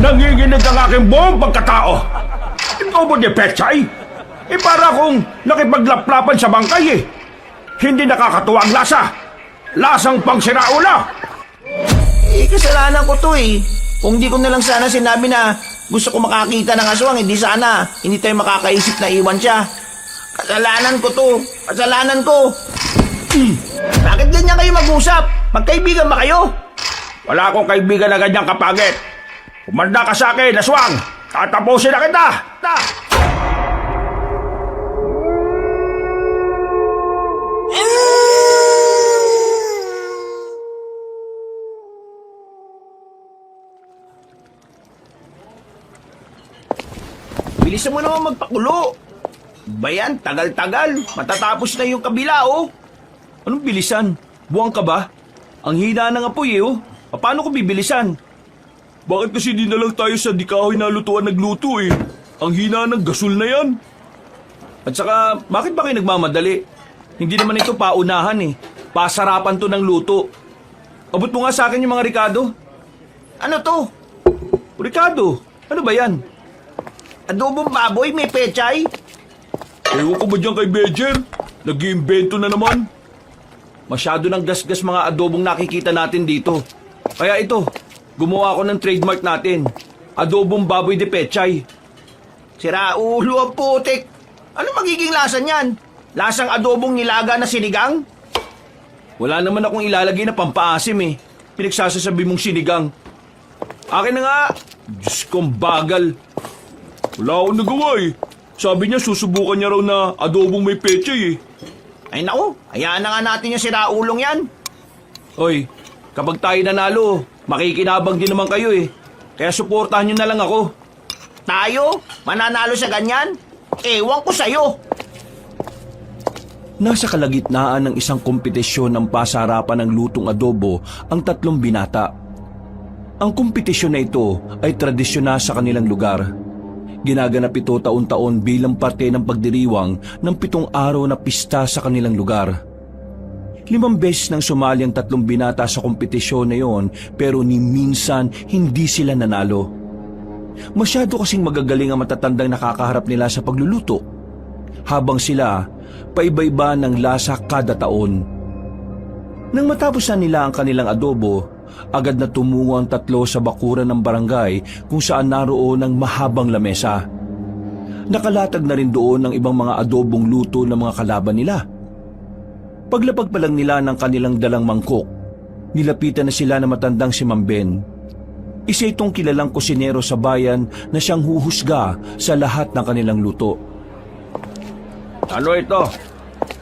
Nanginginig ang aking buong pagkatao. Itobo ni Pechay. Para akong nakipaglaplapan sa bangkay eh. Hindi nakakatuwa ang lasa. Lasang pang siraulo. Kasalanan ko to eh. Kung di ko na lang sana sinabi na gusto ko makakita ng aswang, hindi sana hindi tayo makakaisip na iwan siya. Kasalanan ko to. Kasalanan ko. Bakit ganyan kayo mag-usap? Magkaibigan ba kayo? Wala akong kaibigan na ganyang kapagit. Kumanda ka sa akin, aswang. Tatapusin na kita. Bilisan mo naman magpakulo. Bayan, tagal-tagal. Matatapos na yung kabila, oh. Anong bilisan? Buwang ka ba? Ang hina ng apoy oh. Paano ko bibilisan? Bakit kasi di na lang tayo sa di kahoy na lutuan nagluto eh? Ang hina ng gasol na yan. At saka, bakit ba kayo nagmamadali? Hindi naman ito paunahan eh. Pasarapan to ng luto. Abot mo nga sa akin yung mga Ricardo. Ano to? Ricardo, ano ba yan? Adobong baboy, may pechay? Ewan ko ba dyan kay Bejer? Nag-iimbento na naman. Masyado ng gasgas mga adobong nakikita natin dito. Kaya ito, gumawa ako ng trademark natin. Adobong baboy de pechay. Sira ulo ang putik. Ano magiging lasa niyan? Lasang adobong nilaga na sinigang? Wala naman akong ilalagay na pampaasim eh. Pinagsasasabi mong sinigang. Akin na nga. Diyos kong bagal. Wala akong nagawa eh. Sabi niya susubukan niya raw na adobong may pechay eh. Ay naku, hayaan na nga natin yung siraulong yan. Hoy, kapag tayo nanalo, makikinabang din naman kayo eh. Kaya suportahan niyo na lang ako. Tayo? Mananalo sa ganyan? Ewan ko sa'yo. Nasa kalagitnaan ng isang kompetisyon ng pasarapan ng lutong adobo ang tatlong binata. Ang kompetisyon na ito ay tradisyonal sa kanilang lugar. Ginaganap ito taon-taon bilang parte ng pagdiriwang ng 7 araw na pista sa kanilang lugar. 5 beses nang sumali ang tatlong binata sa kompetisyon na yon pero ni minsan hindi sila nanalo. Masyado kasing magagaling ang matatandang nakakaharap nila sa pagluluto. Habang sila, paiba-iba ng lasa kada taon. Nang matapos na nila ang kanilang adobo, agad na tumungo ang tatlo sa bakuran ng barangay kung saan naroon ang mahabang lamesa. Nakalatag na rin doon ang ibang mga adobong luto ng mga kalaban nila. Paglapag pa lang nila ng kanilang dalang mangkok, nilapitan na sila ng matandang si Mang Ben. Isa itong kilalang kusinero sa bayan na siyang huhusga sa lahat ng kanilang luto. Ano ito?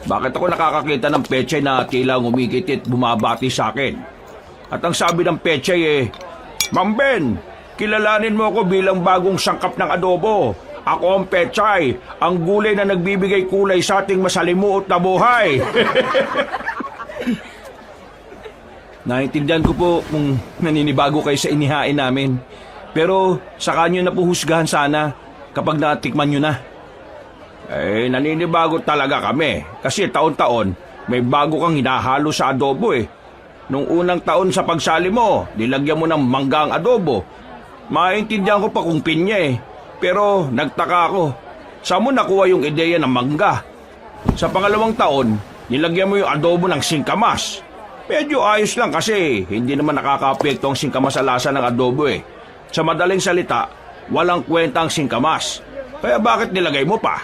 Bakit ako nakakakita ng pechay na tila umikit at bumabati sa akin? At ang sabi ng pechay eh, Mang Ben, kilalanin mo ako bilang bagong sangkap ng adobo. Ako ang pechay, ang gulay na nagbibigay kulay sa ating masalimuot na buhay. Naintindihan ko po kung naninibago kayo sa inihain namin. Pero saka nyo na po husgahan sana kapag natikman nyo na. Naninibago talaga kami kasi taon-taon may bago kang hinahalo sa adobo eh. Nung unang taon sa pagsali mo, nilagyan mo ng mangga ang adobo. Maintindihan ko pa kung pinya eh. Pero nagtaka ako, saan mo nakuha yung ideya ng mangga? Sa pangalawang taon, nilagyan mo yung adobo ng singkamas. Medyo ayos lang kasi hindi naman nakaka-apekto ang singkamas sa lasa ng adobo eh. Sa madaling salita, walang kwenta ang singkamas. Kaya bakit nilagay mo pa?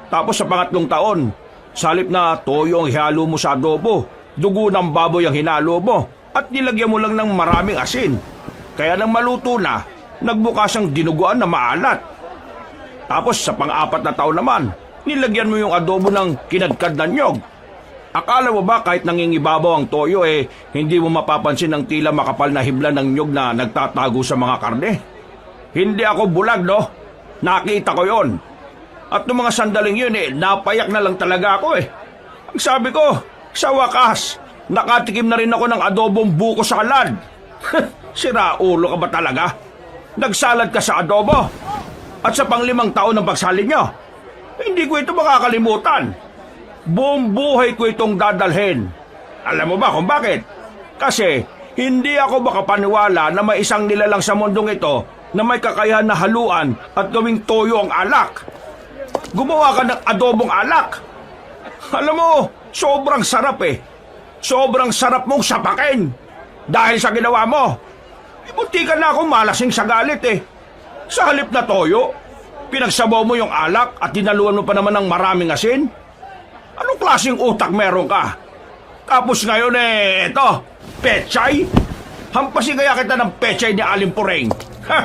Tapos sa pangatlong taon, salip na toyo ang ihalo mo sa adobo, dugo ng baboy ang hinalo mo, at nilagyan mo lang ng maraming asin. Kaya nang maluto na, nagbukas ang dinuguan na maalat. Tapos sa pang-4 na taon naman, nilagyan mo yung adobo ng kinadkad na nyog. Akala mo ba kahit nangingibabaw ang toyo hindi mo mapapansin ang tila makapal na hibla ng nyog na nagtatago sa mga karne? Hindi ako bulag, no? Nakita ko yon. At noong mga sandaling yun napayak na lang talaga ako Ang sabi ko, sa wakas, nakatikim na rin ako ng adobong buko salad. Sira ulo ka ba talaga? Nagsalad ka sa adobo? At sa pang-5 taon ng pagsali nyo, hindi ko ito makakalimutan. Buong buhay ko itong dadalhin. Alam mo ba kung bakit? Kasi hindi ako makapaniwala na may isang nilalang sa mundong ito na may kakayahan na haluan at gawing toyo ang alak. Gumawa ka ng adobong alak. Alam mo, sobrang sarap eh. Sobrang sarap mong sapakin. Dahil sa ginawa mo. Muntikan na akong malasing sa galit eh. Sa halip na toyo, pinagsabaw mo yung alak at dinaluan mo pa naman ng maraming asin? Anong klaseng utak meron ka? Tapos ngayon eto, pechay? Hampasin kaya kita ng pechay ni Aling Pureng. Ha?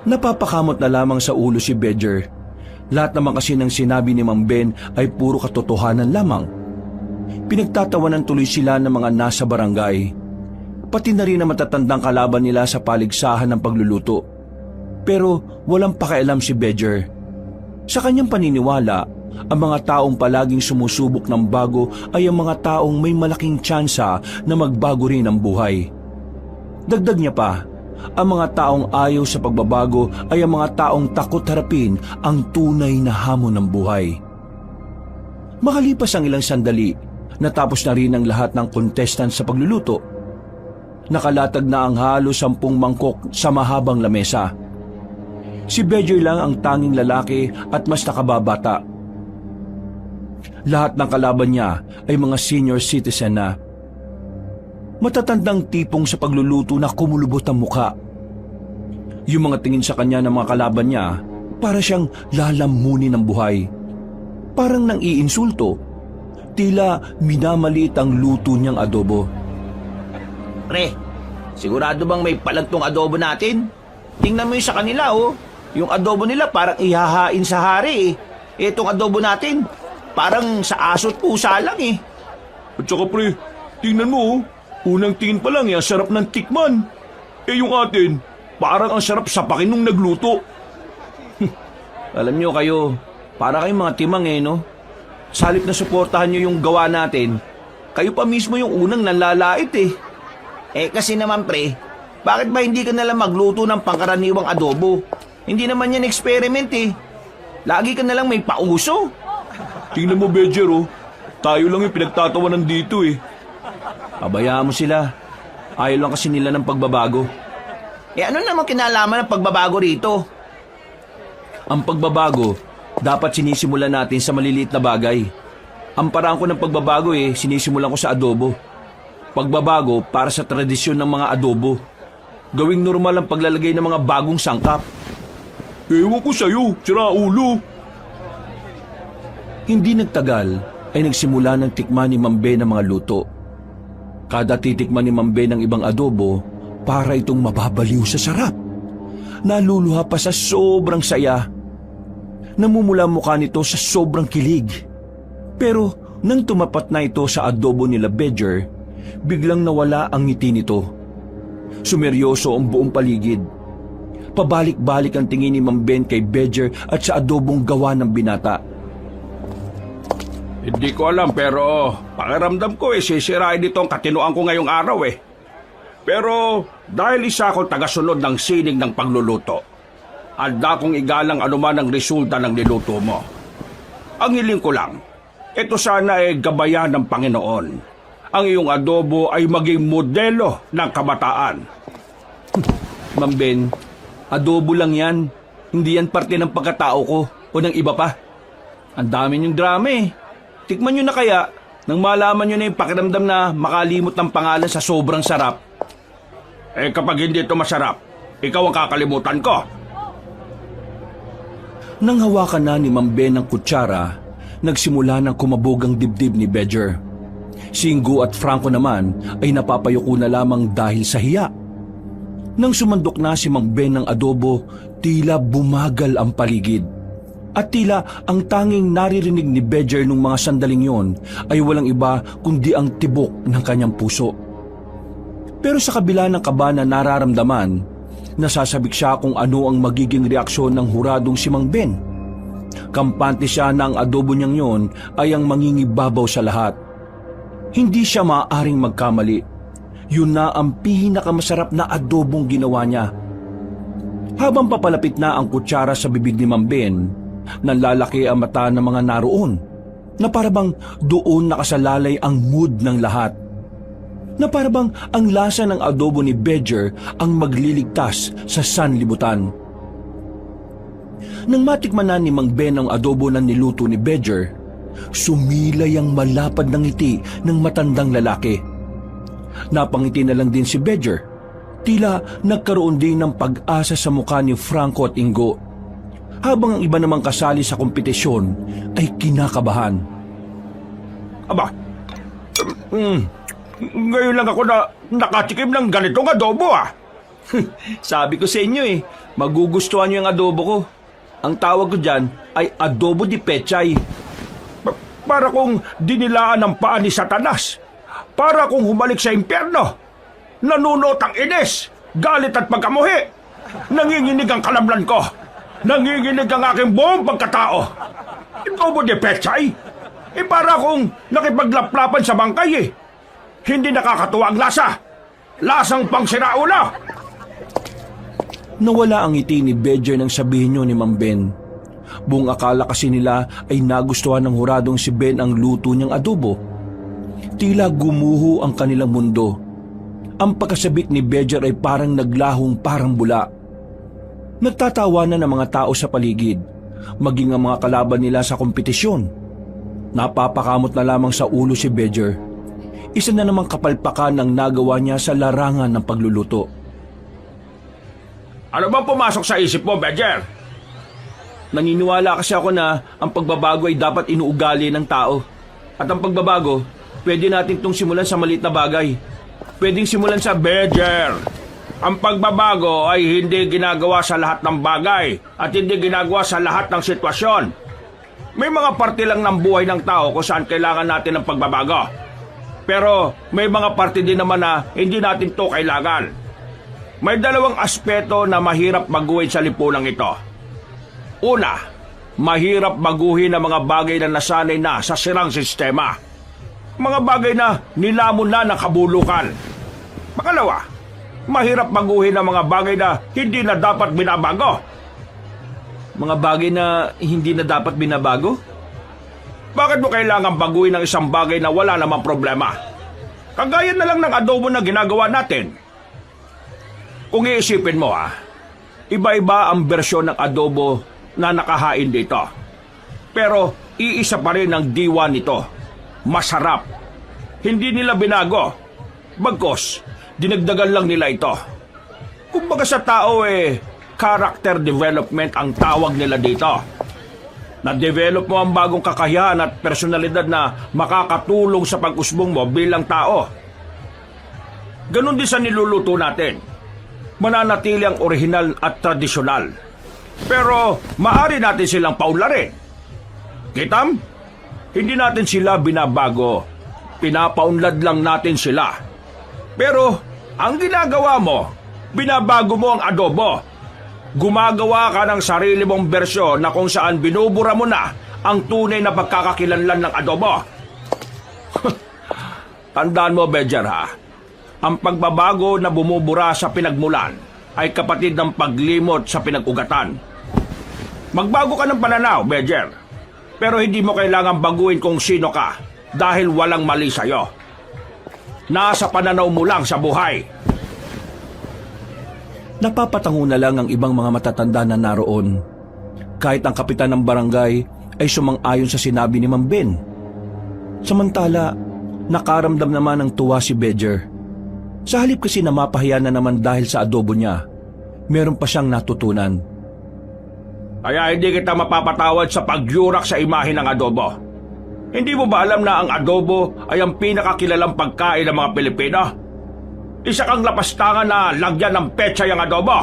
Napapakamot na lamang sa ulo si Bedger. Lahat naman kasi ng sinabi ni Mang Ben ay puro katotohanan lamang. Pinagtatawanan tuloy sila ng mga nasa barangay. Pati na rin ang matatandang kalaban nila sa paligsahan ng pagluluto. Pero walang pakialam si Bedger. Sa kanyang paniniwala, ang mga taong palaging sumusubok ng bago ay ang mga taong may malaking tsansa na magbago rin ang buhay. Dagdag niya pa, ang mga taong ayaw sa pagbabago ay ang mga taong takot harapin ang tunay na hamon ng buhay. Makalipas ang ilang sandali, natapos na rin ang lahat ng contestant sa pagluluto. Nakalatag na ang halos 10 mangkok sa mahabang lamesa. Si Bedger lang ang tanging lalaki at mas nakababata. Lahat ng kalaban niya ay mga senior citizen na. Matatandang tipong sa pagluluto na kumulubot ang muka. Yung mga tingin sa kanya ng mga kalaban niya, para siyang lalamunin ng buhay. Parang nang iinsulto, tila minamaliit ang luto niyang adobo. Pre, sigurado bang may palagtong adobo natin? Tingnan mo yung sa kanila oh. Yung adobo nila parang ihahain sa hari eh. Itong adobo natin, parang sa aso't pusa lang eh. At saka pre, tingnan mo oh. Unang tingin pa lang sarap ng tikman. Eh yung atin, parang ang sarap sapakin nung nagluto. Alam niyo kayo, para kayong mga timang no? Salip na suportahan niyo yung gawa natin, kayo pa mismo yung unang nanlalait eh. Eh kasi naman pre, bakit ba hindi ka nalang magluto ng pangkaraniwang adobo? Hindi naman yan experiment eh. Lagi ka nalang may pauso. Tingnan mo Bedger oh, tayo lang yung pinagtatawanan dito eh. Pabayaan mo sila. Ayaw lang kasi nila ng pagbabago. Eh ano naman kinalaman ng pagbabago rito? Ang pagbabago, dapat sinisimulan natin sa maliliit na bagay. Ang paraan ko ng pagbabago sinisimulan ko sa adobo. Pagbabago para sa tradisyon ng mga adobo. Gawing normal ang paglalagay ng mga bagong sangkap. Ewan ko sa'yo, sira ulo. Hindi nagtagal ay nagsimula ng tikman ni Mang Ben ang mga luto. Kada titikman ni Mang Ben ng ibang adobo, para itong mababaliw sa sarap. Naluluha pa sa sobrang saya. Namumula mukha nito sa sobrang kilig. Pero nang tumapat na ito sa adobo nila Bedger, biglang nawala ang ngiti nito. Sumeryoso ang buong paligid. Pabalik-balik ang tingin ni Mang Ben kay Bedger at sa adobong gawa ng binata. Hindi ko alam pero pakiramdam ko sisirain dito ang katinoan ko ngayong araw eh. Pero dahil isa akong tagasunod ng sining ng pagluluto, handa kong igalang anuman ang resulta ng niluto mo. Ang hiling ko lang, ito sana ay gabayan ng Panginoon. Ang iyong adobo ay maging modelo ng kabataan. Mang Ben, adobo lang yan. Hindi yan parte ng pagkatao ko o ng iba pa. Ang dami niyong drama eh. Tikman nyo na kaya nang malaman nyo na yung pakiramdam na makalimot ng pangalan sa sobrang sarap. Eh kapag hindi ito masarap, ikaw ang kakalimutan ko. Nang hawakan na ni Mang Ben ng kutsara, nagsimula ng kumabog ang dibdib ni Bedger. Si Ingo at Franco naman ay napapayuko na lamang dahil sa hiya. Nang sumandok na si Mang Ben ng adobo, tila bumagal ang paligid. At tila ang tanging naririnig ni Bedger nung mga sandaling yon ay walang iba kundi ang tibok ng kanyang puso. Pero sa kabila ng kaba na nararamdaman, nasasabik siya kung ano ang magiging reaksyon ng huradong si Mang Ben. Kampante siya na ang adobo niyang yon ay ang mangingibabaw sa lahat. Hindi siya maaaring magkamali. Yun na ang pinakamasarap na adobong ginawa niya. Habang papalapit na ang kutsara sa bibig ni Mang Ben, nanlalaki ang mata ng mga naroon na parabang doon nakasalalay ang mood ng lahat. na parabang ang lasa ng adobo ni Bedger ang magliligtas sa sanlibutan. Nang matikman na ni Mang Ben ang adobo na niluto ni Bedger, sumilay ang malapad ng ngiti ng matandang lalaki. Napangiti na lang din si Bedger. Tila nagkaroon din ng pag-asa sa mukha ni Franco at Ingo, habang ang iba namang kasali sa kompetisyon ay kinakabahan. Aba, ngayon lang ako na nakatikim ng ganitong adobo ah. Sabi ko sa inyo magugustuhan niyo yung adobo ko. Ang tawag ko dyan ay adobo di pechay. Para kung dinilaan ng paa ni Satanas. Para kung humalik sa impyerno. Nanunot ang inis, galit at pagkamuhi. Nanginginig ang kalamlan ko. Nanginginig ang aking buong pagkatao. Adobo di pechay? Para kung nakipaglaplapan sa bangkay Hindi nakakatuwa ang lasa. Lasang pang siraulo. Nawala ang ngiti ni Bedger nang sabihin niyo ni Mang Ben. Buong akala kasi nila ay nagustuhan ng huradong si Ben ang luto niyang adobo. Tila gumuho ang kanilang mundo. Ang pagkasabik ni Bedger ay parang naglahong parang bula. Nagtatawanan ng mga tao sa paligid, maging ang mga kalaban nila sa kompetisyon. Napapakamot na lamang sa ulo si Bedger. Isa na namang kapalpakan ang nagawa niya sa larangan ng pagluluto. Ano bang pumasok sa isip mo, Bedger? Naniniwala kasi ako na ang pagbabago ay dapat inuugali ng tao. At ang pagbabago, pwede natin itong simulan sa maliit na bagay. Pwedeng simulan sa Bedger, ang pagbabago ay hindi ginagawa sa lahat ng bagay at hindi ginagawa sa lahat ng sitwasyon. May mga parte lang ng buhay ng tao kung saan kailangan natin ng pagbabago. Pero may mga parte din naman na hindi natin to kailangan. May dalawang aspeto na mahirap baguhin sa lipunang ito. Una, mahirap baguhin ang mga bagay na nasanay na sa sirang sistema. Mga bagay na nilamon na ng kabulukan. Pangalawa, mahirap baguhin ang mga bagay na hindi na dapat binabago. Mga bagay na hindi na dapat binabago? Bakit mo kailangan baguhin ang isang bagay na wala namang problema? Kagaya na lang ng adobo na ginagawa natin. Kung iisipin mo iba-iba ang bersyon ng adobo na nakahain dito. Pero iisa pa rin ang diwa nito. Masarap. Hindi nila binago. Bagkos, dinagdagan lang nila ito. Kumbaga sa tao character development ang tawag nila dito. Na-develop mo ang bagong kakayahan at personalidad na makakatulong sa pag-usbong mo bilang tao. Ganon din sa niluluto natin. Mananatili ang orihinal at tradisyonal. Pero maaari natin silang paunlarin. Kitam? Hindi natin sila binabago. Pinapaunlad lang natin sila. Pero ang ginagawa mo, binabago mo ang adobo. Gumagawa ka ng sarili mong bersyon na kung saan binubura mo na ang tunay na pagkakakilanlan ng adobo. Tandaan mo, Bedger, ang pagbabago na bumubura sa pinagmulan ay kapatid ng paglimot sa pinag-ugatan. Magbago ka ng pananaw, Bedger, pero hindi mo kailangan baguhin kung sino ka dahil walang mali sa'yo. Nasa pananaw mo lang sa buhay. Napapatango na lang ang ibang mga matatanda na naroon. Kahit ang kapitan ng barangay ay sumang-ayon sa sinabi ni Mang Ben. Samantala, nakaramdam naman ng tuwa si Bedger. Sa halip kasi na mapahiya na naman dahil sa adobo niya, meron pa siyang natutunan. Kaya hindi kita mapapatawad sa pagyurak sa imahe ng adobo. Hindi mo ba alam na ang adobo ay ang pinakakilalang pagkain ng mga Pilipino? Isa kang lapastangan na lagyan ng pechay ang adobo.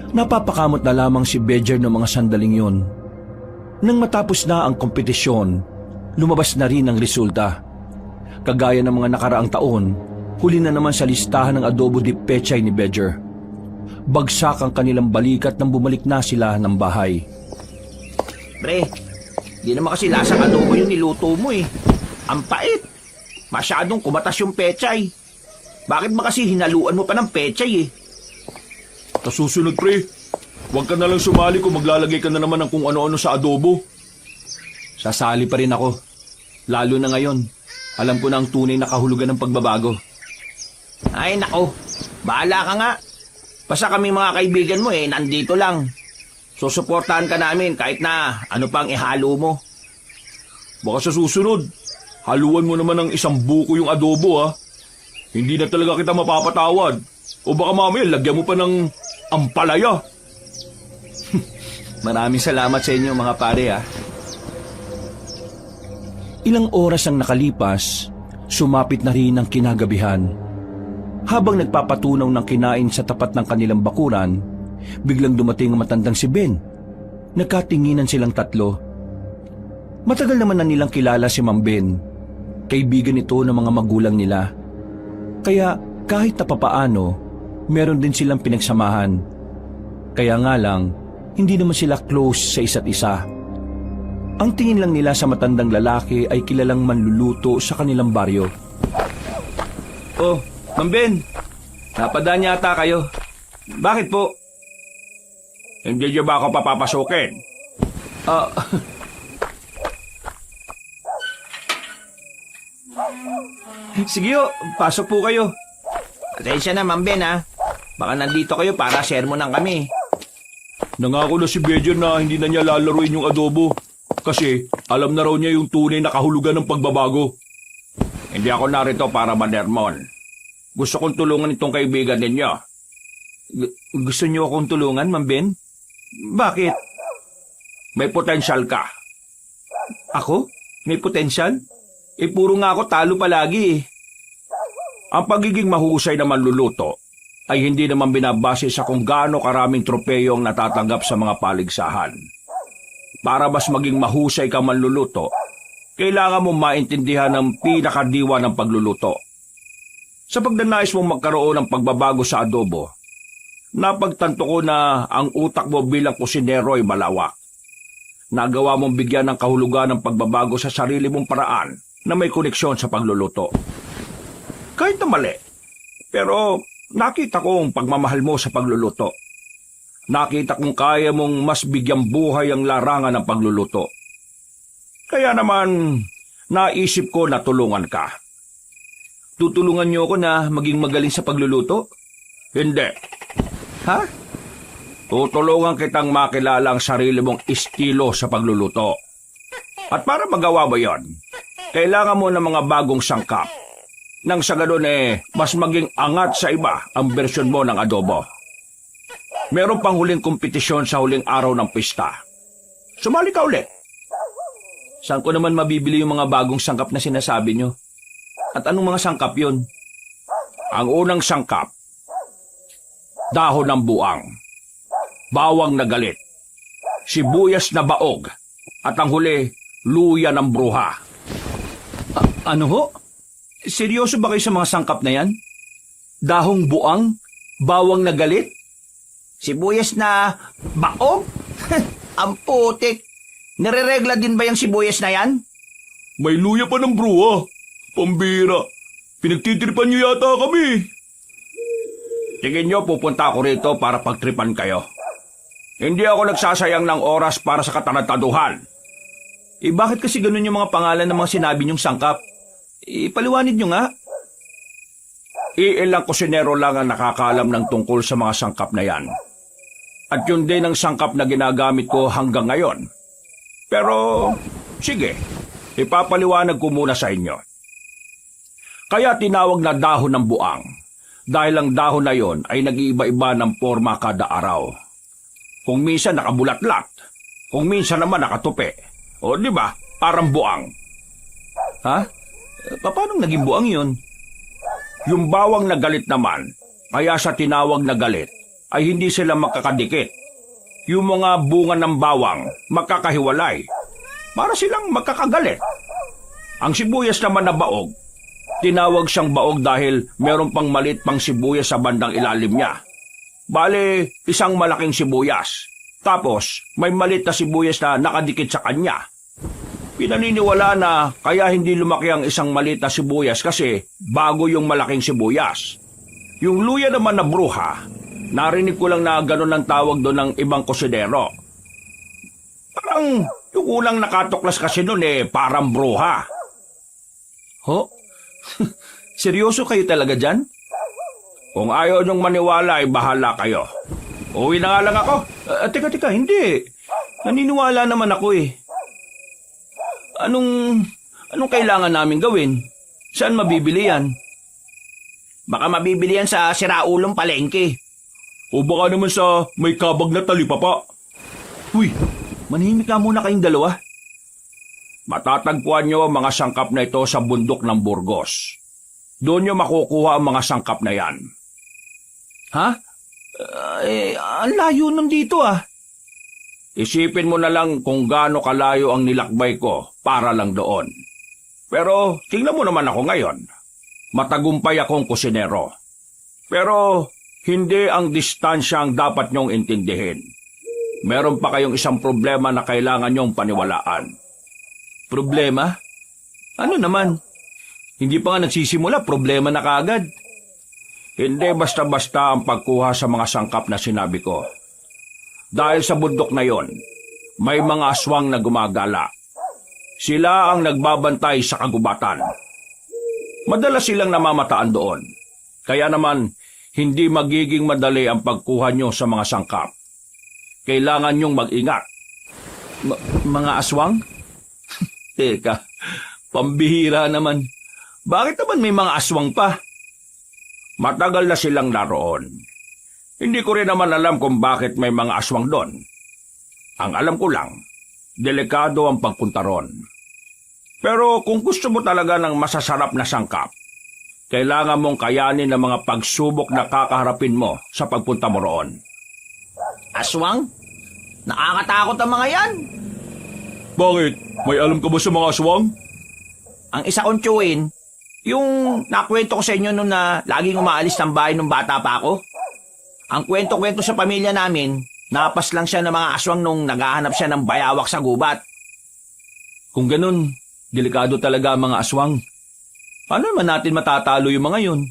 Napapakamot na lamang si Bedger ng mga sandaling yun. Nang matapos na ang kompetisyon, lumabas na rin ang resulta. Kagaya ng mga nakaraang taon, huli na naman sa listahan ng adobo di pechay ni Bedger. Bagsak ang kanilang balikat nang bumalik na sila ng bahay. Pre, di naman kasi lasang adobo yung niluto mo Ang pait. Masyadong kumatas yung pechay. Bakit ba kasi hinaluan mo pa ng pechay Sa susunod, pre, huwag ka na lang sumali kung maglalagay ka na naman ng kung ano-ano sa adobo. Sasali pa rin ako, lalo na ngayon. Alam ko na ang tunay na kahulugan ng pagbabago. Ay nako, bahala ka nga. Basta kami mga kaibigan mo nandito lang. Susuportahan ka namin kahit na ano pang ihalo mo. Baka sa susunod, haluan mo naman ng isang buko yung adobo ha. Hindi na talaga kita mapapatawad. O baka mamaya lagyan mo pa ng ampalaya. Maraming salamat sa inyo mga pare ha. Ilang oras ang nakalipas, sumapit na rin ang kinagabihan. Habang nagpapatunaw ng kinain sa tapat ng kanilang bakuran, biglang dumating ang matandang si Ben. Nagkatinginan silang tatlo. Matagal naman na nilang kilala si Mang Ben. Kaibigan ito ng mga magulang nila. Kaya kahit na papaano, meron din silang pinagsamahan. Kaya nga lang, hindi naman sila close sa isa't isa. Ang tingin lang nila sa matandang lalaki ay kilalang manluluto sa kanilang baryo. Oh, Mang Ben, napadaan yata kayo. Bakit po? Hindi niyo ba ako papapasukin? Sige ho, pasok po kayo. Pasensya na, Ma'am Ben ha. Baka nandito kayo para sermonan kami. Nangako na si Bejer na hindi na niya lalaruin yung adobo. Kasi alam na raw niya yung tunay na kahulugan ng pagbabago. Hindi ako narito para manermon. Gusto kong tulungan itong kaibigan ninyo. Gusto niyo akong tulungan, Ma'am Ben? Bakit? May potensyal ka. Ako? May potensyal? Puro nga ako talo palagi Ang pagiging mahusay na manluluto ay hindi naman binabase sa kung gaano karaming tropeyo ang natatanggap sa mga paligsahan. Para mas maging mahusay ka manluluto, kailangan mong maintindihan ang pinakadiwa ng pagluluto. Sa pagdanais mong magkaroon ng pagbabago sa adobo, napagtanto ko na ang utak mo bilang kusinero ay malawak. Nagawa mong bigyan ng kahulugan ng pagbabago sa sarili mong paraan na may koneksyon sa pagluluto. Kahit na mali, pero nakita ko ang pagmamahal mo sa pagluluto. Nakita kong kaya mong mas bigyang buhay ang larangan ng pagluluto. Kaya naman, naisip ko na tulungan ka. Tutulungan niyo ako na maging magaling sa pagluluto? Hindi. Ha? Tutulungan kitang makilala ang sarili mong estilo sa pagluluto. At para magawa mo yon, kailangan mo ng mga bagong sangkap. Nang sa ganun mas maging angat sa iba ang bersyon mo ng adobo. Meron pang huling kompetisyon sa huling araw ng pista. Sumali ka ulit. Saan ko naman mabibili yung mga bagong sangkap na sinasabi niyo? At anong mga sangkap yun? Ang unang sangkap, dahon ng buang, bawang na galit, sibuyas na baog, at ang huli, luya ng bruha. Ano ho? Seryoso ba kayo sa mga sangkap na yan? Dahong buang, bawang na galit, Sibuyas na baog? Ang putik. Nireregla din ba yung sibuyas na yan? may luya pa ng bruha. Pambira. Pinagtitripan niyo yata kami. Tingin nyo pupunta ako rito para pagtripan kayo. Hindi ako nagsasayang ng oras para sa katanad-taduhan. Bakit kasi ganun yung mga pangalan ng mga sinabi niyong sangkap? Paliwanid niyo nga. Iilang kusinero lang ang nakakaalam ng tungkol sa mga sangkap na yan. At yun din ang sangkap na ginagamit ko hanggang ngayon. Pero, sige, ipapaliwanag ko muna sa inyo. Kaya tinawag na dahon ng buang, dahil ang dahon na yon ay nag-iiba-iba ng forma kada araw. Kung minsan nakabulatlat, kung minsan naman nakatupi. O di ba, parang buang. Ha? Paano naging buang yun? Yung bawang na galit naman, kaya sa tinawag na galit, ay hindi sila makakadikit. Yung mga bunga ng bawang, makakahiwalay. Para silang magkakagalit. Ang sibuyas naman na baog, tinawag siyang baog dahil meron pang maliit pang sibuyas sa bandang ilalim niya. Bale, isang malaking sibuyas. Tapos, may maliit na sibuyas na nakadikit sa kanya. Pinaniniwala na kaya hindi lumaki ang isang maliit na sibuyas kasi bago yung malaking sibuyas. Yung luya naman na bruha, narinig ko lang na gano'n ang tawag doon ng ibang kusinero. Parang yung unang nakatuklas kasi noon parang bruha. Ho? Seryoso kayo talaga dyan? Kung ayaw niyong maniwala ay bahala kayo. Uwi na nga lang ako. Teka, hindi. Naniniwala naman ako eh. Anong kailangan namin gawin? Saan mabibili yan? Baka mabibili yan sa siraulong palengke. O baka naman sa may kabag na talipapa. Uy, manahimik ka muna kayong dalawa. Matatagpuan niyo ang mga sangkap na ito sa bundok ng Burgos. Doon niyo makukuha ang mga sangkap na yan. Ha? Ang layo nun dito ah. Isipin mo na lang kung gaano kalayo ang nilakbay ko para lang doon. Pero tingnan mo naman ako ngayon. Matagumpay akong kusinero. Pero hindi ang distansya ang dapat niyong intindihin. Meron pa kayong isang problema na kailangan niyong paniwalaan. Problema? Ano naman? Hindi pa nga nagsisimula, problema na kaagad. Hindi basta-basta ang pagkuha sa mga sangkap na sinabi ko. Dahil sa bundok na yon, may mga aswang na gumagala. Sila ang nagbabantay sa kagubatan. Madalas silang namamataan doon. Kaya naman, hindi magiging madali ang pagkuha nyo sa mga sangkap. Kailangan nyong mag-ingat. Mga aswang? Teka, pambihira naman. Bakit naman may mga aswang pa? Matagal na silang naroon. Hindi ko rin naman alam kung bakit may mga aswang doon. Ang alam ko lang, delikado ang pagpunta ron. Pero kung gusto mo talaga ng masasarap na sangkap, kailangan mong kayanin ang mga pagsubok na kakaharapin mo sa pagpunta mo roon. Aswang? Nakakatakot ang mga yan. Bakit? May alam ka ba sa mga aswang? Ang isa kong tiyuhin, yung nakwento ko sa inyo nung na laging umaalis ng bahay nung bata pa ako. Ang kwento-kwento sa pamilya namin, napas lang siya ng mga aswang nung naghahanap siya ng bayawak sa gubat. Kung ganun, delikado talaga ang mga aswang. Paano naman natin matatalo yung mga yun?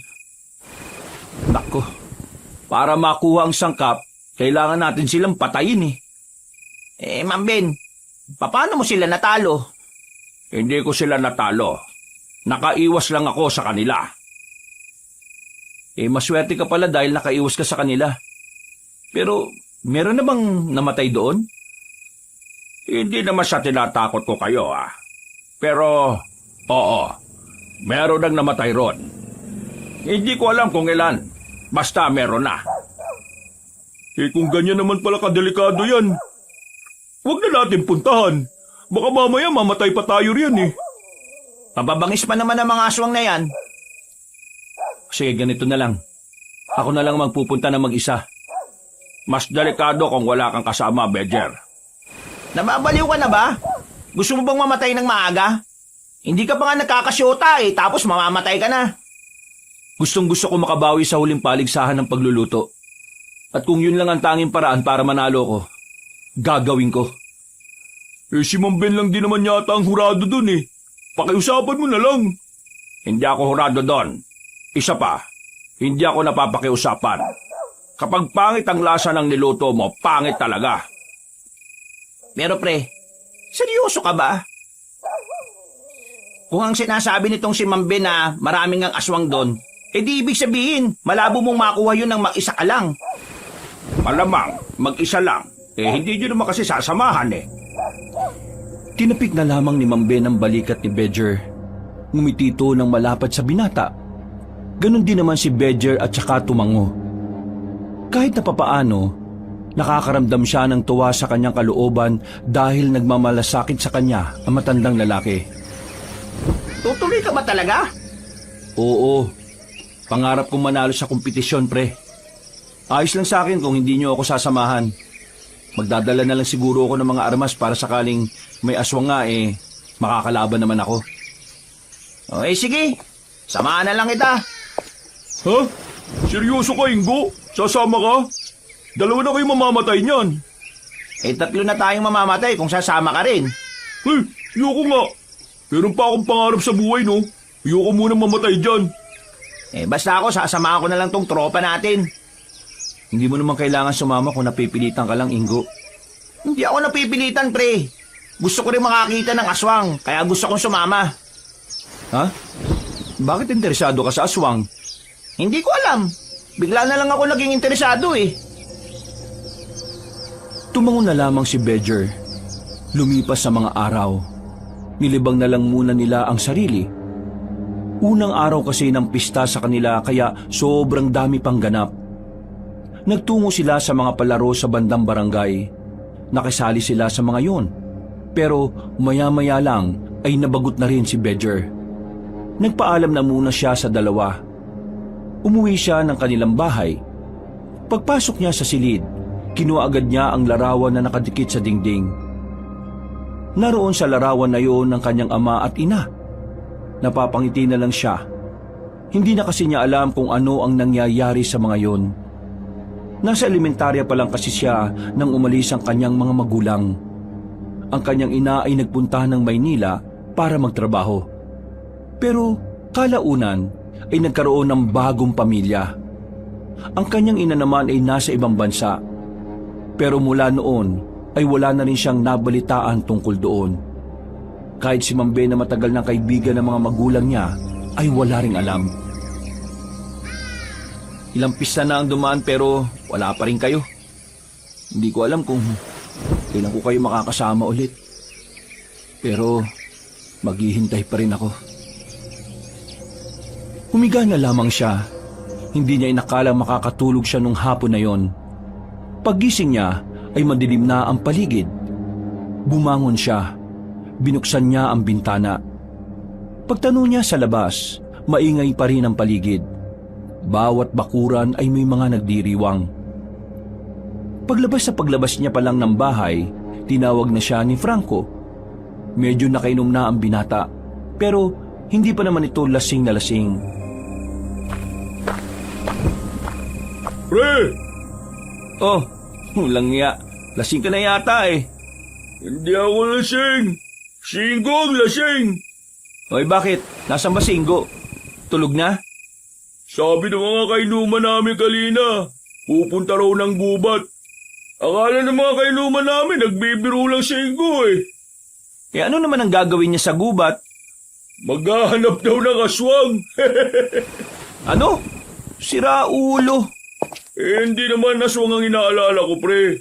Nako, para makuha ang sangkap, kailangan natin silang patayin eh. Ma'am Ben, paano mo sila natalo? Hindi ko sila natalo. Nakaiwas lang ako sa kanila. Maswerte ka pala dahil nakaiwas ka sa kanila. Pero, meron na bang namatay doon? Hindi naman sa tinatakot ko kayo Pero, oo, meron nang namatay ron. Hindi ko alam kung ilan. Basta meron na. Kung ganyan naman pala kadelikado yan, huwag na natin puntahan. Baka mamaya mamatay pa tayo riyan eh. Pababangis pa naman ang mga aswang na yan. Sige, ganito na lang. Ako na lang magpupunta na mag-isa. Mas delikado kung wala kang kasama, Bedger. Nababaliw ka na ba? Gusto mo bang mamatay ng maaga? Hindi ka pa nga nagkakasyota tapos mamamatay ka na. Gustong-gusto ko makabawi sa huling paligsahan ng pagluluto. At kung yun lang ang tanging paraan para manalo ko, gagawin ko. Si Ma'am Ben lang din naman yata ang hurado dun eh. Pakiusapan mo na lang. Hindi ako hurado doon. Isa pa, hindi ako napapakiusapan. Kapag pangit ang lasa ng niluto mo, pangit talaga. Pero pre, seryoso ka ba? Kung ang sinasabi nitong si Ma'am Ben na maraming ang aswang doon, di ibig sabihin, malabo mong makuha yun ng mag-isa ka lang. Malamang, mag-isa lang. Hindi nyo naman kasi sasamahan eh. Tinapik na lamang ni Ma'am Ben ang balikat ni Bedger. Ngumiti ito ng malapad sa binata. Ganon din naman si Bedger at saka tumango. Kahit na papaano, nakakaramdam siya ng tuwa sa kanyang kalooban dahil nagmamalasakit sa kanya ang matandang lalaki. Tutuloy ka ba talaga? Oo. Pangarap kong manalo sa kompetisyon, pre. Ayos lang sa akin kung hindi niyo ako sasamahan. Magdadala na lang siguro ako ng mga armas para sakaling may aswang nga makakalaban naman ako. Sige. Samahan na lang kita. Ha? Seryoso ka, Ingo? Sasama ka? Dalawa na kayo mamamatay niyan. 3 na tayong mamamatay kung sasama ka rin. Ayoko nga. Meron pa akong pangarap sa buhay, no? Ayoko munang mamatay dyan. Basta ako, sasamahan ko na lang tong tropa natin. Hindi mo naman kailangan sumama kung napipilitan ka lang, Ingo. Hindi ako napipilitan, pre. Gusto ko rin makakita ng aswang, kaya gusto kong sumama. Ha? Bakit interesado ka sa aswang? Hindi ko alam. Bigla na lang ako naging interesado eh. Tumango na lamang si Badger. Lumipas sa mga araw. Nilibang na lang muna nila ang sarili. Unang araw kasi ng pista sa kanila kaya sobrang dami pang ganap. Nagtungo sila sa mga palaro sa bandang barangay. Nakisali sila sa mga yon. Pero maya-maya lang ay nabagot na rin si Badger. Nagpaalam na muna siya sa dalawa. Umuwi siya ng kanilang bahay. Pagpasok niya sa silid, kinuha agad niya ang larawan na nakadikit sa dingding. Naroon sa larawan na yon ng kanyang ama at ina. Napapangiti na lang siya. Hindi na kasi niya alam kung ano ang nangyayari sa mga yon. Nasa elementarya pa lang kasi siya nang umalis ang kanyang mga magulang. Ang kanyang ina ay nagpunta ng Maynila para magtrabaho. Pero kalaunan ay nagkaroon ng bagong pamilya. Ang kanyang ina naman ay nasa ibang bansa. Pero mula noon ay wala na rin siyang nabalitaan tungkol doon. Kahit si Mambe na matagal ng kaibigan ng mga magulang niya ay wala ring alam. Ilang pista na ang dumaan pero wala pa rin kayo. Hindi ko alam kung kailan ko kayo makakasama ulit. Pero maghihintay pa rin ako. Humiga na lamang siya. Hindi niya inakalang makakatulog siya nung hapon na yon. Paggising niya ay madilim na ang paligid. Bumangon siya. Binuksan niya ang bintana. Pagtanong niya sa labas, maingay pa rin ang paligid. Bawat bakuran ay may mga nagdiriwang. Paglabas niya pa lang ng bahay, tinawag na siya ni Franco. Medyo nakainom na ang binata, pero hindi pa naman ito lasing na lasing. Pre! Oh, walang nga. Lasing ka na yata eh. Hindi ako lasing. Singgo ang lasing. Oy, bakit? Nasaan ba Singgo? Tulog na? Sabi ng mga kainuman namin kanina, pupunta raw ng gubat. Akala ng mga kainuman namin, nagbibiro lang Singgo eh. Eh ano naman ang gagawin niya sa gubat? Maghahanap daw ng aswang. Ano? Sira ulo. Hindi naman aswang ang inaalala ko, pre.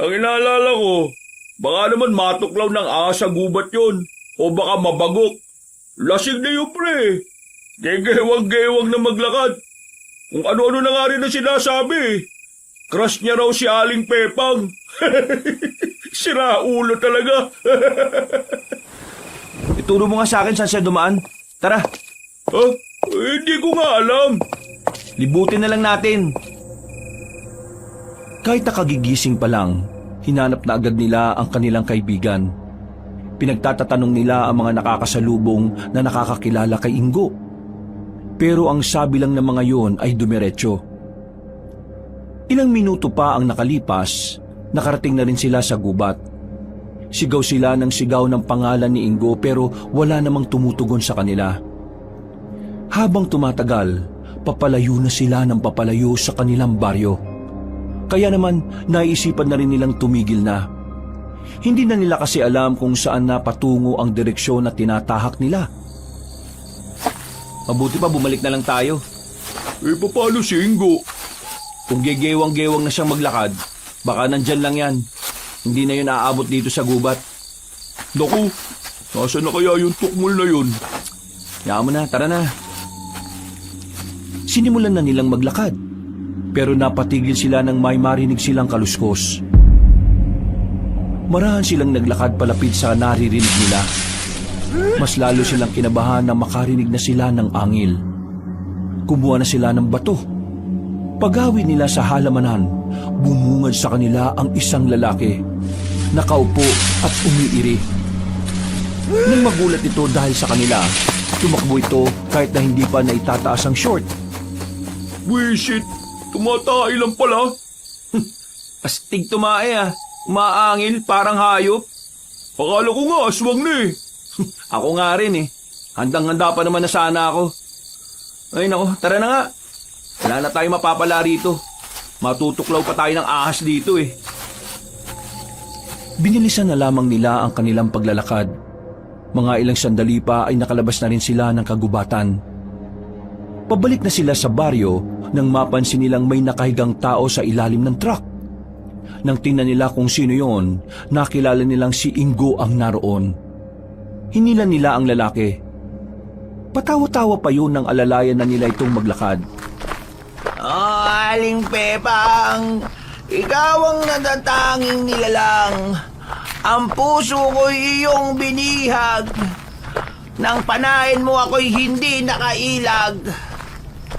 Ang inaalala ko, baka naman matuklaw ng ahas sa gubat yon. O baka mabagok. Lasing na yun, pre. Gegewang-gewang na maglakad. Kung ano-ano na nga rin na sinasabi. Crush niya raw si Aling Pepang. Sira ulo talaga. Ituro mo nga sa akin saan siya dumaan. Tara, Hindi ko nga alam. libutin na lang natin. Kahit nakagigising pa lang, hinanap na agad nila ang kanilang kaibigan. Pinagtatatanong nila ang mga nakakasalubong na nakakakilala kay Ingo. Pero ang sabi lang ng mga yon ay dumiretso. Ilang minuto pa ang nakalipas, nakarating na rin sila sa gubat. Sigaw sila ng sigaw ng pangalan ni Ingo pero wala namang tumutugon sa kanila. Habang tumatagal, papalayo na sila ng papalayo sa kanilang baryo. Kaya naman naisipan na rin nilang tumigil na. Hindi na nila kasi alam kung saan na patungo ang direksyon na tinatahak nila. Mabuti pa bumalik na lang tayo. Paano si Ingo? Kung gegewang-gewang na siyang maglakad, baka nandyan lang yan. Hindi na yun aabot dito sa gubat. Naku, nasa na kaya yung tukmol na yun? Hayaan mo na, tara na. Sinimulan na nilang maglakad, pero napatigil sila nang may marinig silang kaluskos. Marahan silang naglakad palapit sa naririnig nila. Mas lalo silang kinabahan na makarinig na sila ng angil. Kumuha na sila ng bato. Paghawi nila sa halamanan, bumungad sa kanila ang isang lalaki. Nakaupo at umiiri. Nang magulat ito dahil sa kanila, tumakbo ito kahit na hindi pa naitataas ang short. Wisit, tumatay lang pala. Astig tumae ah. Umaangil parang hayop. Akala ko nga aswang na eh. Ako nga rin eh. Handang-handa pa naman na sana ako. Ay nako, tara na nga. Wala na tayo mapapala rito. Matutuklaw pa tayo ng ahas dito eh. Binilisan na lamang nila ang kanilang paglalakad. Mga ilang sandali pa ay nakalabas na rin sila ng kagubatan. Pabalik na sila sa baryo nang mapansin nilang may nakahigang tao sa ilalim ng truck. Nang tingnan nila kung sino yon, nakilala nilang si Ingo ang naroon. Hinilan nila ang lalaki. Patawa-tawa pa yun nang alalayan na nila itong maglakad. Oh, Aling Pepang, ikaw ang natatanging nilalang. Ang puso ko'y iyong binihag. Nang panahin mo ako'y hindi nakailag.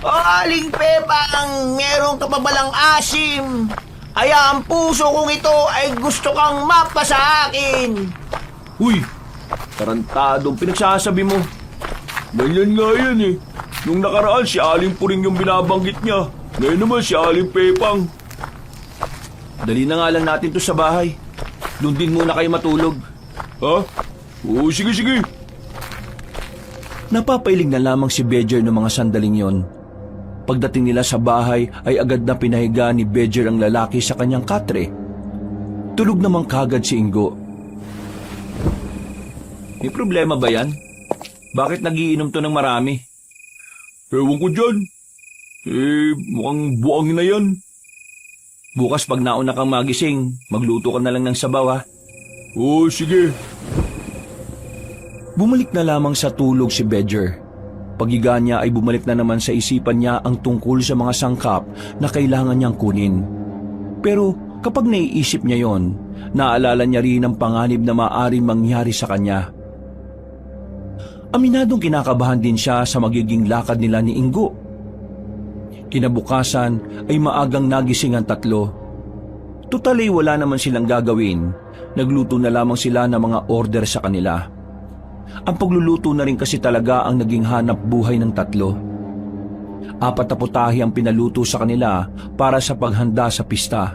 Oh, Aling Pepang, meron ka pa balang asim? Kaya ang puso kong ito ay gusto kang mapa sa akin. Uy, tarantadong pinagsasabi mo. Ganyan nga yan eh. Nung nakaraan si Aling Puring yung binabanggit niya. Ngayon naman si Aling Pepang. Dali na nga lang natin to sa bahay. Doon din muna kayo matulog. Ha? Oo, sige. Napapailing na lamang si Bedger ng mga sandaling yon. Pagdating nila sa bahay ay agad na pinahiga ni Bedger ang lalaki sa kanyang katre. Tulog namang kagad si Ingo. May problema ba yan? Bakit nagiinom to ng marami? Ewan ko dyan. Mukhang buang na yan. Bukas pag nauna kang magising, magluto ka na lang ng sabaw ha. Oo, sige. Bumalik na lamang sa tulog si Bedger. Paghiga niya ay bumalik na naman sa isipan niya ang tungkol sa mga sangkap na kailangan niyang kunin. Pero kapag naiisip niya yon, naalala niya rin ang panganib na maaaring mangyari sa kanya. Aminadong kinakabahan din siya sa magiging lakad nila ni Ingo. Kinabukasan ay maagang nagising ang tatlo. Tutal ay wala naman silang gagawin. Nagluto na lamang sila ng mga order sa kanila. Ang pagluluto na rin kasi talaga ang naging hanap buhay ng tatlo. 4 na putahe ang pinaluto sa kanila para sa paghanda sa pista.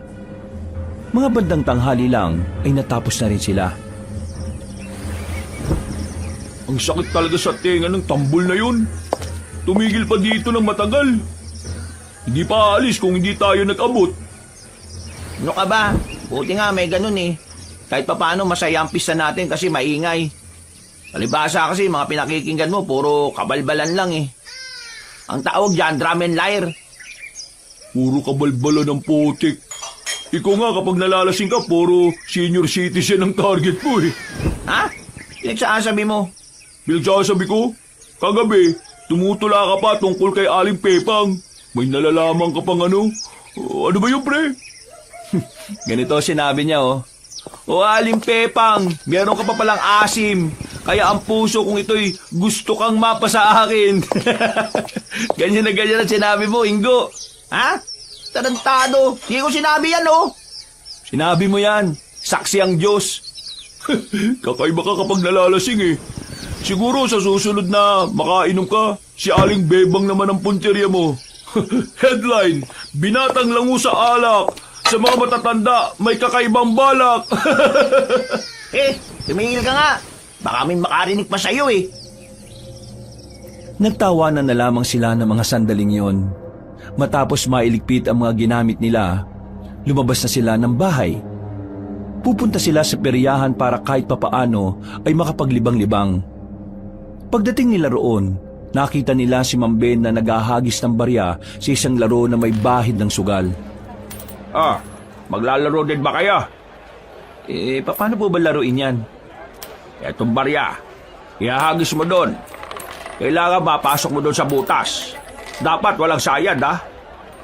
Mga bandang tanghali lang ay natapos na rin sila. Ang sakit talaga sa tenga ng tambol na yun. Tumigil pa dito ng matagal. Hindi pa aalis kung hindi tayo nag-abot. Ano ka ba? Buti nga may ganun eh. Kahit papaano masaya ang pista natin kasi maingay. Palibasa kasi mga pinakikinggan mo puro kabalbalan lang eh. Ang tawag dyan, drum and lyre. Puro kabalbala ng putik. Ikaw nga kapag nalalasing ka, puro senior citizen ang target mo eh. Ha? Pinagsasabi mo? Pinagsasabi ko, kagabi, tumutula ka pa tungkol kay Aling Pepang. May nalalaman ka pang ano? Ano ba yun, pre? Ganito sinabi niya oh. O Aling Pepang, meron ka pa palang asim. Kaya ang puso kong ito'y gusto kang mapa sa akin. Ganyan na ganyan ang sinabi mo, Ingo. Ha? Tarantado. Hindi ko sinabi yan, oh. Sinabi mo yan. Saksi ang Diyos. Kakaiba ka kapag nalalasing eh. Siguro sa susunod na makainom ka, si Aling Bebang naman ang punterya mo. Headline, binatang lango sa alak. Sa mga matatanda, may kakaibang balak. Tumingil ka nga. Baka may makarinig pa sa'yo eh. Nagtawanan na lamang sila ng mga sandaling yon. Matapos mailigpit ang mga ginamit nila, lumabas na sila ng bahay. Pupunta sila sa peryahan para kahit papaano ay makapaglibang-libang. Pagdating nila roon, nakita nila si Ma'am Ben na naghahagis ng barya sa isang laro na may bahid ng sugal. Maglalaro din ba kaya? Paano po ba laruin yan? Etong barya, ihahagis mo doon. Kailangan mapasok mo doon sa butas. Dapat walang sayad ha.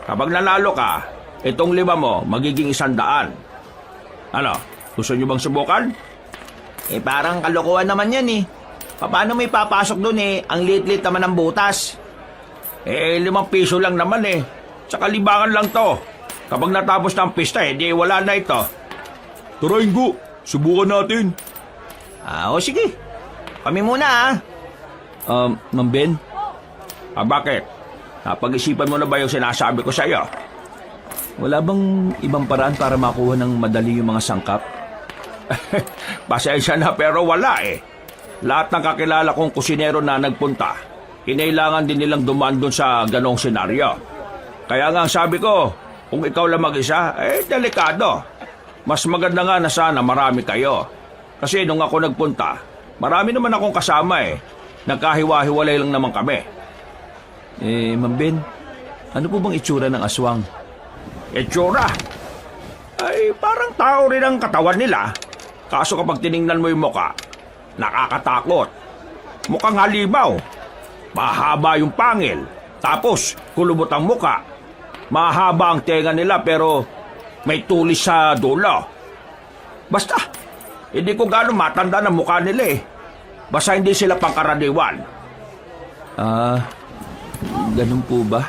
Kapag nanalo ka, itong 5 mo magiging 100. Ano, gusto nyo bang subukan? Parang kalokohan naman yan eh. Paano may papasok doon eh? Ang liit-liit naman ng butas. 5 piso lang naman eh. Tsaka libangan lang to. Kapag natapos na ang pista di wala na ito. Tara Ingo, subukan natin. O sige. Kami muna Ma'am Ben? Bakit? Napag-isipan mo na ba yung sinasabi ko sa'yo? Wala bang ibang paraan para makuha ng madali yung mga sangkap? Pasensya na pero wala eh. Lahat ng kakilala kong kusinero na nagpunta, kinailangan din nilang dumaan doon sa ganong senaryo. Kaya nga sabi ko, kung ikaw lang mag-isa, delikado. Mas maganda nga na sana marami kayo. Kasi nung ako nagpunta, Marami naman akong kasama eh. Nagkahiwa-hiwalay lang naman kami. Ma'am Ben, ano po bang itsura ng aswang? Etsura. Ay, parang tao rin ang katawan nila. Kaso kapag tiningnan mo yung muka, nakakatakot. Mukhang halimaw. Mahaba yung pangil. Tapos, kulubot ang muka. Mahaba ang tenga nila pero may tulis sa dulo. Basta, hindi ko gano'ng matanda ng mukha nila eh. Basta hindi sila pangkaraniwan. Ganun po ba?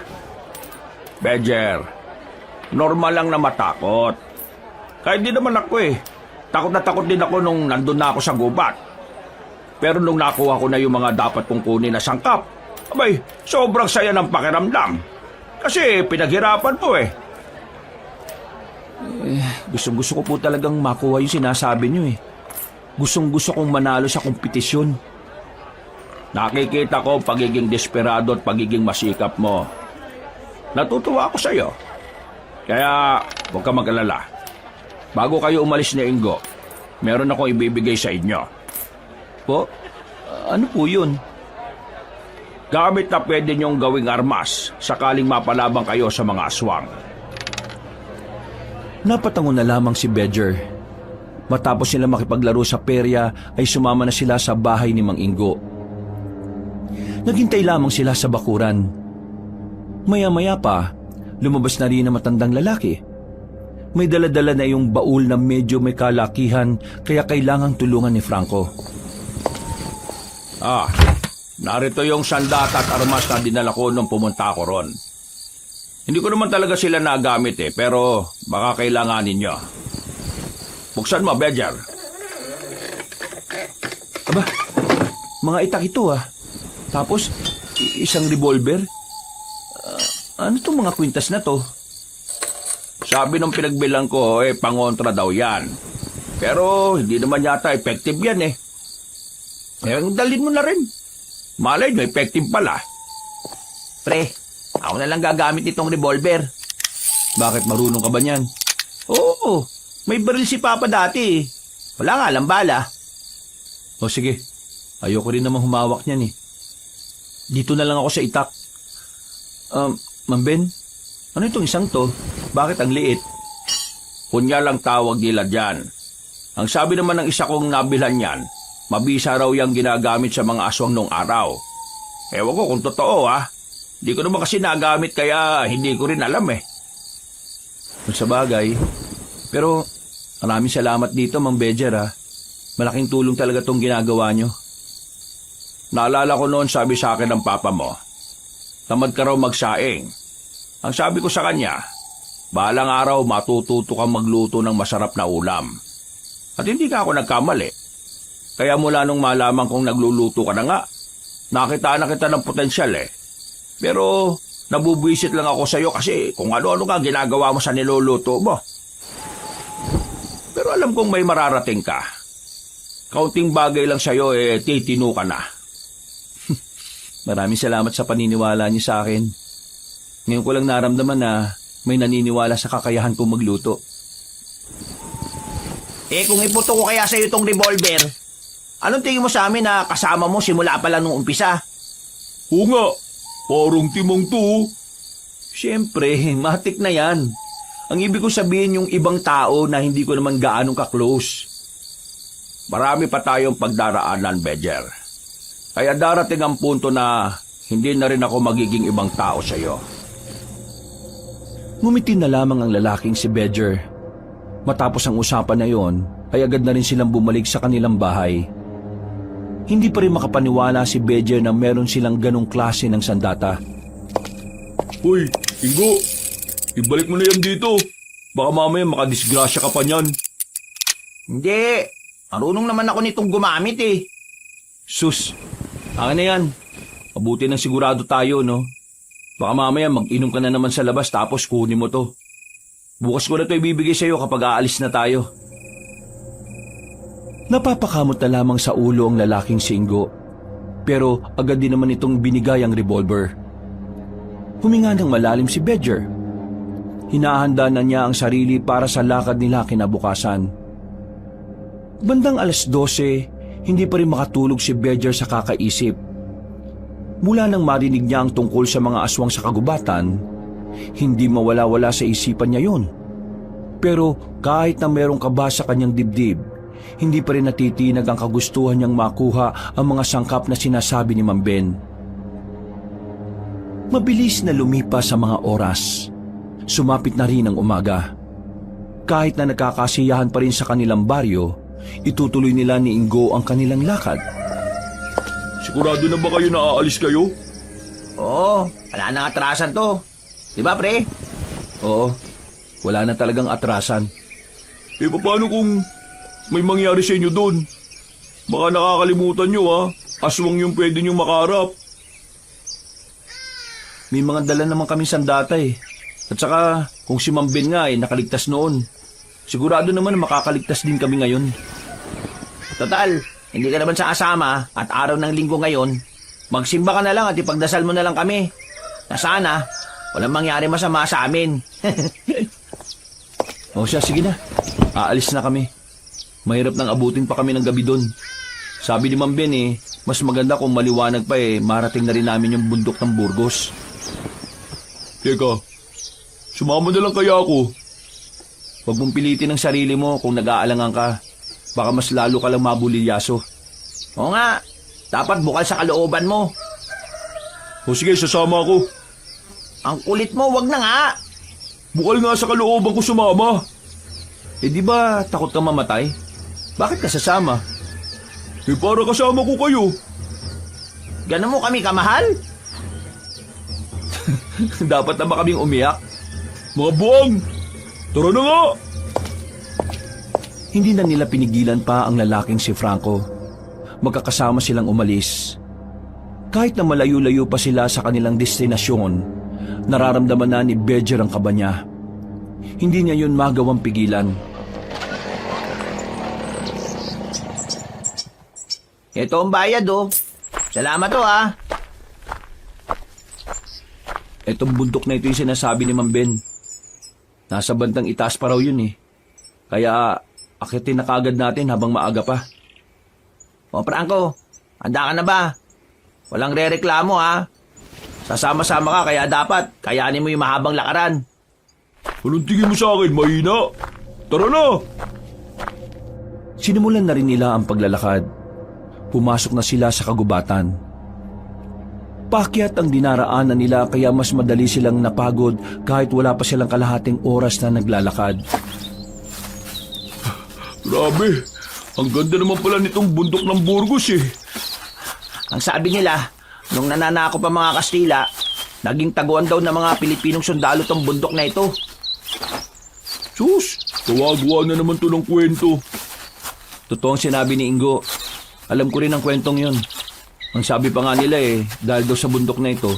Badger, normal lang na matakot. Kahit di naman ako eh. Takot na takot din ako nung nandun na ako sa gubat. Pero nung nakuha ko na yung mga dapat kong kunin na sangkap, abay, sobrang saya ng pakiramdam. Kasi pinaghirapan po eh. Gustong-gusto ko po talagang makuha yung sinasabi niyo eh. Gustong-gusto kong manalo sa kompetisyon. Nakikita ko pagiging desperado at pagiging masikap mo. Natutuwa ako sa'yo. Kaya huwag ka mag-alala. Bago kayo umalis ni Ingo, meron akong ibibigay sa inyo. Po? Ano po yun? Gamit na pwede niyong gawing armas sakaling mapalabang kayo sa mga aswang. Napatango na lamang si Badger. Matapos sila makipaglaro sa perya ay sumama na sila sa bahay ni Mang Ingo. Naghintay lamang sila sa bakuran. Maya-maya pa, lumabas na rin ang matandang lalaki. May dala-dala na yung baul na medyo may kalakihan kaya kailangang tulungan ni Franco. Narito yung sandata at armas na dinala ko nung pumunta ako ron. Hindi ko naman talaga sila nagamit eh, pero baka kailanganin nyo. Buksan mo, Badger. Aba, mga itak ito ah. Tapos, isang revolver. Ano itong mga kwintas na to? Sabi ng pinagbilang ko, pangontra daw yan. Pero hindi naman yata effective yan eh. Dalhin mo na rin. Malay nyo, effective pala. Pre, ako na lang gagamit itong revolver. Bakit marunong ka ba niyan? Oo, may baril si Papa dati eh. Wala nga lang bala. O sige, ayoko rin namang humawak niyan eh. Dito na lang ako sa itak. Ma'am Ben, ano itong isang to? Bakit ang liit? Punya lang tawag nila dyan. Ang sabi naman ng isa kong nabilhan yan, mabisa raw yung ginagamit sa mga aswang nung araw. Ewan ko kung totoo ha. Di ko naman kasi nagamit kaya hindi ko rin alam eh. Kung sa bagay. Pero maraming salamat dito, Mang Badger ha. Malaking tulong talaga tong ginagawa nyo. Naalala ko noon sabi sa akin ng papa mo, tamad ka raw magsaing. Ang sabi ko sa kanya, balang araw matututo kang magluto ng masarap na ulam. At hindi ka ako nagkamali. Kaya mula nung malaman kong nagluluto ka na nga, nakita na kita ng potensyal eh. Pero nabubwisit lang ako sa iyo kasi kung ano-ano nga ginagawa mo sa niluluto mo. Pero alam kong may mararating ka. Kaunting bagay lang sa iyo titino ka na. Maraming salamat sa paniniwala niyo sa akin. Ngayon ko lang naramdaman na may naniniwala sa kakayahan kong magluto. Kung iputo ko kaya sa'yo itong revolver, anong tingin mo sa amin na kasama mo simula pa lang nung umpisa? Oo nga, parang timong to. Siyempre, matik na yan. Ang ibig ko sabihin yung ibang tao na hindi ko naman gaanong ka-close. Marami pa tayong pagdaraanan, Badger. Kaya darating ang punto na hindi na rin ako magiging ibang tao sa iyo. Ngumiti na lamang ang lalaking si Badger. Matapos ang usapan na yon, ay agad na rin silang bumalik sa kanilang bahay. Hindi pa rin makapaniwala si Badger na meron silang ganong klase ng sandata. Hoy, Ingo, ibalik mo na yan dito. Baka mamaya makadisgrasya ka pa niyan. Hindi, marunong naman ako nitong gumamit eh. Sus, akin na yan. Mabuti nang sigurado tayo, no? Baka mamaya mag-inom ka na naman sa labas tapos kunin mo to. Bukas ko na to ibibigay sa'yo kapag aalis na tayo. Napapakamot na lamang sa ulo ang lalaking si Ingo. Pero agad din naman itong binigay ang revolver. Huminga ng malalim si Badger. Hinahanda na niya ang sarili para sa lakad nila kinabukasan. Bandang 12:00, Hindi pa rin makatulog si Bedger sa kakaisip. Mula nang marinig niya ang tungkol sa mga aswang sa kagubatan, hindi mawala-wala sa isipan niya yun. Pero kahit na merong kaba sa kanyang dibdib, hindi pa rin natitinag ang kagustuhan niyang makuha ang mga sangkap na sinasabi ni Mang Ben. Mabilis na lumipas sa mga oras. Sumapit na rin ang umaga. Kahit na nagkakasiyahan pa rin sa kanilang baryo, itutuloy nila ni Ingo ang kanilang lakad. Sigurado na ba kayo na aalis kayo? Oo, wala nang atrasan to. Di ba, pre? Oo, wala na talagang atrasan. Paano kung may mangyari sa inyo doon? Baka nakakalimutan nyo aswang yung pwede nyo makaharap. May mga dala naman kami sandata eh. At saka, kung si Mang Ben nga nakaligtas noon, sigurado naman na makakaligtas din kami ngayon. Total, hindi ka naman sa kasama at araw ng linggo ngayon, magsimba ka na lang at ipagdasal mo na lang kami. Na sana, walang mangyari masama sa amin. O siya, sige na. Aalis na kami. Mahirap nang abutin pa kami ng gabi doon. Sabi ni Mang Ben mas maganda kung maliwanag pa marating na rin namin yung bundok ng Burgos. Teka, sumama na lang kaya ako. Huwag mong pilitin ang sarili mo kung nag-aalangan ka. Baka mas lalo ka lang mabulilyaso. Oo nga, dapat bukal sa kalooban mo. O sige, sasama ako. Ang kulit mo, wag na nga. Bukal nga sa kalooban ko sumama. Di ba takot ka mamatay? Bakit ka sasama? Para kasama ko kayo. Ganon mo kami kamahal? Dapat na ba kaming umiyak? Mga buwang, tara na nga. Hindi na nila pinigilan pa ang lalaking si Franco. Magkakasama silang umalis. Kahit na malayo-layo pa sila sa kanilang destinasyon, nararamdaman na ni Bedger ang kaba niya. Hindi niya yun magawang pigilan. Ito ang bayad Salamat Etong bundok na ito yung sinasabi ni Mang Ben. Nasa bandang itaas pa raw yun Kaya akitin na kaagad natin habang maaga pa. O Franco, handa ka na ba? Walang rereklamo Sasama-sama ka kaya dapat kayanin mo yung mahabang lakaran. Anong tingin mo sa akin, mahina? Tara na! Sinimulan na rin nila ang paglalakad. Pumasok na sila sa kagubatan. Paakyat ang dinaraanan nila kaya mas madali silang napagod kahit wala pa silang kalahating oras na naglalakad. Grabe, ang ganda naman pala nitong bundok ng Burgos Ang sabi nila, nung nananakop ang mga Kastila, naging taguan daw ng mga Pilipinong sundalo tong bundok na ito. Sus, tawagwa na naman to ng kwento. Totoo ang sinabi ni Ingo. Alam ko rin ang kwentong yun. Ang sabi pa nga nila dahil daw sa bundok na ito,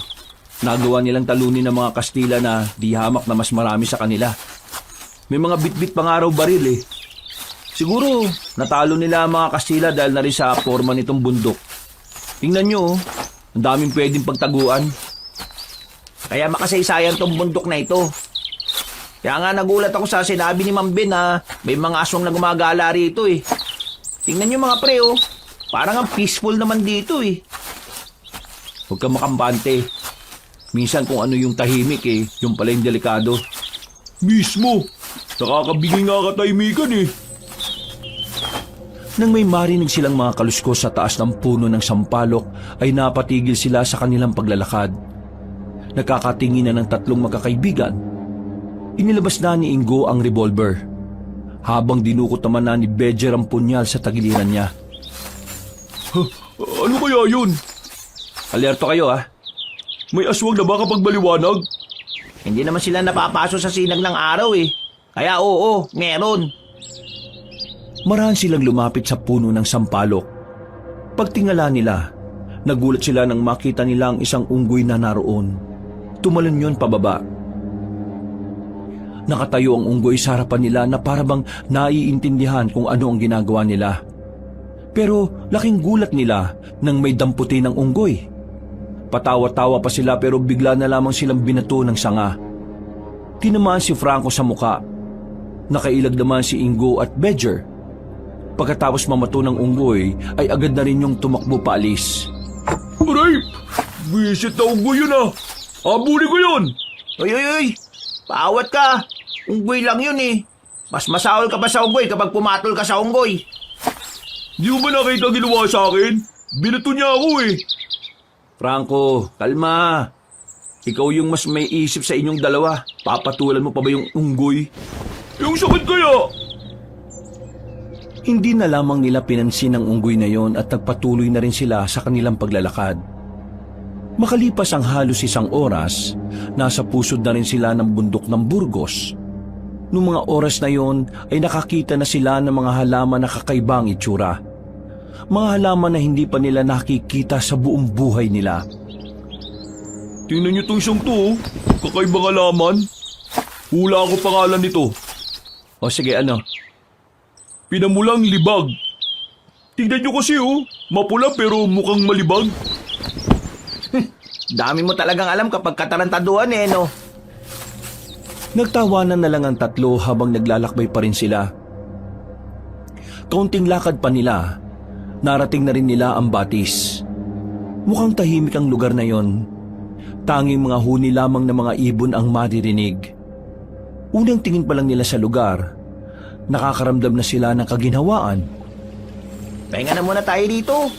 nagawa nilang talunin ng mga Kastila na di hamak na mas marami sa kanila. May mga bit-bit pang araw baril Siguro, natalo nila ang mga Kastila dahil na rin sa forma nitong bundok. Tingnan nyo, ang daming pwedeng pagtaguan. Kaya makasaysayan tong bundok na ito. Kaya nga nagulat ako sa sinabi ni Mang Ben na may mga aswang na gumagala rito Tingnan nyo mga pre parang ang peaceful naman dito Huwag kang makampante. Minsan kung ano yung tahimik yung pala yung delikado. Mismo, nakakabigay nga katahimikan Nang may marinig silang mga kaluskos sa taas ng puno ng sampalok, ay napatigil sila sa kanilang paglalakad. Nakakatingin na ng tatlong magkakaibigan. Inilabas na ni Ingo ang revolver, habang dinukot naman na ni Bedger ang punyal sa tagiliran niya. Ano kaya yun? Alerto kayo May aswang na ba kapag maliwanag? Hindi naman sila napapaso sa sinag ng araw Kaya oo, meron. Marahan silang lumapit sa puno ng sampalok. Pagtingala nila, nagulat sila nang makita nila ang isang unggoy na naroon. Tumalon yun pababa. Nakatayo ang unggoy sa harapan nila na parabang naiintindihan kung ano ang ginagawa nila. Pero laking gulat nila nang may damputin ng unggoy. Patawa-tawa pa sila pero bigla na lamang silang binato ng sanga. Tinamaan si Franco sa muka. Nakailag naman si Ingo at Bedger. Pagkatapos mamato ng unggoy, ay agad na rin yung tumakbo paalis. Aray! Visit na unggoy yun ah! Habulin ko yun! Uy! Paawat ka! Unggoy lang yun eh. Mas masahol ka pa sa unggoy kapag pumatol ka sa unggoy. Di mo ba nakita ginawa sa akin? Binato niya ako eh. Franco, kalma. Ikaw yung mas may isip sa inyong dalawa. Papatulan mo pa ba yung unggoy? Yung sakit kaya! Hindi na lamang nila pinansin ang unggoy na yon at nagpatuloy na rin sila sa kanilang paglalakad. Makalipas ang halos isang oras, nasa pusod na rin sila ng bundok ng Burgos. Noong mga oras na yon ay nakakita na sila ng mga halaman na kakaibang itsura. Mga halaman na hindi pa nila nakikita sa buong buhay nila. Tingnan niyo tong siyang to, oh. Kakaibang halaman. Hula ako pangalan nito. O sige, ano? Pinamulang libag. Tingnan niyo kasi oh, mapula pero mukhang malibag. Dami mo talagang alam kapag katarantaduhan eh, no? Nagtawanan na lang ang tatlo habang naglalakbay pa rin sila. Kaunting lakad pa nila, narating na rin nila ang Batis. Mukhang tahimik ang lugar na yon. Tanging mga huni lamang ng mga ibon ang maririnig. Unang tingin pa lang nila sa lugar, nakakaramdam na sila ng kaginhawaan. Pahinga na muna tayo dito.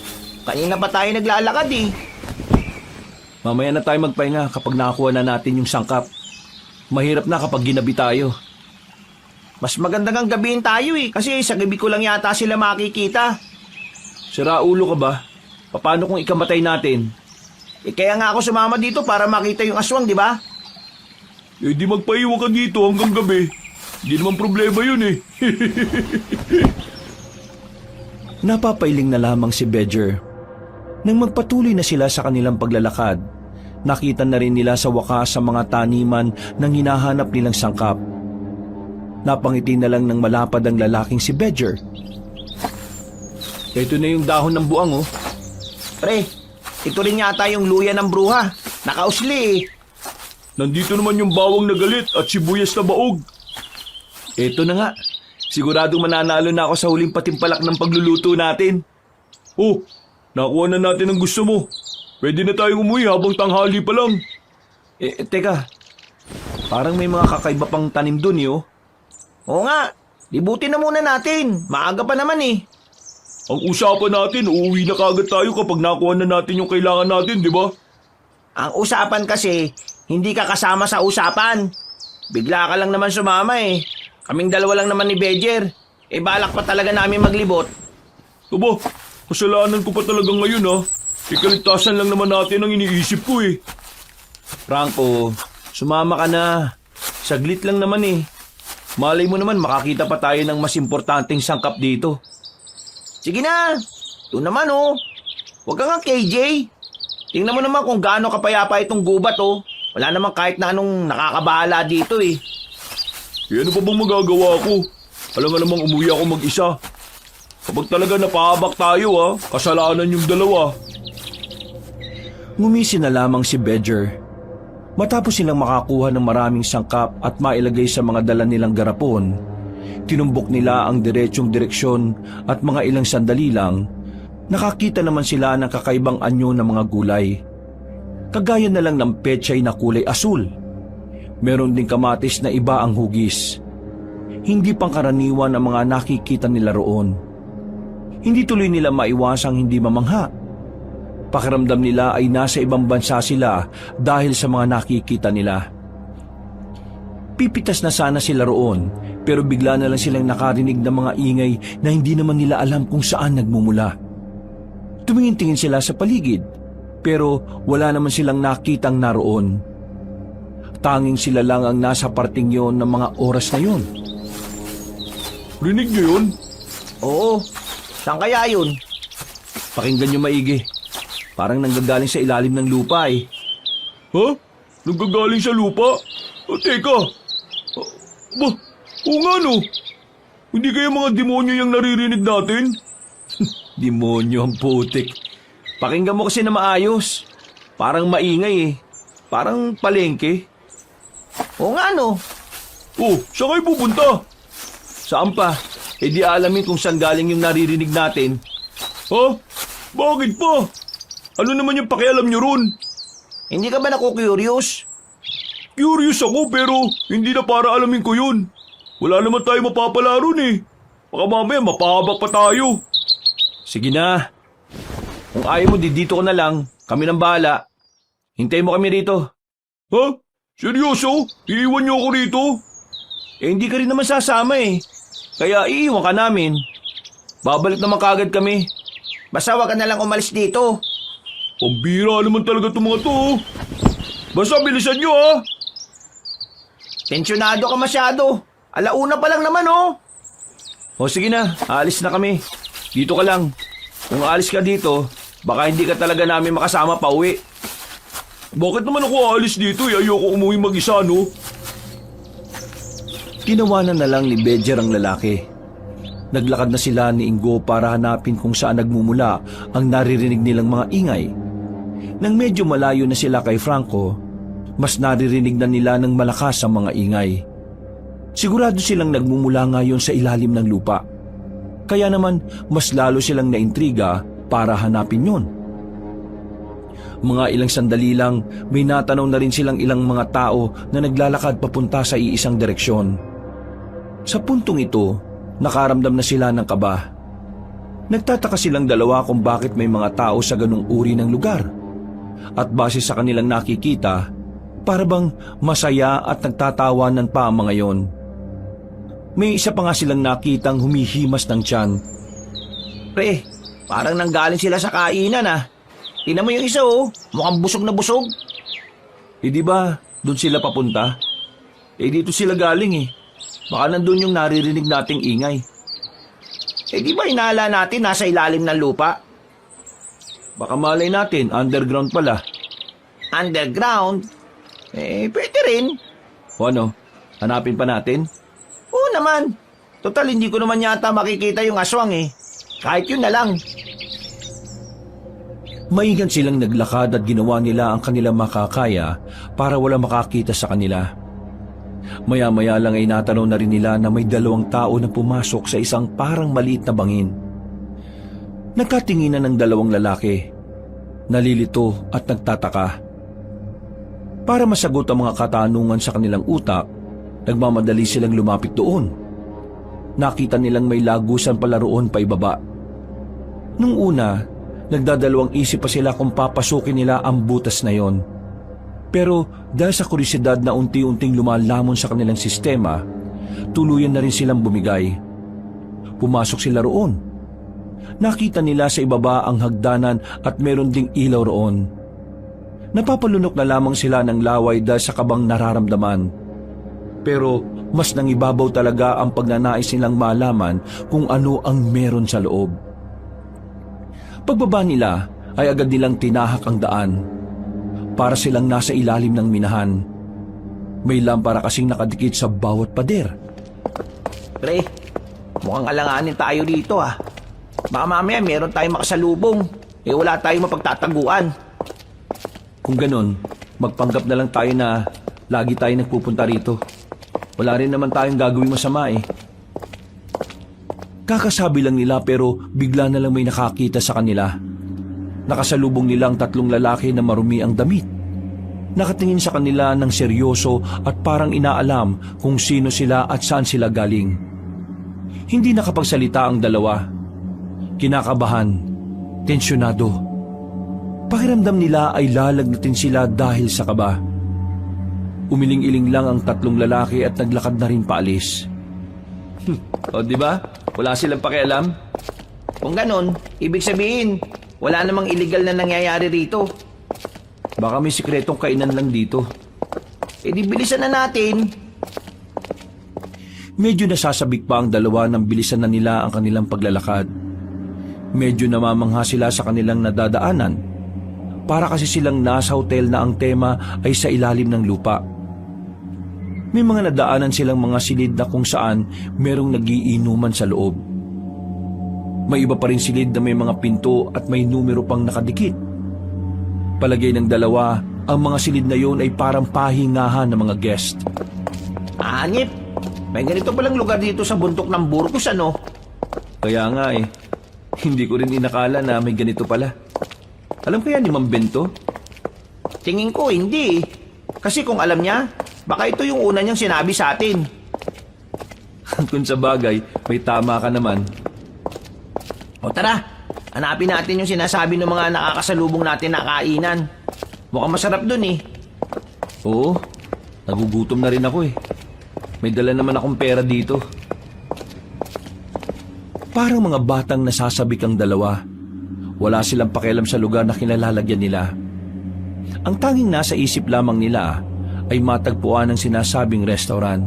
Kanina pa tayo naglalakad eh. Mamaya na tayo magpahinga kapag nakakuha na natin yung sangkap. Mahirap na kapag ginabi tayo. Mas maganda ngang gabihin tayo eh. Kasi sa gabi ko lang yata sila makikita. Sira ulo ka ba? Paano kung ikamatay natin? Eh kaya nga ako sumama dito para makita yung aswang, di ba? Eh di magpaiwan ka dito hanggang gabi. Hindi naman problema yun eh. Napapailing na lamang si Bedger. Nang magpatuloy na sila sa kanilang paglalakad, nakita na rin nila sa wakas sa mga taniman ng hinahanap nilang sangkap. Napangiti na lang ng malapad ang lalaking si Bedger. Ito na yung dahon ng buang oh. Pre, ito rin yata yung luya ng bruha. Nakausli eh. Nandito naman yung bawang na galit at sibuyas na baog. Ito na nga. Siguradong mananalo na ako sa huling patimpalak ng pagluluto natin. Oh, nakuha na natin ang gusto mo. Pwede na tayong umuwi habang tanghali pa lang. Teka. Parang may mga kakaiba pang tanim dun eh oh. Oo nga, libutin na muna natin. Maaga pa naman eh. Ang usapan natin, uuwi na kagad tayo kapag nakuha na natin yung kailangan natin, di ba? Ang usapan kasi, hindi ka kasama sa usapan. Bigla ka lang naman sumama eh. Kaming dalawa lang naman ni Bedger. Eh balak pa talaga namin maglibot. Aba, kasalanan ko pa talaga ngayon ha. Ikaligtasan lang naman natin ang iniisip ko eh. Franco, sumama ka na. Saglit lang naman eh. Malay mo naman makakita pa tayo ng mas importanteng sangkap dito. Sige na, doon naman oh. Huwag ka nga KJ. Tingnan mo naman kung gaano kapayapa itong gubat oh. Wala naman kahit na anong nakakabahala dito eh. Eh ano pa bang magagawa ko? Alam nga namang umuwi ako mag-isa. Kapag talaga napahabak tayo ha, kasalanan yung dalawa. Ngumisi na lamang si Bedger. Matapos silang makakuha ng maraming sangkap at mailagay sa mga dala nilang garapon, tinumbok nila ang diretsyong direksyon at mga ilang sandali lang, nakakita naman sila ng kakaibang anyo ng mga gulay. Kagaya na lang ng pechay na kulay asul. Meron ding kamatis na iba ang hugis. Hindi pangkaraniwan ang mga nakikita nila roon. Hindi tuloy nila maiwasang hindi mamangha. Pakiramdam nila ay nasa ibang bansa sila dahil sa mga nakikita nila. Pipitas na sana sila roon, pero bigla na lang silang nakarinig ng mga ingay na hindi naman nila alam kung saan nagmumula. Tumingin-tingin sila sa paligid, pero wala naman silang nakitang naroon. Tanging sila lang ang nasa parting yon ng mga oras na yon. Rinig niyo yun? Oo, saan kaya yun? Pakinggan niyo maigi. Parang nanggagaling sa ilalim ng lupa eh. Ha? Nagkagaling sa lupa? O teka. Oo nga no. Hindi kaya mga demonyo yung naririnig natin? Demonyo ang putik. Pakinggan mo kasi na maayos. Parang maingay eh. Parang palengke. Oo nga no. Oh, saan kayo pupunta? Saan pa? Eh di alamin kung saan galing yung naririnig natin. Ha? Bakit pa? Ano naman yung pakialam nyo ron? Hindi ka ba naku-curious? Curious ako pero hindi na para alamin ko yun. Wala naman tayo mapapala ron eh. Baka mamaya mapahabak pa tayo. Sige na. Kung ayaw mo, dito ko na lang. Kami nang bahala. Hintayin mo kami rito. Ha? Seryoso? Iiwan niyo ako rito? Eh hindi ka rin naman sasama eh. Kaya iiwan ka namin. Babalik naman kagad kami. Basta wag ka na lang umalis dito. Pambira naman talaga itong mga to. Basta bilisan niyo ha. Tensyonado ka masyado. Alauna pa lang naman oh. O sige na, aalis na kami. Dito ka lang. Kung aalis ka dito, baka hindi ka talaga namin makasama pa uwi. Bakit naman ako aalis dito? Ayoko umuwi mag-isa, no? Tinawanan na lang ni Bedger ang lalaki. Naglakad na sila ni Ingo para hanapin kung saan nagmumula ang naririnig nilang mga ingay. Nang medyo malayo na sila kay Franco, mas naririnig na nila ng malakas ang mga ingay. Sigurado silang nagmumula ngayon sa ilalim ng lupa. Kaya naman mas lalo silang naintriga para hanapin yon. Mga ilang sandali lang, may natanaw na rin silang ilang mga tao na naglalakad papunta sa iisang direksyon. Sa puntong ito, nakaramdam na sila ng kaba. Nagtataka silang dalawa kung bakit may mga tao sa ganung uri ng lugar. At base sa kanilang nakikita, para bang masaya at nagtatawanan pa ang mga yon. May isa pa nga silang nakitang humihimas ng tiyan. Pre, parang nanggaling sila sa kainan ah. Tingnan mo yung isa oh, mukhang busog na busog. Eh di ba, doon sila papunta? Eh dito sila galing eh. Baka nandun yung naririnig nating ingay. Eh di ba inaala natin nasa ilalim ng lupa? Baka malay natin, underground pala. Underground? Eh, pwede rin. O ano, hanapin pa natin? Oo naman. Total, hindi ko naman yata makikita yung aswang eh. Kahit yun na lang. Maingan silang naglakad at ginawa nila ang kanilang makakaya para wala makakita sa kanila. Maya-maya lang ay natanaw na rin nila na may 2 tao na pumasok sa isang parang maliit na bangin. Nagkatinginan ng 2 lalaki. Nalilito at nagtataka. Para masagot ang mga katanungan sa kanilang utak, nagmamadali silang lumapit doon. Nakita nilang may lagusan pala roon pa ibaba. Nung una, nagdadalawang isip pa sila kung papasukin nila ang butas na yon. Pero dahil sa kurisidad na unti-unting lumalamon sa kanilang sistema, tuluyan na rin silang bumigay. Pumasok sila roon. Nakita nila sa ibaba ang hagdanan at meron ding ilaw roon. Napapalunok na lamang sila ng laway dahil sa kabang nararamdaman. Pero mas nangibabaw talaga ang pagnanais nilang malaman kung ano ang meron sa loob. Pagbaba nila ay agad nilang tinahak ang daan. Para silang nasa ilalim ng minahan. May lampara kasing nakadikit sa bawat pader. Pre, mukhang alanganin tayo dito ah. Baka mamaya meron tayong makasalubong. Eh wala tayong mapagtataguan. Kung ganon, magpanggap na lang tayo na lagi tayo nagpupunta rito. Wala rin naman tayong gagawing masama eh. Kakasabi lang nila pero bigla na lang may nakakita sa kanila. Nakasalubong nila ang 3 lalaki na marumi ang damit. Nakatingin sa kanila ng seryoso at parang inaalam kung sino sila at saan sila galing. Hindi nakapagsalita ang 2. Kinakabahan, tensyonado. Pakiramdam nila ay lalagnatin sila dahil sa kaba. Umiling-iling lang ang 3 lalaki at naglakad na rin paalis. O di ba? Wala silang pakialam. Kung ganon, ibig sabihin, wala namang illegal na nangyayari rito. Baka may sikretong kainan lang dito. Eh di bilisan na natin. Medyo nasasabik pa ang 2 nang bilisan na nila ang kanilang paglalakad. Medyo namamangha sila sa kanilang nadadaanan. Para kasi silang nasa hotel na ang tema ay sa ilalim ng lupa. May mga nadaanan silang mga silid na kung saan merong nagiinuman sa loob. May iba pa rin silid na may mga pinto at may numero pang nakadikit. Palagay ng 2, ang mga silid na yon ay parang pahingahan ng mga guest. Anip, may ganito palang lugar dito sa bundok ng Burgos ano? Kaya nga eh, hindi ko rin inakala na may ganito pala. Alam kaya ni Ma'am Bento? Tingin ko hindi. Kasi kung alam niya, baka ito yung una niyang sinabi sa atin. Kung sa bagay, may tama ka naman. O tara, hanapin natin yung sinasabi ng mga nakakasalubong natin na kainan. Mukhang masarap dun eh. Oo, nagugutom na rin ako eh. May dala naman akong pera dito. Parang mga batang nasasabik ang dalawa. Wala silang pakialam sa lugar na kinalalagyan nila. Ang tanging nasa isip lamang nila ay matagpuan ang sinasabing restaurant.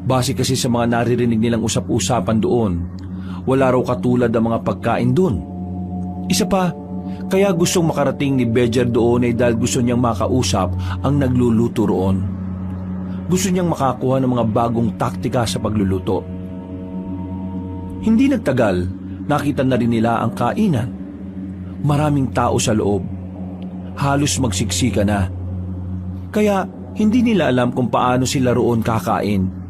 Base kasi sa mga naririnig nilang usap-usapan doon, wala raw katulad ang mga pagkain doon. Isa pa, kaya gustong makarating ni Bejer doon ay dahil gusto niyang makausap ang nagluluto roon. Gusto niyang makakuha ng mga bagong taktika sa pagluluto. Hindi nagtagal, nakita na rin nila ang kainan. Maraming tao sa loob. Halos magsiksika na. Kaya hindi nila alam kung paano sila roon kakain.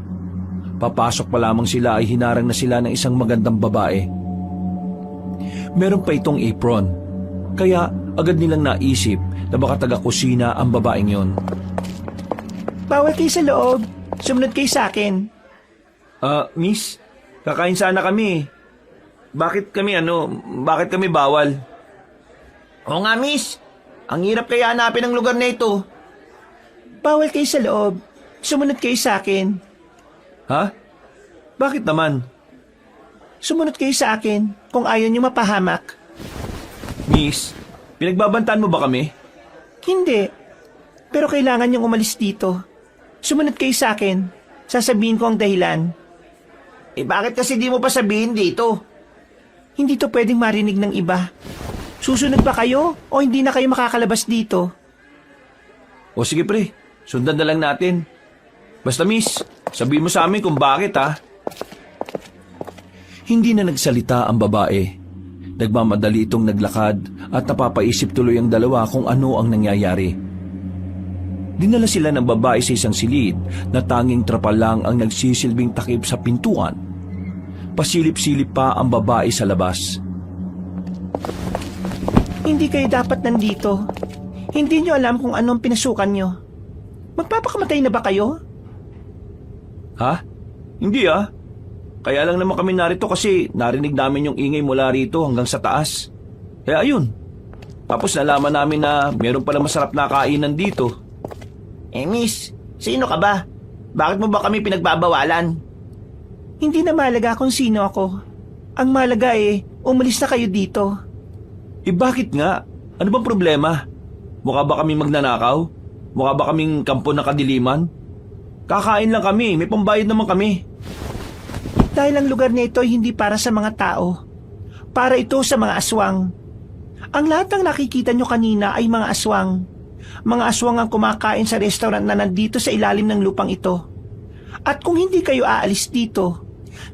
Papasok pa lamang sila ay hinarang na sila ng isang magandang babae. Meron pa itong apron. Kaya agad nilang naisip na baka taga-kusina ang babaeng yon. Bawal kayo sa loob. Sumunod kayo sa akin. Miss, kakain sana kami. Bakit kami bawal? Oo nga, miss. Ang hirap kaya hanapin ang lugar na ito. Bawal kayo sa loob. Sumunod kayo sa akin. Ha? Bakit naman? Sumunod kayo sa akin kung ayaw niyo mapahamak. Miss, pinagbabantaan mo ba kami? Hindi. Pero kailangan niyong umalis dito. Sumunod kayo sa akin. Sasabihin ko ang dahilan. Bakit kasi di mo pa sabihin dito? Hindi to pwedeng marinig ng iba. Susunod ba kayo o hindi na kayo makakalabas dito? O sige pre, sundan na lang natin. Basta miss, sabihin mo sa amin kung bakit ha. Hindi na nagsalita ang babae. Nagmamadali itong naglakad at napapaisip tuloy ang dalawa kung ano ang nangyayari. Dinala sila ng babae sa isang silid na tanging trapal lang ang nagsisilbing takip sa pintuan. Pasilip-silip pa ang babae sa labas. Hindi kayo dapat nandito. Hindi nyo alam kung anong pinasukan nyo. Magpapakamatay na ba kayo? Ha? Hindi ah. Kaya lang naman kami narito kasi narinig namin yung ingay mula rito hanggang sa taas. Kaya ayun. Tapos nalaman namin na meron pala masarap na kainan dito. Miss, sino ka ba? Bakit mo ba kami pinagbabawalan? Hindi na mahalaga kung sino ako. Ang mahalaga umalis na kayo dito. Bakit nga? Ano bang problema? Mukha ba kaming magnanakaw? Mukha ba kaming kampo ng kadiliman? Kakain lang kami, may pambayad naman kami. Dahil ang lugar na ito ay hindi para sa mga tao. Para ito sa mga aswang. Ang lahat ng nakikita nyo kanina ay mga aswang. Mga aswang ang kumakain sa restaurant na nandito sa ilalim ng lupang ito. At kung hindi kayo aalis dito,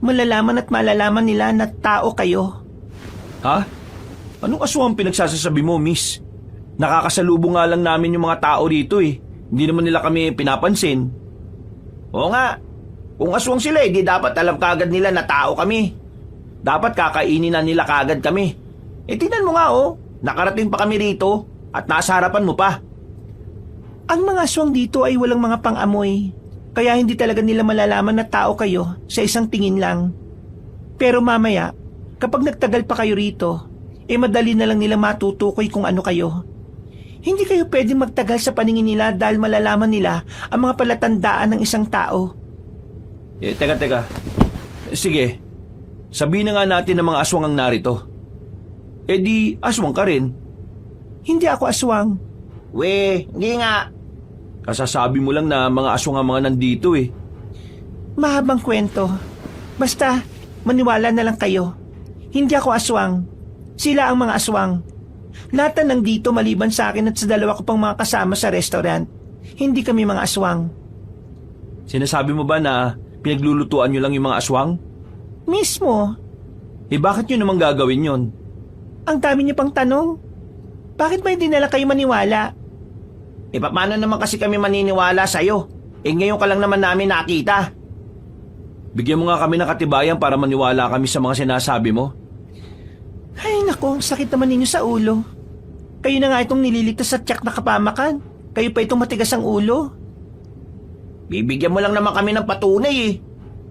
malalaman at malalaman nila na tao kayo. Ha? Anong aswang pinagsasasabi mo, miss? Nakakasalubong nga lang namin yung mga tao rito eh. Hindi naman nila kami pinapansin. Oo nga. Kung aswang sila di dapat alam kagad nila na tao kami. Dapat kakainin na nila kagad kami. Tingnan mo nga nakarating pa kami rito at nasa harapan mo pa. Ang mga aswang dito ay walang mga pang-amoy. Kaya hindi talaga nila malalaman na tao kayo sa isang tingin lang. Pero mamaya, kapag nagtagal pa kayo rito, madali na lang nila matutukoy kung ano kayo. Hindi kayo pwedeng magtagal sa paningin nila dahil malalaman nila ang mga palatandaan ng isang tao. Teka. Sige, sabihin na nga natin ng mga aswang ang narito. Di aswang ka rin. Hindi ako aswang. Hindi nga. Kasasabi mo lang na mga aswang ang mga nandito eh. Mahabang kwento. Basta, maniwala na lang kayo. Hindi ako aswang. Sila ang mga aswang. Lahat na nandito maliban sa akin at sa dalawa ko pang mga kasama sa restaurant. Hindi kami mga aswang. Sinasabi mo ba na pinaglulutuan nyo lang yung mga aswang? Mismo. Bakit nyo naman gagawin yon? Ang dami niyo pang tanong. Bakit ba hindi nila kayo maniwala? Paano naman kasi kami maniniwala sa'yo? Ngayon ka lang naman namin nakita. Bigyan mo nga kami ng katibayan para maniwala kami sa mga sinasabi mo. Ay nako, sakit naman ninyo sa ulo. Kayo na nga itong nililigtas sa tiyak na kapamakan. Kayo pa itong matigas ang ulo. Bibigyan mo lang naman kami ng patunay eh.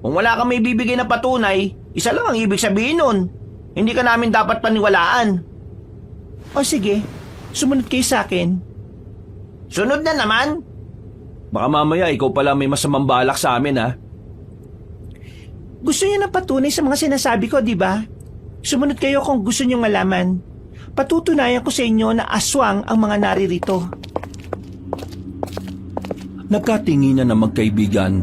Kung wala kami bibigay na patunay, isa lang ang ibig sabihin nun. Hindi ka namin dapat paniwalaan. O sige, sumunod kayo sa akin. Sunod na naman? Baka mamaya ikaw pala may masamang balak sa amin ha. Gusto niyo ng patunay sa mga sinasabi ko, di ba? Sumunod kayo kung gusto niyong malaman. Patutunayan ko sa inyo na aswang ang mga naririto. Nagkatinginan ng magkaibigan.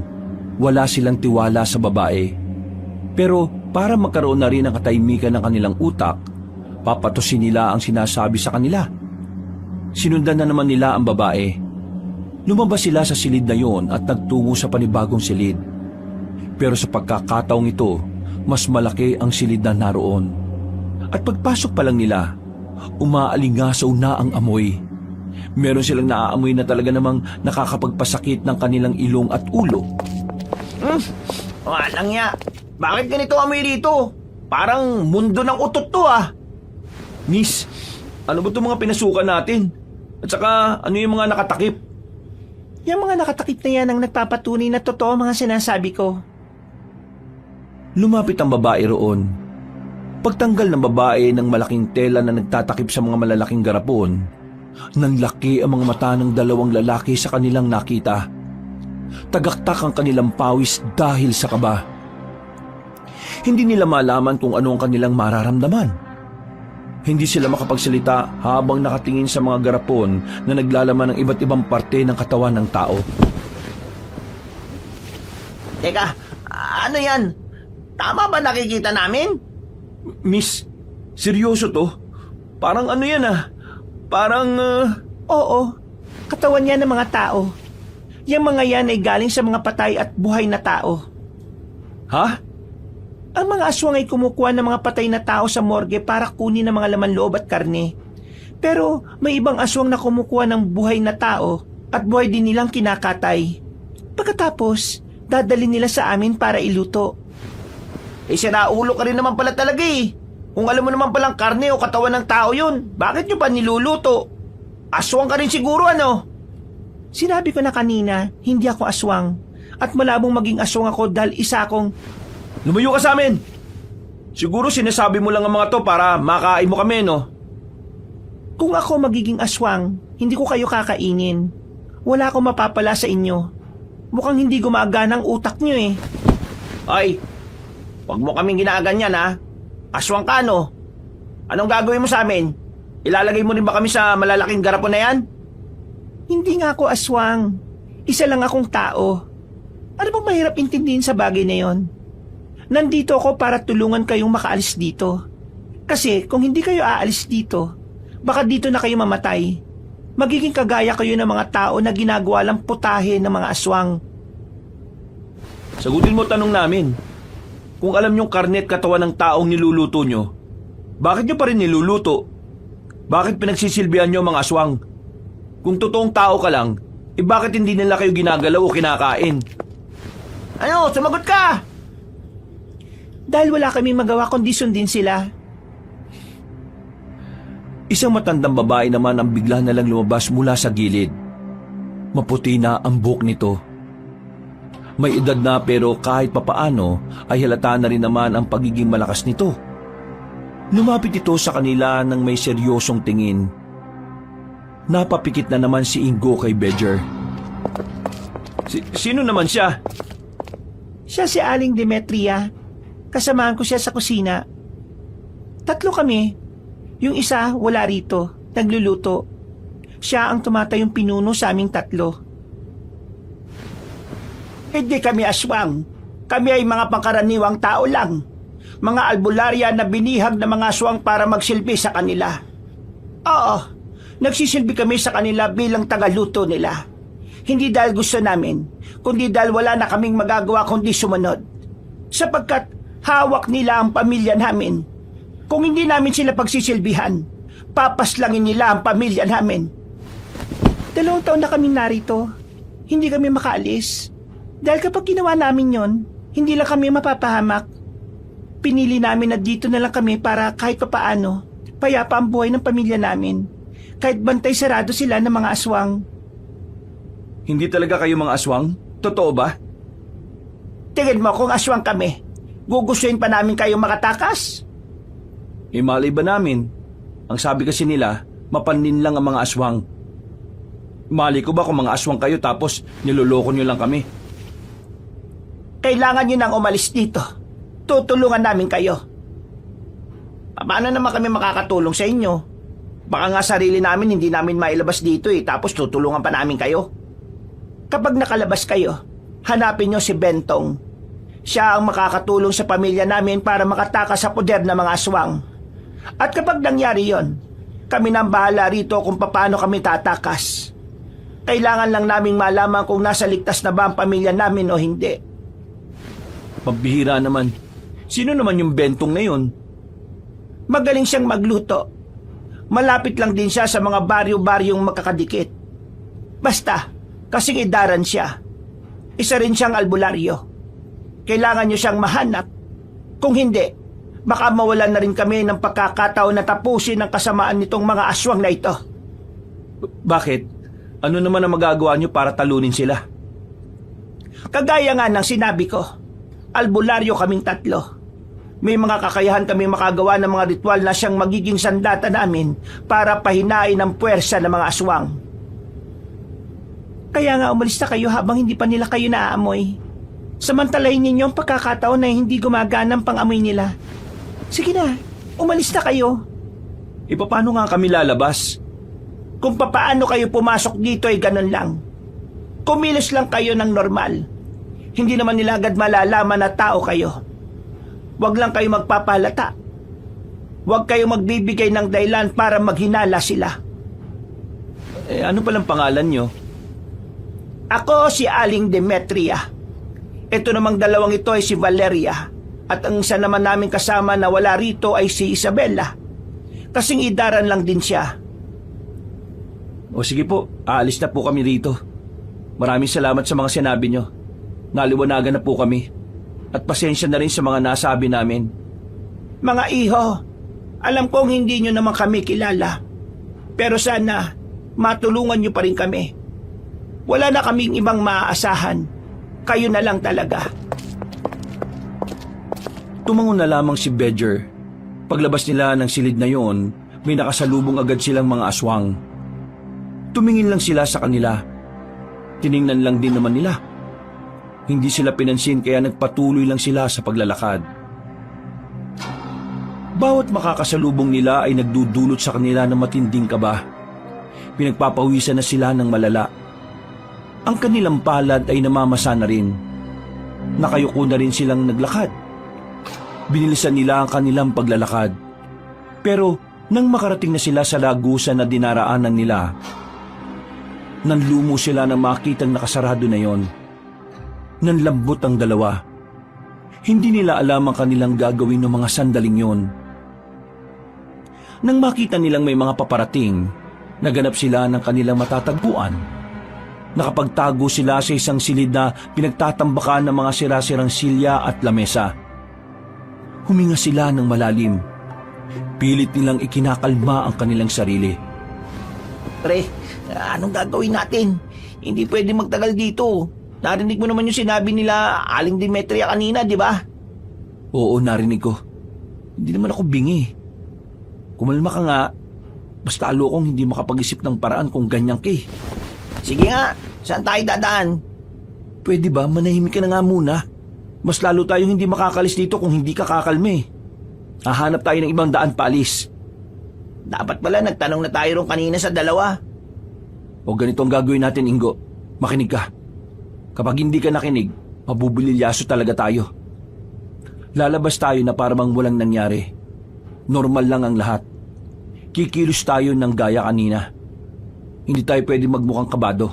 Wala silang tiwala sa babae. Pero para magkaroon na rin ng katahimikan ng kanilang utak, papatusin nila ang sinasabi sa kanila. Sinundan na naman nila ang babae. Lumabas sila sa silid na yon at nagtungo sa panibagong silid. Pero sa pagkakataong ito, mas malaki ang silid na naroon. At pagpasok pa lang nila, umaalingasaw na ang amoy. Meron silang naaamoy na talaga namang nakakapagpasakit ng kanilang ilong at ulo. Walang ya. Bakit ganito amoy rito? Parang mundo ng utot to ah. Miss, ano ba itong mga pinasukan natin? At saka, ano yung mga nakatakip? Yung mga nakatakip na yan ang nagpapatunay na totoo mga sinasabi ko. Lumapit ang babae roon. Pagtanggal ng babae ng malaking tela na nagtatakip sa mga malalaking garapon, nanlaki ang mga mata ng dalawang lalaki sa kanilang nakita. Tagaktak ang kanilang pawis dahil sa kaba. Hindi nila malaman kung ano ang kanilang mararamdaman. Hindi sila makapagsalita habang nakatingin sa mga garapon na naglalaman ng iba't ibang parte ng katawan ng tao. Teka, ano yan? Tama ba nakikita namin? Miss, seryoso to? Parang ano yan ah? Parang... Oo, katawan yan ng mga tao. Yang mga yan ay galing sa mga patay at buhay na tao. Ha? Ang mga aswang ay kumukuha ng mga patay na tao sa morgue para kunin ang mga laman loob at karne. Pero may ibang aswang na kumukuha ng buhay na tao at buhay din nilang kinakatay. Pagkatapos, dadali nila sa amin para iluto. Sinaulo ka rin naman pala talaga eh. Kung alam mo naman palang karne o katawan ng tao yun, bakit nyo pa niluluto? Aswang ka rin siguro ano? Sinabi ko na kanina, hindi ako aswang. At malabong maging aswang ako dahil isa akong... Lumayo ka sa amin! Siguro sinasabi mo lang ang mga to para makain mo kami, no? Kung ako magiging aswang, hindi ko kayo kakainin. Wala akong mapapala sa inyo. Mukhang hindi gumagana ang utak nyo eh. Ay, wag mo kaming ginaganyan ha. Aswang ka no? Anong gagawin mo sa amin? Ilalagay mo rin ba kami sa malalaking garapon na yan? Hindi nga ako aswang. Isa lang akong tao. Ano bang mahirap intindihin sa bagay na yon? Nandito ako para tulungan kayong makaalis dito. Kasi kung hindi kayo aalis dito, baka dito na kayo mamatay. Magiging kagaya kayo ng mga tao na ginagawa lang putahe ng mga aswang. Sagutin mo tanong namin. Kung alam niyong karne at katawan ng taong niluluto nyo, bakit nyo pa rin niluluto? Bakit pinagsisilbihan nyo ang mga aswang? Kung totoong tao ka lang, bakit hindi nila kayo ginagalaw o kinakain? Ano, sumagot ka! Dahil wala kaming magawa kundi sundin sila. Isang matandang babae naman ang bigla na lang lumabas mula sa gilid. Maputi na ang buhok nito. May edad na pero kahit papaano ay halata na rin naman ang pagiging malakas nito. Lumapit ito sa kanila nang may seryosong tingin. Napapikit na naman si Ingo kay Bedger. Sino naman siya? Siya si Aling Demetria. Kasamahan ko siya sa kusina. Tatlo kami. Yung isa wala rito, nagluluto. Siya ang tumatayong pinuno sa aming tatlo. Hindi kami aswang. Kami ay mga pangkaraniwang tao lang. Mga albularya na binihag ng mga aswang para magsilbi sa kanila. Oo, nagsisilbi kami sa kanila bilang tagaluto nila. Hindi dahil gusto namin, kundi dahil wala na kaming magagawa kundi sumunod. Sapagkat hawak nila ang pamilya namin. Kung hindi namin sila pagsisilbihan, papaslangin nila ang pamilya namin. 2 taon na kaming narito. Hindi kami makaalis. Dahil kapag ginawa namin yon, Hindi lang kami mapapahamak. Pinili namin na dito na lang kami para kahit papaano, payapa ang buhay ng pamilya namin. Kahit bantay sarado sila ng mga aswang. Hindi talaga kayo mga aswang? Totoo ba? Tingin mo kung aswang kami, gugustuhin pa namin kayo makatakas? Malay ba namin? Ang sabi kasi nila, mapanlin lang ang mga aswang. Mali ko ba kung mga aswang kayo tapos niloloko nyo lang kami? Kailangan nyo nang umalis dito. Tutulungan namin kayo. Paano naman kami makakatulong sa inyo? Baka nga sarili namin hindi namin mailabas dito tapos tutulungan pa namin kayo. Kapag nakalabas kayo, hanapin nyo si Bentong. Siya ang makakatulong sa pamilya namin para makatakas sa poder ng mga aswang. At kapag nangyari yon, kami nang bahala rito kung paano kami tatakas. Kailangan lang naming malaman kung nasa ligtas na ba ang pamilya namin o hindi. Pambihira naman. Sino naman yung Bentong na yun? Magaling siyang magluto. Malapit lang din siya sa mga baryo-baryong makakadikit. Basta, kasing idaran siya. Isa rin siyang albularyo. Kailangan niyo siyang mahanap. Kung hindi, baka mawalan na rin kami ng pagkakataon na tapusin ang kasamaan nitong mga aswang na ito. Bakit? Ano naman ang magagawa nyo para talunin sila? Kagaya nga ng sinabi ko, albularyo kaming tatlo. May mga kakayahan kami makagawa ng mga ritual na siyang magiging sandata namin para pahinain ang puwersa ng mga aswang. Kaya nga umalis na kayo habang hindi pa nila kayo naaamoy. Samantalahin ninyo ang pagkakataon na hindi gumagana ang pang-amoy nila. Sige na, umalis na kayo. Paano nga kami lalabas? Kung papaano kayo pumasok dito ay ganun lang. Kumilos lang kayo ng normal. Hindi naman nila agad malalaman na tao kayo. Huwag lang kayo magpapalata. Huwag kayo magbibigay ng dahilan para maghinala sila. Ano palang pangalan nyo? Ako si Aling Demetria. Ito namang dalawang ito ay si Valeria. At ang isa naman namin kasama na wala rito ay si Isabella. Kasing idaran lang din siya. O sige po, aalis na po kami rito. Maraming salamat sa mga sinabi nyo. Naliwanagan na po kami. At pasensya na rin sa mga nasabi namin. Mga iho, alam kong hindi nyo naman kami kilala. Pero sana, matulungan nyo pa rin kami. Wala na kaming ibang maaasahan. Kayo na lang talaga. Tumangon na lamang si Bedger. Paglabas nila ng silid na yon, may nakasalubong agad silang mga aswang. Tumingin lang sila sa kanila. Tiningnan lang din naman nila. Hindi sila pinansin kaya nagpatuloy lang sila sa paglalakad. Bawat makakasalubong nila ay nagdudulot sa kanila ng matinding kaba. Pinagpapawisan na sila ng malala. Ang kanilang palad ay namamasa na rin. Nakayuko na rin silang naglakad. Binilisan nila ang kanilang paglalakad. Pero nang makarating na sila sa lagusan na dinaraanan nila, nanlumo sila na makitang nakasarado na yon. Nanlambot ang dalawa. Hindi nila alam ang kanilang gagawin ng mga sandaling yon. Nang makita nilang may mga paparating, naganap sila ng kanilang matatagpuan. Nakapagtago sila sa isang silid na pinagtatambakan ng mga sirasirang silya at lamesa. Huminga sila ng malalim. Pilit nilang ikinakalma ang kanilang sarili. Pre, anong gagawin natin? Hindi pwede magtagal dito. Narinig mo naman yung sinabi nila Aling Demetria kanina, di ba? Oo, narinig ko. Hindi naman ako bingi. Kumalma ka nga. Basta alokong hindi makapag-isip ng paraan kung ganyan ka eh. Sige nga, saan tayo dadaan? Pwede ba manahimik ka na nga muna? Mas lalo tayong hindi makakalis dito kung hindi ka kakalme. Hahanap tayo ng ibang daan paalis. Dapat pala nagtanong na tayo ron kanina sa dalawa. O ganito ang gagawin natin, Ingo. Makinig ka. Kapag hindi ka nakinig, mabubililyaso talaga tayo. Lalabas tayo na parang walang nangyari. Normal lang ang lahat. Kikilos tayo ng gaya kanina. Hindi tayo pwede magmukhang kabado.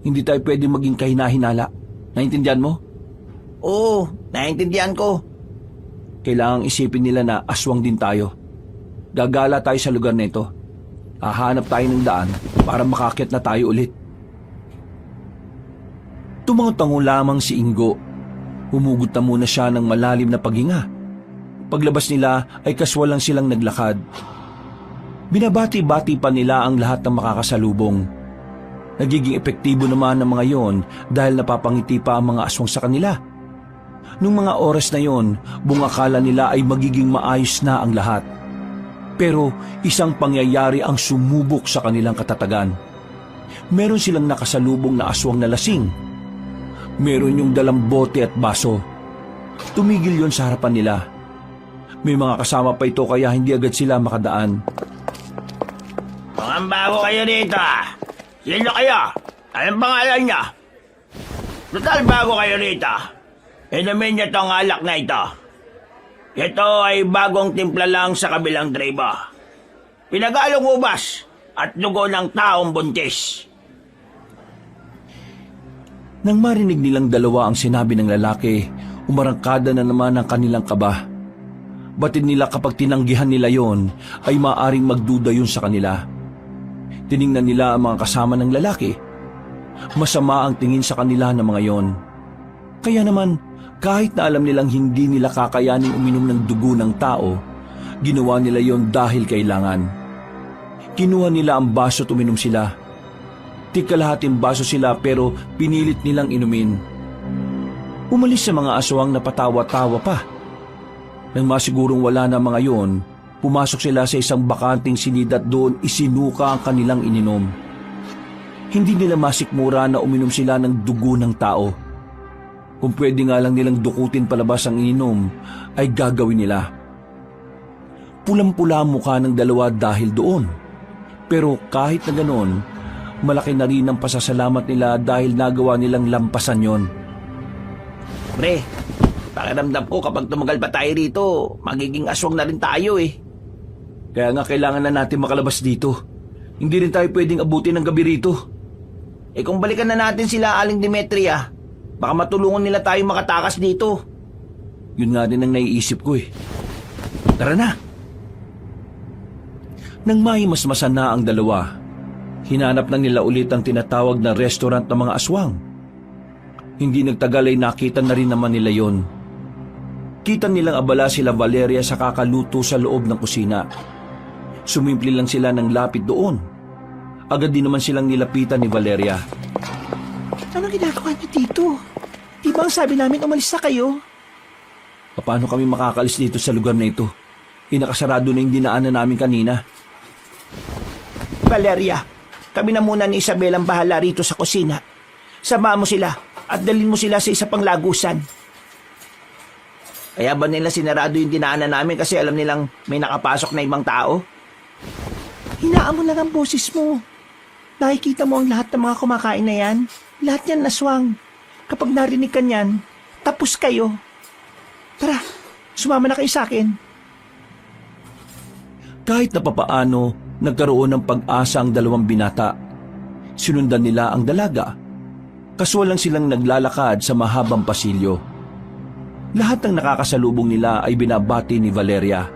Hindi tayo pwede maging kahina-hinala. Naintindihan mo? Oo, naiintindihan ko. Kailangang isipin nila na aswang din tayo. Gagala tayo sa lugar na ito. Hahanap tayo ng daan para makakyat na tayo ulit. Tumango-tango lamang si Ingo. Humugot na muna siya ng malalim na paghinga. Paglabas nila ay kaswal lang silang naglakad. Binabati-bati pa nila ang lahat ng makakasalubong. Nagiging epektibo naman ang mga yon dahil napapangiti pa ang mga aswang sa kanila. Nung mga oras na yon, bungakala nila ay magiging maayos na ang lahat. Pero isang pangyayari ang sumubok sa kanilang katatagan. Meron silang nakasalubong na aswang na lasing. Meron yung dalang bote at baso. Tumigil yon sa harapan nila. May mga kasama pa ito kaya hindi agad sila makadaan. Mukhang bago kayo dito ah. Sino kayo? Anong pangalan niya? Total bago kayo dito. Inumin niyo tong alak na ito. Ito ay bagong timpla lang sa kabilang tribo. Pinagalong ubas at dugo ng taong buntis. Nang marinig nilang dalawa ang sinabi ng lalaki, umarangkada na naman ang kanilang kaba. Batid nila kapag tinanggihan nila yon ay maaring magduda yun sa kanila. Tiningnan nila ang mga kasama ng lalaki. Masama ang tingin sa kanila ng mga yon. Kaya naman, kahit na alam nilang hindi nila kakayanin uminom ng dugo ng tao, ginawa nila yon dahil kailangan. Kinuha nila ang baso at uminom sila. Tigkalahating baso sila pero pinilit nilang inumin. Umalis sa mga aswang na patawa-tawa pa. Nang masigurong wala na mga yon, pumasok sila sa isang bakanting silid at doon isinuka ang kanilang ininom. Hindi nila masikmura na uminom sila ng dugo ng tao. Kung pwede nga lang nilang dukutin palabas ang ininom, ay gagawin nila. Pulang-pula ang mukha ng dalawa dahil doon. Pero kahit na ganon, malaki na rin ang pasasalamat nila dahil nagawa nilang lampasan yon. Pre, pakiramdam ko kapag tumagal pa tayo rito, magiging aswang na rin tayo eh. Kaya nga kailangan na natin makalabas dito. Hindi rin tayo pwedeng abutin ng gabi rito. Eh kung balikan na natin sila Aling Demetria, baka matulungan nila tayo makatakas dito. Yun nga din ang naiisip ko eh. Tara na! Nang mahimasmasan na ang dalawa, hinanap na nila ulit ang tinatawag na restaurant ng mga aswang. Hindi nagtagal ay nakita na rin naman nila yon. Kita nilang abala sila Valeria sa kakaluto sa loob ng kusina. Sumimpli lang sila ng lapit doon. Agad din naman silang nilapitan ni Valeria. Ano ginagawa niyo dito? Di ba ang sabi namin umalis na kayo? Paano kami makakalis dito sa lugar na ito? Inakasarado na yung dinaanan namin kanina. Valeria, kami na muna ni Isabel ang bahala rito sa kusina. Samahan mo sila at dalhin mo sila sa isa pang lagusan. Kaya ba nila sinarado yung dinaanan namin kasi alam nilang may nakapasok na ibang tao? Hinaan mo lang ang boses mo. Nakikita mo ang lahat ng mga kumakain na yan. Lahat yan naswang. Kapag narinig ka niyan, tapos kayo. Tara, sumama na kayo sa akin. Kahit na papaano, nagkaroon ng pag-asa ang dalawang binata. Sinundan nila ang dalaga. Kaswal lang silang naglalakad sa mahabang pasilyo. Lahat ng nakakasalubong nila ay binabati ni Valeria.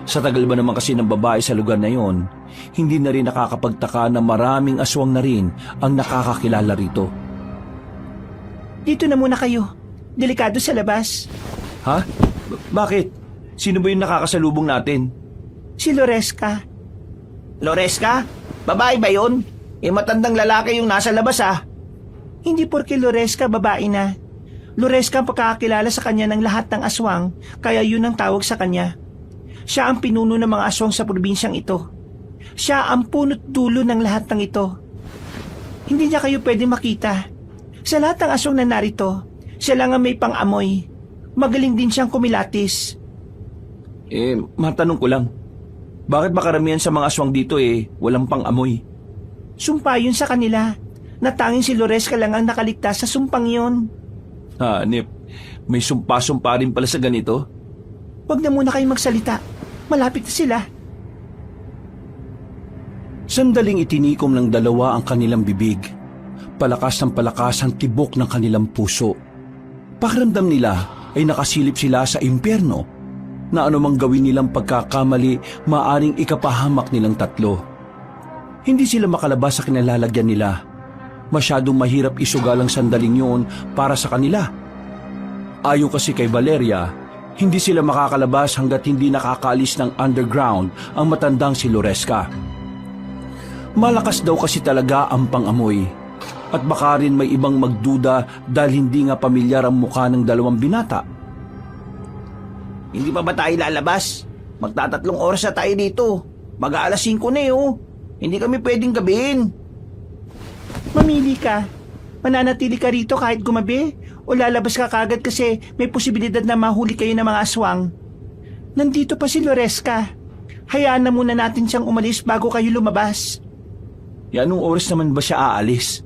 Sa tagal ba naman kasi ng babae sa lugar na yon, hindi na rin nakakapagtaka na maraming aswang na rin ang nakakakilala rito. Dito na muna kayo. Delikado sa labas. Ha? Bakit? Sino ba yung nakakasalubong natin? Si Loresca. Loresca? Babae ba yun? Matandang lalaki yung nasa labas ah. Hindi porke Loresca babae na. Loresca ang pagkakakilala sa kanya ng lahat ng aswang, kaya yun ang tawag sa kanya. Siya ang pinuno ng mga aswang sa probinsyang ito. Siya ang punot dulo ng lahat ng ito. Hindi niya kayo pwede makita. Sa lahat ng aswang na narito, siya lang ang may pang-amoy. Magaling din siyang kumilatis. Matanong ko lang. Bakit ba karamihan sa mga aswang dito walang pang-amoy? Sumpa yun sa kanila. Natanging si Loresca lang ang nakaligtas sa sumpang yun. Hanip, may sumpa-sumpa rin pala sa ganito? Huwag na muna kayong magsalita. Malapit na sila. Sandaling itinikom ng dalawa ang kanilang bibig. Palakas ng palakas ang tibok ng kanilang puso. Pakiramdam nila ay nakasilip sila sa impyerno na anumang gawin nilang pagkakamali maaring ikapahamak nilang tatlo. Hindi sila makalabas sa kinalalagyan nila. Masyadong mahirap isugal ang sandaling yun para sa kanila. Ayon kasi kay Valeria, hindi sila makakalabas hanggat hindi nakakaalis ng underground ang matandang si Loresca. Malakas daw kasi talaga ang pangamoy at baka rin may ibang magduda dahil hindi nga pamilyar ang mukha ng dalawang binata. Hindi pa ba tayo lalabas? Magtatatlong oras na tayo dito. Mag-aalas 5 na Hindi kami pwedeng gabihin. Mamili ka. Mananatili ka rito kahit gumabi o lalabas ka kagad kasi may posibilidad na mahuli kayo ng mga aswang. Nandito pa si Loresca. Hayaan na muna natin siyang umalis bago kayo lumabas. Anong oras naman ba siya aalis?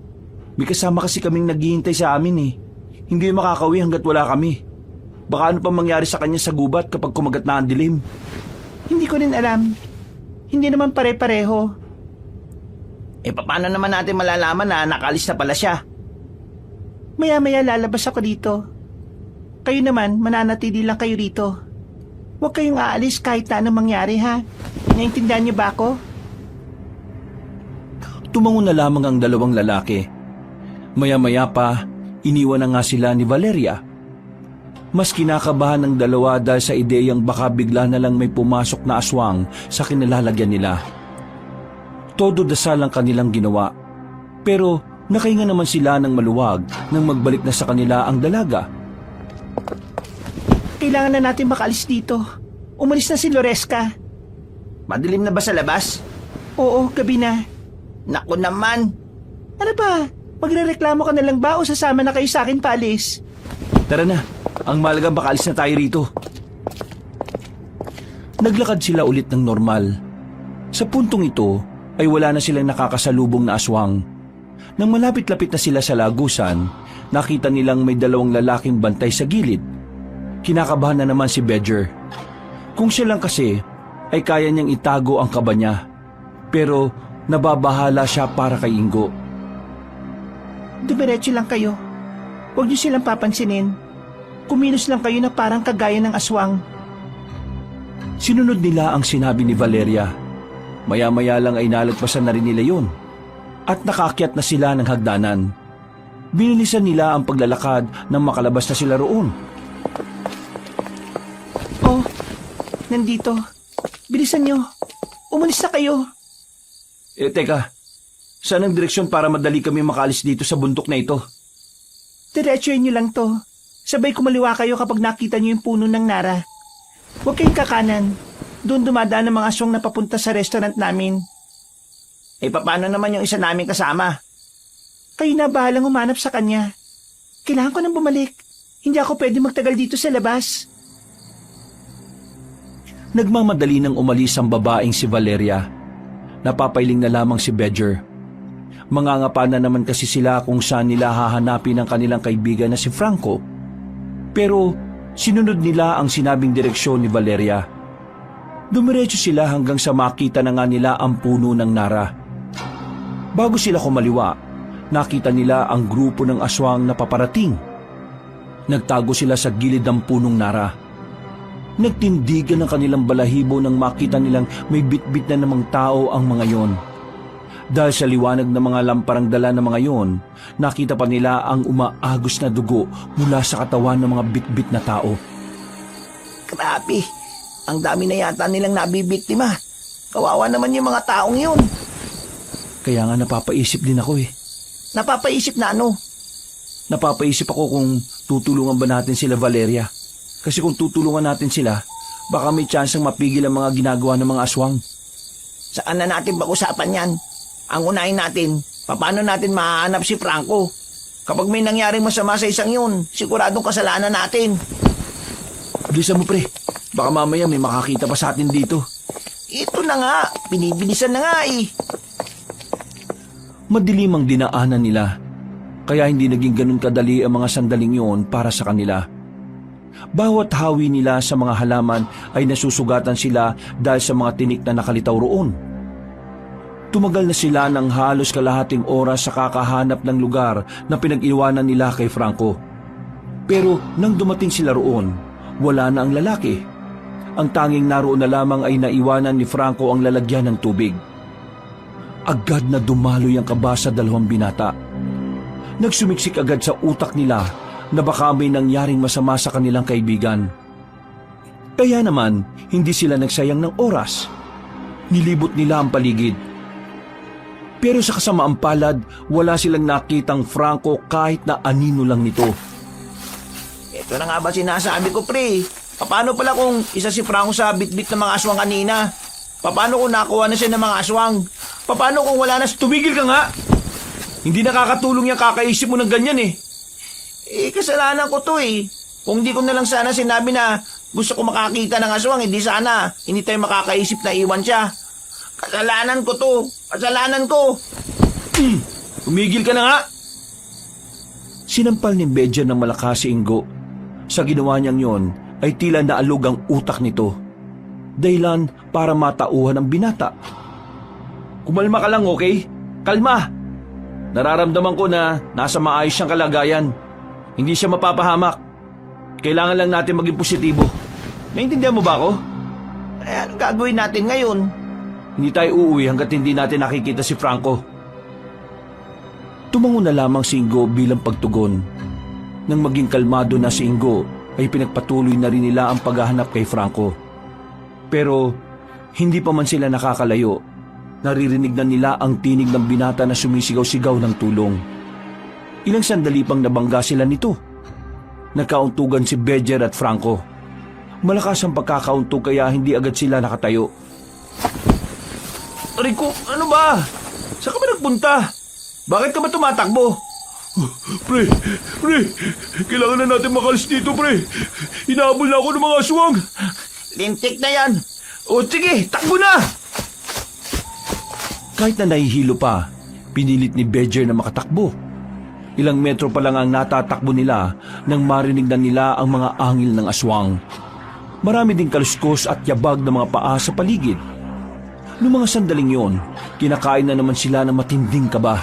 May kasama kasi kaming naghihintay sa amin eh. Hindi makakawi hanggat wala kami. Baka ano pa mangyari sa kanya sa gubat kapag kumagat na ang dilim. Hindi ko rin alam. Hindi naman pare-pareho. Paano naman natin malalaman na nakalis na pala siya? Maya-maya lalabas ako dito. Kayo naman, mananatili lang kayo rito. Huwag kayong aalis kahit na anong mangyari, ha? Naintindihan niyo ba ako? Tumango na lamang ang dalawang lalaki. Maya-maya pa, iniwan na nga sila ni Valeria. Mas kinakabahan ng dalawa dahil sa ideyang baka bigla na lang may pumasok na aswang sa kinalalagyan nila. Todo dasal ang kanilang ginawa. Pero nakahinga naman sila ng maluwag nang magbalik na sa kanila ang dalaga. Kailangan na natin makaalis dito. Umalis na si Loresca. Madilim na ba sa labas? Oo, gabi na. Naku naman. Ano ba? Magrereklamo ka na lang ba o sasama na kayo sa akin paalis? Tara na, ang mahalaga makaalis na tayo rito. Naglakad sila ulit ng normal. Sa puntong ito ay wala na silang nakakasalubong na aswang. Nang malapit-lapit na sila sa lagusan, nakita nilang may dalawang lalaking bantay sa gilid. Kinakabahan na naman si Badger. Kung siya lang kasi, ay kaya niyang itago ang kaba niya. Pero nababahala siya para kay Ingo. Dumiretso lang kayo. Huwag niyo silang papansinin. Kumilos lang kayo na parang kagaya ng aswang. Sinunod nila ang sinabi ni Valeria. Maya-maya lang ay nalagpasan na rin nila yun. At nakaakyat na sila ng hagdanan. Binilisan nila ang paglalakad nang makalabas na sila roon. Oh, nandito. Bilisan niyo. Umalis na kayo. Teka. Saan ang direksyon para madali kami makaalis dito sa bundok na ito? Diretsuhin niyo lang to. Sabay kumaliwa kayo kapag nakita niyo yung puno ng nara. Huwag kayong kakanan. Doon dumadaan ang mga aswang na papunta sa restaurant namin. Paano naman yung isa naming kasama? Kayo na bahalang humanap sa kanya. Kailangan ko nang bumalik. Hindi ako pwede magtagal dito sa labas. Nagmamadali nang umalis ang babaeng si Valeria. Napapailing na lamang si Badger. Mangangapa na naman kasi sila kung saan nila hahanapin ang kanilang kaibigan na si Franco. Pero sinunod nila ang sinabing direksyon ni Valeria. Dumiretso sila hanggang sa makita na nga nila ang puno ng nara. Bago sila kumaliwa, nakita nila ang grupo ng aswang na paparating. Nagtago sila sa gilid ng punong nara. Nagtindigan ang kanilang balahibo nang makita nilang may bitbit na namang tao ang mga yon. Dahil sa liwanag ng mga lamparang dala ng mga yon, nakita pa nila ang umaagos na dugo mula sa katawan ng mga bitbit na tao. Grabe, ang dami na yata nilang nabibiktima. Kawawa naman yung mga taong yun. Kaya nga napapaisip din ako eh. Napapaisip na ano? Napapaisip ako kung tutulungan ba natin sila, Valeria. Kasi kung tutulungan natin sila, baka may tsansang mapigil ang mga ginagawa ng mga aswang. Saan na natin pag-usapan yan? Ang unahin natin, paano natin mahanap si Franco? Kapag may nangyaring masama sa isang yun, siguradong kasalanan natin. Bilisan mo, pre. Baka mamaya may makakita pa sa atin dito. Ito na nga, binibilisan na nga eh. Madilim ang dinaanan nila, kaya hindi naging ganun kadali ang mga sandaling yun para sa kanila. Bawat hawi nila sa mga halaman ay nasusugatan sila dahil sa mga tinik na nakalitaw roon. Tumagal na sila ng halos kalahating oras sa kakahanap ng lugar na pinag-iwanan nila kay Franco. Pero nang dumating sila roon, wala na ang lalaki. Ang tanging naroon na lamang ay naiwanan ni Franco ang lalagyan ng tubig. Agad na dumaloy ang kaba sa dalawang binata. Nagsumiksik agad sa utak nila na baka may nangyaring masama sa kanilang kaibigan. Kaya naman, hindi sila nagsayang ng oras. Nilibot nila ang paligid. Pero sa kasamaang palad, wala silang nakitang Franco kahit na anino lang nito. Ito na nga ba sinasabi ko, pre? Paano pala kung isa si Franco sa bitbit ng mga aswang kanina? Paano kung nakuha na siya ng mga aswang? Paano kung wala na... Tumigil ka nga! Hindi nakakatulong yung kakaisip mo ng ganyan eh. Kasalanan ko to eh. Kung di ko na lang sana sinabi na gusto ko makakita ng aswang, hindi sana. Hindi tayo makakaisip na iwan siya. Kasalanan ko to. Kasalanan ko. Tumigil ka na nga! Sinampal ni Bedja ng malakas si Ingo. Sa ginawa niyang yon ay tila naalog ang utak nito. Dahilan para matauhan ang binata. Kumalma ka lang, okay? Kalma! Nararamdaman ko na nasa maayos siyang kalagayan. Hindi siya mapapahamak. Kailangan lang natin maging positibo. Naintindihan mo ba ako? Anong gagawin natin ngayon? Hindi tayo uuwi hanggat hindi natin nakikita si Franco. Tumango na lamang si Ingo bilang pagtugon. Nang maging kalmado na si Ingo, ay pinagpatuloy na rin nila ang paghahanap kay Franco. Pero hindi pa man sila nakakalayo, naririnig na nila ang tinig ng binata na sumisigaw-sigaw ng tulong. Ilang sandali pang nabangga sila nito. Nagkauntugan si Bedger at Franco. Malakas ang pagkakauntog kaya hindi agad sila nakatayo. Rico, ano ba? Saan ka ba nagpunta? Bakit ka ba tumatakbo? Pre, kailangan na natin makalis dito, pre. Hinahabol na ako ng mga aswang. Lintik na yan. O sige, takbo na! Kahit na nahihilo pa, pinilit ni Bedger na makatakbo. Ilang metro pa lang ang natatakbo nila nang marinig na nila ang mga angil ng aswang. Marami ding kaluskos at yabag ng mga paa sa paligid. Noong mga sandaling yon, kinakain na naman sila ng matinding kaba.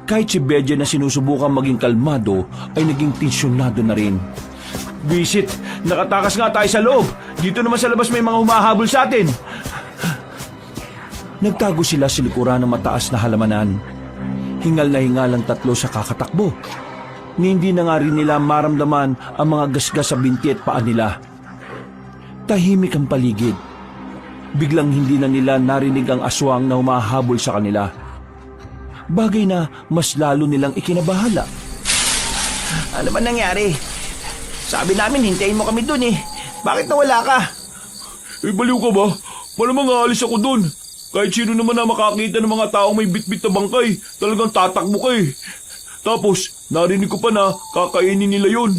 Kahit si Bedger na sinusubukan maging kalmado ay naging tensyonado na rin. Visit, nakatakas nga tayo sa loob. Dito naman sa labas may mga humahabol sa atin. Nagtago sila sa likuran ng mataas na halamanan. Hingal na hingal ang tatlo sa kakatakbo. Ni hindi na nga rin nila maramdaman ang mga gasgas sa binti at paa nila. Tahimik ang paligid. Biglang hindi na nila narinig ang aswang na humahabol sa kanila. Bagay na mas lalo nilang ikinabahala. Ano ba nangyari? Sabi namin hintayin mo kami dun eh. Bakit nawala ka? Baliw ka ba? Malamang aalis ako dun. Kahit sino naman na makakita ng mga taong may bitbit na bangkay, talagang tatakbo ka eh. Tapos, narinig ko pa na kakainin nila yon.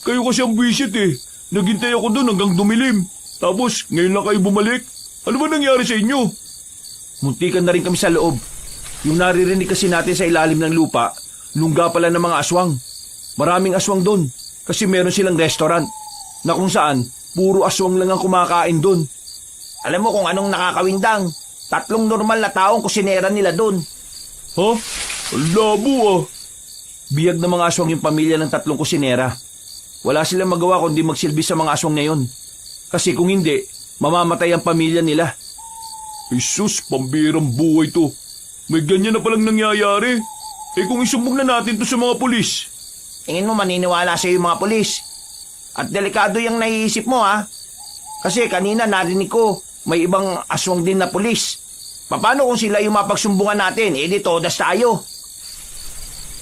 Kayo kasi ang visit eh. Naghintay ako dun hanggang dumilim. Tapos, ngayon lang kayo bumalik. Ano ba nangyari sa inyo? Muntikan na rin kami sa loob. Yung naririnig kasi natin sa ilalim ng lupa, lungga pala ng mga aswang. Maraming aswang doon kasi meron silang restaurant na kung saan puro aswang lang ang kumakain doon. Alam mo kung anong nakakawindang? 3 normal na taong kusinera nila dun. Ha? Ang labo ah. Biyag ng mga aswang yung pamilya ng 3 kusinera. Wala silang magawa kundi magsilbi sa mga aswang na yun. Kasi kung hindi, mamamatay ang pamilya nila. Jesus, pambirang buhay to. May ganyan na palang nangyayari. Kung isumbong na natin to sa mga pulis. Tingin mo maniniwala sa'yo yung mga pulis. At delikado yung naiisip mo ha. Kasi kanina narinig ko, may ibang aswang din na pulis. Paano kung sila yung mapagsumbungan natin? Di todas tayo.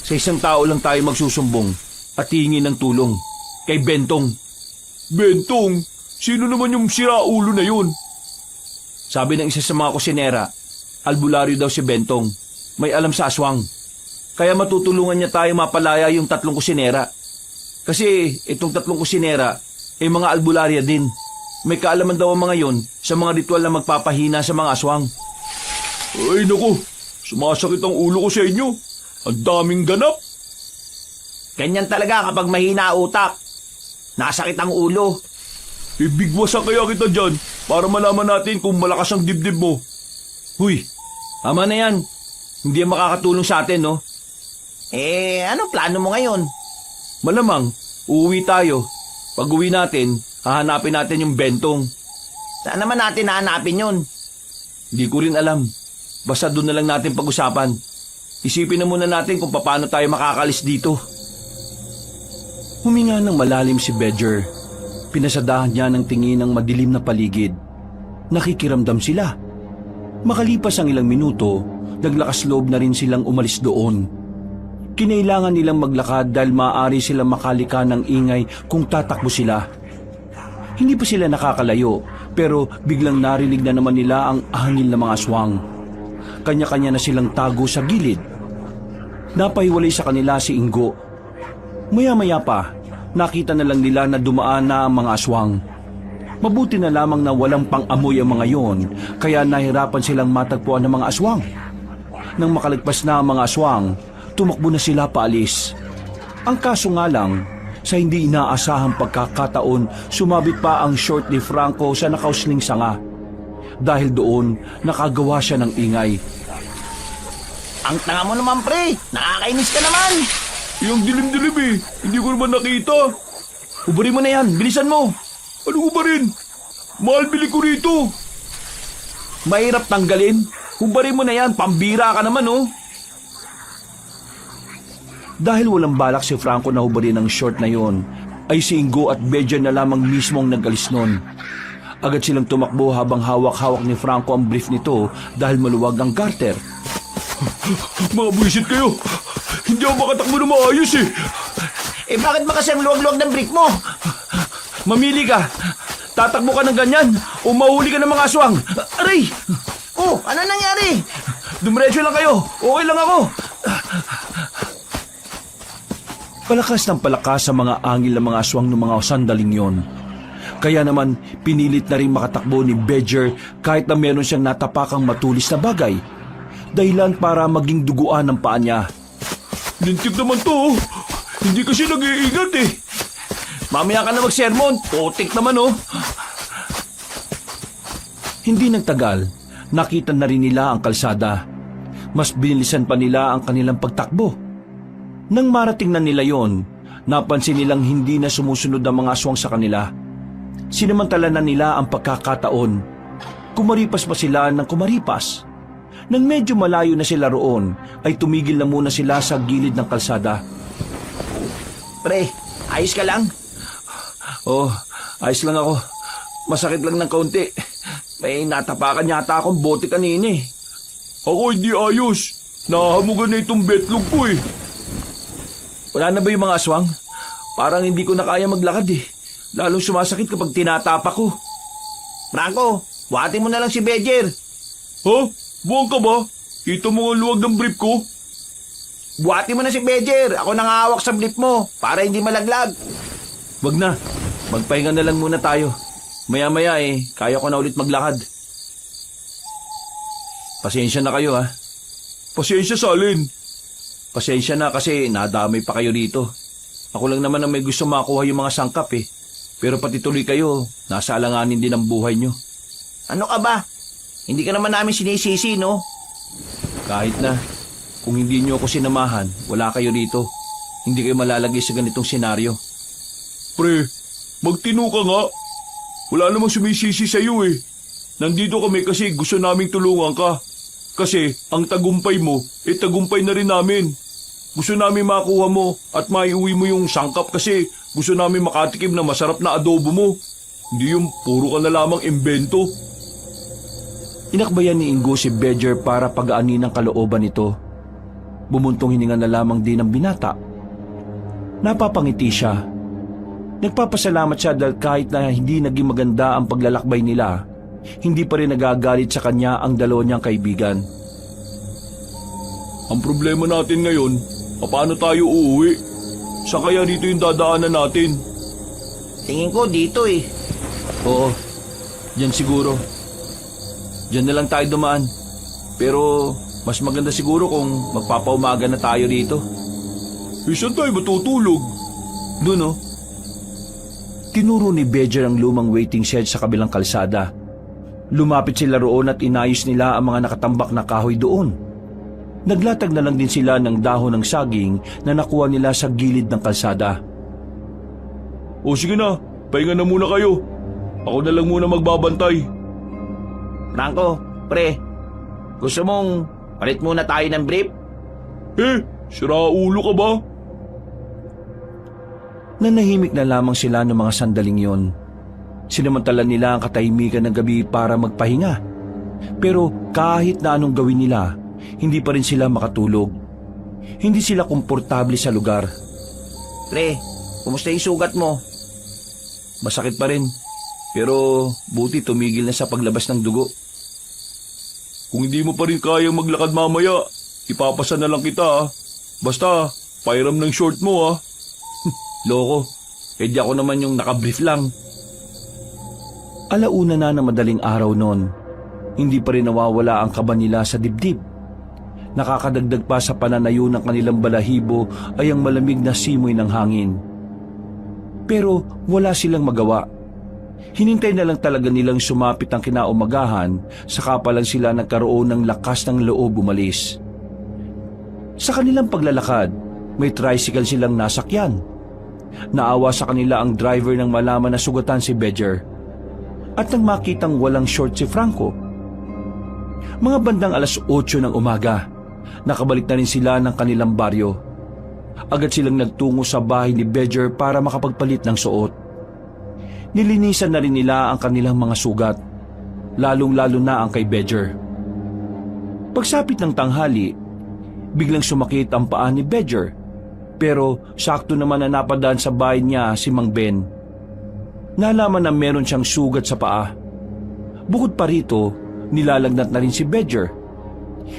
Sa isang tao lang tayo magsusumbong at hihingi ng tulong. Kay Bentong. Bentong? Sino naman yung siraulo na yun? Sabi ng isa sa mga kusinera, albularyo daw si Bentong. May alam sa aswang. Kaya matutulungan niya tayo mapalaya yung 3 kusinera. Kasi itong 3 kusinera ay mga albularya din. May kaalaman daw ang mga yon sa mga ritual na magpapahina sa mga aswang. Ay naku, sumasakit ang ulo ko sa inyo. Ang daming ganap. Ganyan talaga kapag mahina ang utak. Nasakit ang ulo. Ibigwasan kaya kita dyan para malaman natin kung malakas ang dibdib mo. Huy, tama na yan. Hindi yan makakatulong sa atin, no? Ano plano mo ngayon? Malamang, uuwi tayo. Pag uwi natin, hahanapin natin yung Bentong. Saan naman natin hahanapin yun? Hindi ko rin alam. Basta doon na lang natin pag-usapan. Isipin na muna natin kung paano tayo makakalis dito. Huminga ng malalim si Badger. Pinasadahan niya ng tingin ng madilim na paligid. Nakikiramdam sila. Makalipas ang ilang minuto, naglakas loob na rin silang umalis doon. Kinailangan nilang maglakad dahil maaari silang makalika ng ingay kung tatakbo sila. Hindi pa sila nakakalayo, pero biglang narinig na naman nila ang hangin ng mga aswang. Kanya-kanya na silang tago sa gilid. Napahiwalay sa kanila si Ingo. Maya-maya pa, nakita na lang nila na dumaan na ang mga aswang. Mabuti na lamang na walang pang-amoy ang mga yon, kaya nahirapan silang matagpuan ng mga aswang. Nang makalagpas na ang mga aswang, tumakbo na sila paalis. Ang kaso nga lang, sa hindi inaasahang pagkakataon, sumabit pa ang short ni Franco sa nakausling sanga. Dahil doon, nakagawa siya ng ingay. Ang tanga mo naman, pre. Nakakainis ka naman. Yung dilim-dilim eh. Hindi ko naman nakita. Uburin mo na yan, bilisan mo! Ano ko ba rin? Mahal bili ko rito. Mahirap tanggalin. Hubarin mo na yan, pambira ka naman oh. Dahil walang balak si Franco na hubarin ang short na yon, ay si Ingo at Badger na lamang mismo ang nagalis nun. Agad silang tumakbo habang hawak-hawak ni Franco ang brief nito dahil maluwag ang garter. Mga buwisit kayo. Hindi ako makatakbo na maayos eh. Eh bakit ba kasi ang luwag-luwag ng brick mo? Mamili ka! Tatakbo ka ng ganyan o mahuli ka ng mga aswang! Aray! Oh, ano nangyari? Dumiretso lang kayo! Okay lang ako! Palakas ng palakas sa mga angil ng mga aswang ng mga sandaling yon. Kaya naman pinilit na rin makatakbo ni Badger kahit na meron siyang natapakang matulis na bagay. Dahilan para maging duguan ang paa niya. Lintik naman to. Hindi kasi nag-iingat eh. Mamaya ka na mag-sermon, putik naman oh. Hindi nagtagal, nakita na rin nila ang kalsada. Mas binilisan pa nila ang kanilang pagtakbo. Nang marating na nila yon, napansin nilang hindi na sumusunod ang mga aswang sa kanila. Sinamantala na nila ang pagkakataon. Kumaripas pa sila ng kumaripas. Nang medyo malayo na sila roon, ay tumigil na muna sila sa gilid ng kalsada. Pre, ayos ka lang? Oh, ayos lang ako. Masakit lang ng kaunti. May natapakan yata akong bote kanina eh. Ako hindi ayos. Nahahamugan na itong betlog ko eh. Wala na ba yung mga aswang? Parang hindi ko na kaya maglakad eh. Lalong sumasakit kapag tinatapak ko. Franco, buhatin mo na lang si Badger. Ha? Buwang ka ba? Kita mo ang luwag ng brief ko? Buhatin mo na si Badger. Ako nang hawak sa brief mo para hindi malaglag. Wag na. Magpahinga na lang muna tayo. Maya-maya eh, kaya ko na ulit maglakad. Pasensya na kayo ha. Pasensya sa alin. Pasensya na kasi nadamay pa kayo dito. Ako lang naman ang may gusto makuha yung mga sangkap eh. Pero pati tuloy kayo, nasa alanganin din ang buhay nyo. Ano ka ba? Hindi ka naman namin sinisisi, no? Kahit na, kung hindi nyo ako sinamahan, wala kayo dito. Hindi kayo malalagay sa ganitong senaryo. Pre, magtino ka nga. Wala namang sumisisi sa iyo eh. Nandito kami kasi gusto naming tulungan ka. Kasi ang tagumpay mo, tagumpay na rin namin. Gusto namin makuha mo at maiuwi mo yung sangkap kasi gusto namin makatikim na masarap na adobo mo. Hindi yung puro ka na lamang imbento. Inakbayan ni Ingo si Badger para pagaanin ang kalooban nito. Bumuntong hininga na lamang din ang binata. Napapangiti siya. Nagpapasalamat siya dahil kahit na hindi naging maganda ang paglalakbay nila, hindi pa rin nagagalit sa kanya ang dalawa niyang kaibigan. Ang problema natin ngayon, paano tayo uuwi? Saan kaya dito yung dadaanan natin? Tingin ko dito eh. Oo, diyan siguro. Diyan na lang tayo dumaan. Pero mas maganda siguro kung magpapaumaga na tayo dito. Saan tayo matutulog? Doon oh. Tinuro ni Badger ang lumang waiting shed sa kabilang kalsada. Lumapit sila roon at inayos nila ang mga nakatambak na kahoy doon. Naglatag na lang din sila ng dahon ng saging na nakuha nila sa gilid ng kalsada. O sige na, pahinga na muna kayo. Ako na lang muna magbabantay. Franco, pre, gusto mong palit muna tayo ng brief? Sira ulo ka ba? Nanahimik na lamang sila ng mga sandaling yon. Sinamantala nila ang katahimikan ng gabi para magpahinga. Pero kahit na anong gawin nila, hindi pa rin sila makatulog. Hindi sila komportable sa lugar. Pre, kumusta yung sugat mo? Masakit pa rin, pero buti tumigil na sa paglabas ng dugo. Kung hindi mo pa rin kayang maglakad mamaya, ipapasa na lang kita ah. Basta, pairam ng short mo ah. Loko, di ako naman yung nakabrief lang. Alauna na na madaling araw noon, hindi pa rin nawawala ang kaba nila sa dibdib. Nakakadagdag pa sa pananayo ng kanilang balahibo ay ang malamig na simoy ng hangin. Pero wala silang magawa. Hinintay na lang talaga nilang sumapit ang kinaumagahan, saka pa lang sila nagkaroon ng lakas ng loob umalis. Sa kanilang paglalakad, may tricycle silang nasakyan. Naawa sa kanila ang driver nang malaman na sugatan si Bedger. At nang makitang walang short si Franco. Mga bandang 8:00 ng umaga, nakabalik na rin sila ng kanilang baryo. Agad silang nagtungo sa bahay ni Bedger para makapagpalit ng suot. Nilinisan na rin nila ang kanilang mga sugat, lalong-lalo na ang kay Bedger. Pagsapit ng tanghali, biglang sumakit ang paa ni Bedger, pero sakto naman na napadaan sa bahay niya si Mang Ben. Nalaman na meron siyang sugat sa paa. Bukod pa rito, nilalagnat na rin si Bedger.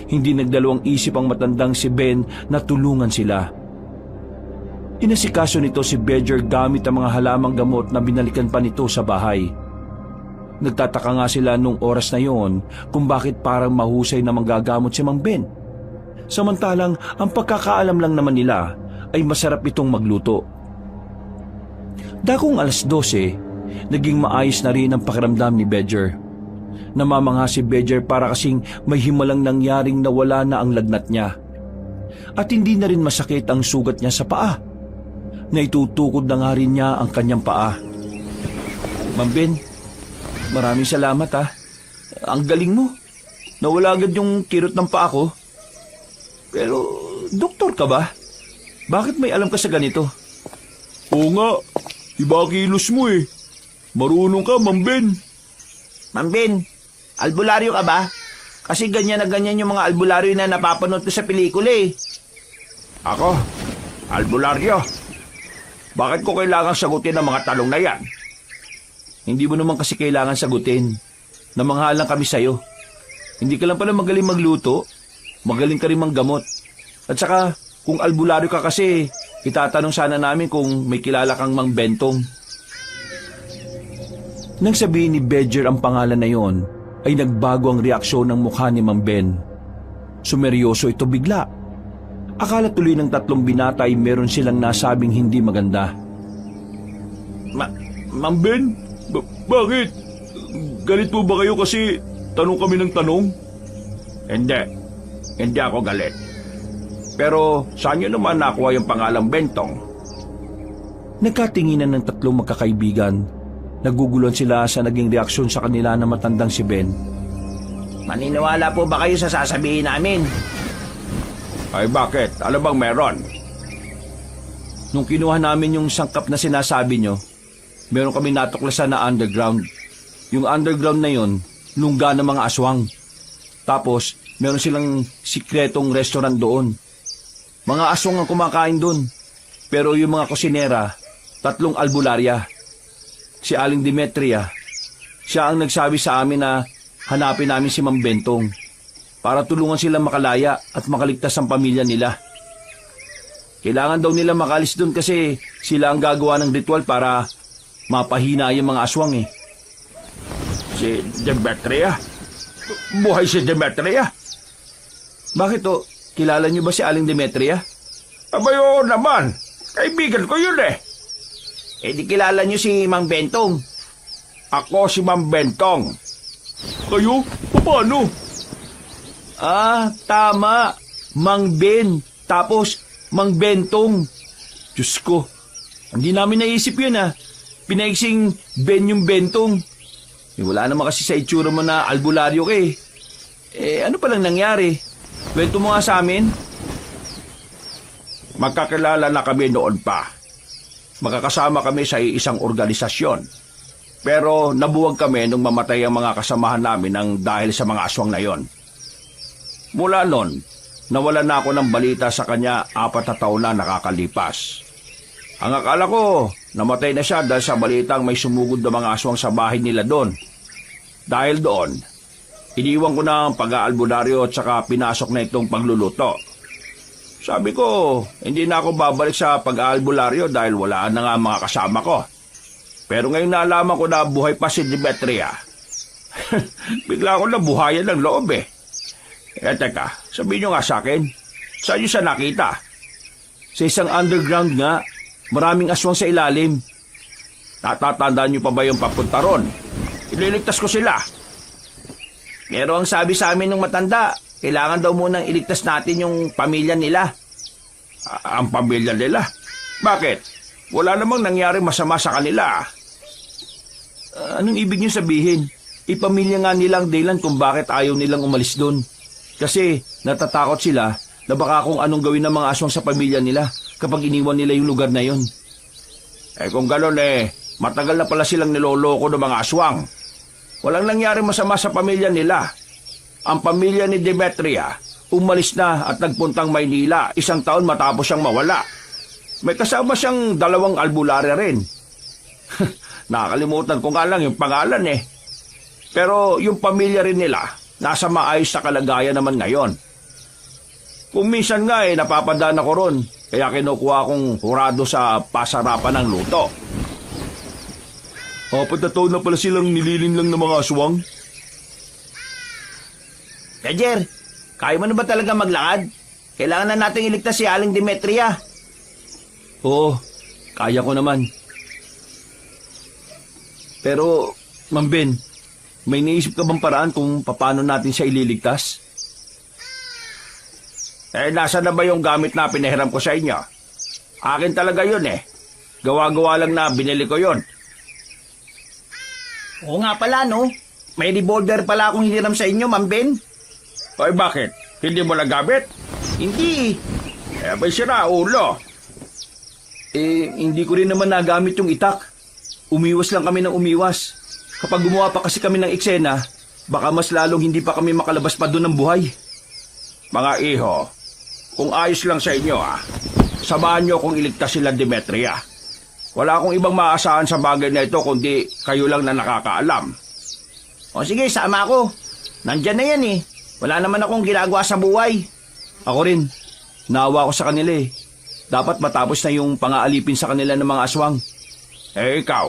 Hindi nagdalawang isip ang matandang si Ben na tulungan sila. Inasikaso nito si Bedger gamit ang mga halamang gamot na binalikan pa nito sa bahay. Nagtataka nga sila nung oras na yon kung bakit parang mahusay na manggagamot si Mang Ben. Samantalang ang pagkakaalam lang naman nila ay masarap itong magluto. Dakong 12:00, naging maayos na rin ang pakiramdam ni Bedger. Namamangha si Bedger para kasing may himalang nangyaring nawala na ang lagnat niya. At hindi na rin masakit ang sugat niya sa paa. Naitutukod na nga rin niya ang kanyang paa. Mang Ben, maraming salamat ha. Ang galing mo. Nawala agad yung kirot ng paa ko. Pero, doktor ka ba? Bakit may alam ka sa ganito? Oo nga, iba kilos mo eh. Marunong ka, Mang Ben. Mang Ben, albularyo ka ba? Kasi ganyan na ganyan yung mga albularyo na napapanood ko sa pelikula eh. Ako? Albularyo? Bakit ko kailangang sagutin ang mga tanong na yan? Hindi mo naman kasi kailangan sagutin. Namanghalang kami sa'yo. Hindi ka lang pala magaling magluto, magaling ka rin manggamot. At saka, kung albularyo ka kasi, itatanong sana namin kung may kilala kang Mang Bentong. Nang sabihin ni Bedger ang pangalan na yon, ay nagbago ang reaksyon ng mukha ni Mang Ben. Sumeryoso ito bigla. Akala tuloy ng 3 binata ay meron silang nasabing hindi maganda. Mang Ben, bakit? Galit po ba kayo kasi tanong kami ng tanong? Hindi ako galit. Pero saan nyo naman nakuha yung pangalang Bentong? Nagkatinginan ng 3 magkakaibigan. Naguguluhan sila sa naging reaksyon sa kanila na matandang si Ben. Maniniwala po ba kayo sa sasabihin namin? Ay bakit? Ano bang meron? Nung kinuha namin yung sangkap na sinasabi nyo, meron kami natuklasan na underground. Yung underground na yon, lungga ng mga aswang. Tapos, meron silang sikretong restaurant doon. Mga aswang ang kumakain doon. Pero yung mga kusinera, 3 albularya. Si Aling Demetria, siya ang nagsabi sa amin na hanapin namin si Mang Bentong para tulungan sila makalaya at makaligtas ang pamilya nila. Kailangan daw nila makalis doon kasi sila ang gagawa ng ritual para mapahina yung mga aswang eh. Si Demetria? Buhay si Demetria? Bakit o? Kilala niyo ba si Aling Demetria? Abay, oo naman. Kaibigan ko yun eh. Eh di kilala nyo si Mang Bentong. Ako si Mang Bentong. Kayo? Paano? Ah, tama. Mang Ben. Tapos, Mang Bentong. Diyos ko. Hindi namin naisip yun ah. Pinaiksing Ben yung Bentong. Eh, wala naman kasi sa itsura mo na albularyo ka eh. Eh, ano palang nangyari? Kwento mo nga sa amin. Magkakilala na kami noon pa. makakasama kami sa isang organisasyon. Pero nabuwag kami nung mamatay ang mga kasamahan namin ng dahil sa mga aswang na yon. Mula noon, nawala na ako ng balita sa kanya 4 na taon na nakakalipas. Ang akala ko, namatay na siya dahil sa balitang may sumugod na mga aswang sa bahay nila doon. Dahil doon, iniwan ko na ang pag-aalbularyo at saka pinasok na itong pagluluto. Sabi ko, hindi na ako babalik sa pag-aalbularyo dahil wala na nga mga kasama ko. Pero ngayon naalaman ko na buhay pa si Demetria. Bigla ako nabuhayan ng loob eh. Teka, sabihin nyo nga sa akin, saan nyo siya nakita? Sa isang underground nga, maraming aswang sa ilalim. Natatandaan nyo pa ba yung papunta ron? Ililigtas ko sila. Pero ang sabi sa amin ng matanda, kailangan daw munang iligtas natin yung pamilya nila. Ang pamilya nila? Bakit? Wala namang nangyari masama sa kanila. Anong ibig niyo sabihin? Ipamilya nga nilang dahilan kung bakit ayaw nilang umalis doon. Kasi natatakot sila na baka kung anong gawin ng mga aswang sa pamilya nila kapag iniwan nila yung lugar na yon. Kung gano'n matagal na pala silang niloloko ng mga aswang. Walang nangyari masama sa pamilya nila. Ang pamilya ni Demetria umalis na at nagpuntang Maynila 1 taon matapos siyang mawala. May kasama siyang 2 albularyo rin. Nakakalimutan ko nga lang yung pangalan eh. Pero yung pamilya rin nila, nasa maayos sa kalagayan naman ngayon. Kung minsan nga napapadaan ako ron, kaya kinukuha kong hurado sa pasarapan ng luto. 4 na taon na pala silang nililin lang ng mga aswang. Roger, kaya mo na ba talaga maglakad? Kailangan na natin iligtas si Aling Demetria. Oo, kaya ko naman. Pero, Ma'am Ben, may naisip ka bang paraan kung paano natin siya ililigtas? Nasa na ba yung gamit na pinahiram ko sa inyo? Akin talaga yun eh. Gawa-gawa lang na binili ko yun. Oo nga pala, no? May revolver pala akong hiniram sa inyo, Ma'am Ben. Ay bakit? Hindi mo nagamit? Hindi. May sira ulo. Hindi ko rin naman nagamit yung itak. Umiwas lang kami ng umiwas. Kapag gumawa pa kasi kami ng eksena, baka mas lalong hindi pa kami makalabas pa doon ng buhay. Mga iho, kung ayos lang sa inyo samahan nyo kung iligtas sila Demetria. Wala akong ibang maasahan sa bagay na ito kundi kayo lang na nakakaalam. O sige, sama ako. Nandyan na yan eh. Wala naman akong ginagawa sa buhay. Ako rin. Naawa ko sa kanila eh. Dapat matapos na yung pang-aalipin sa kanila ng mga aswang. Ikaw?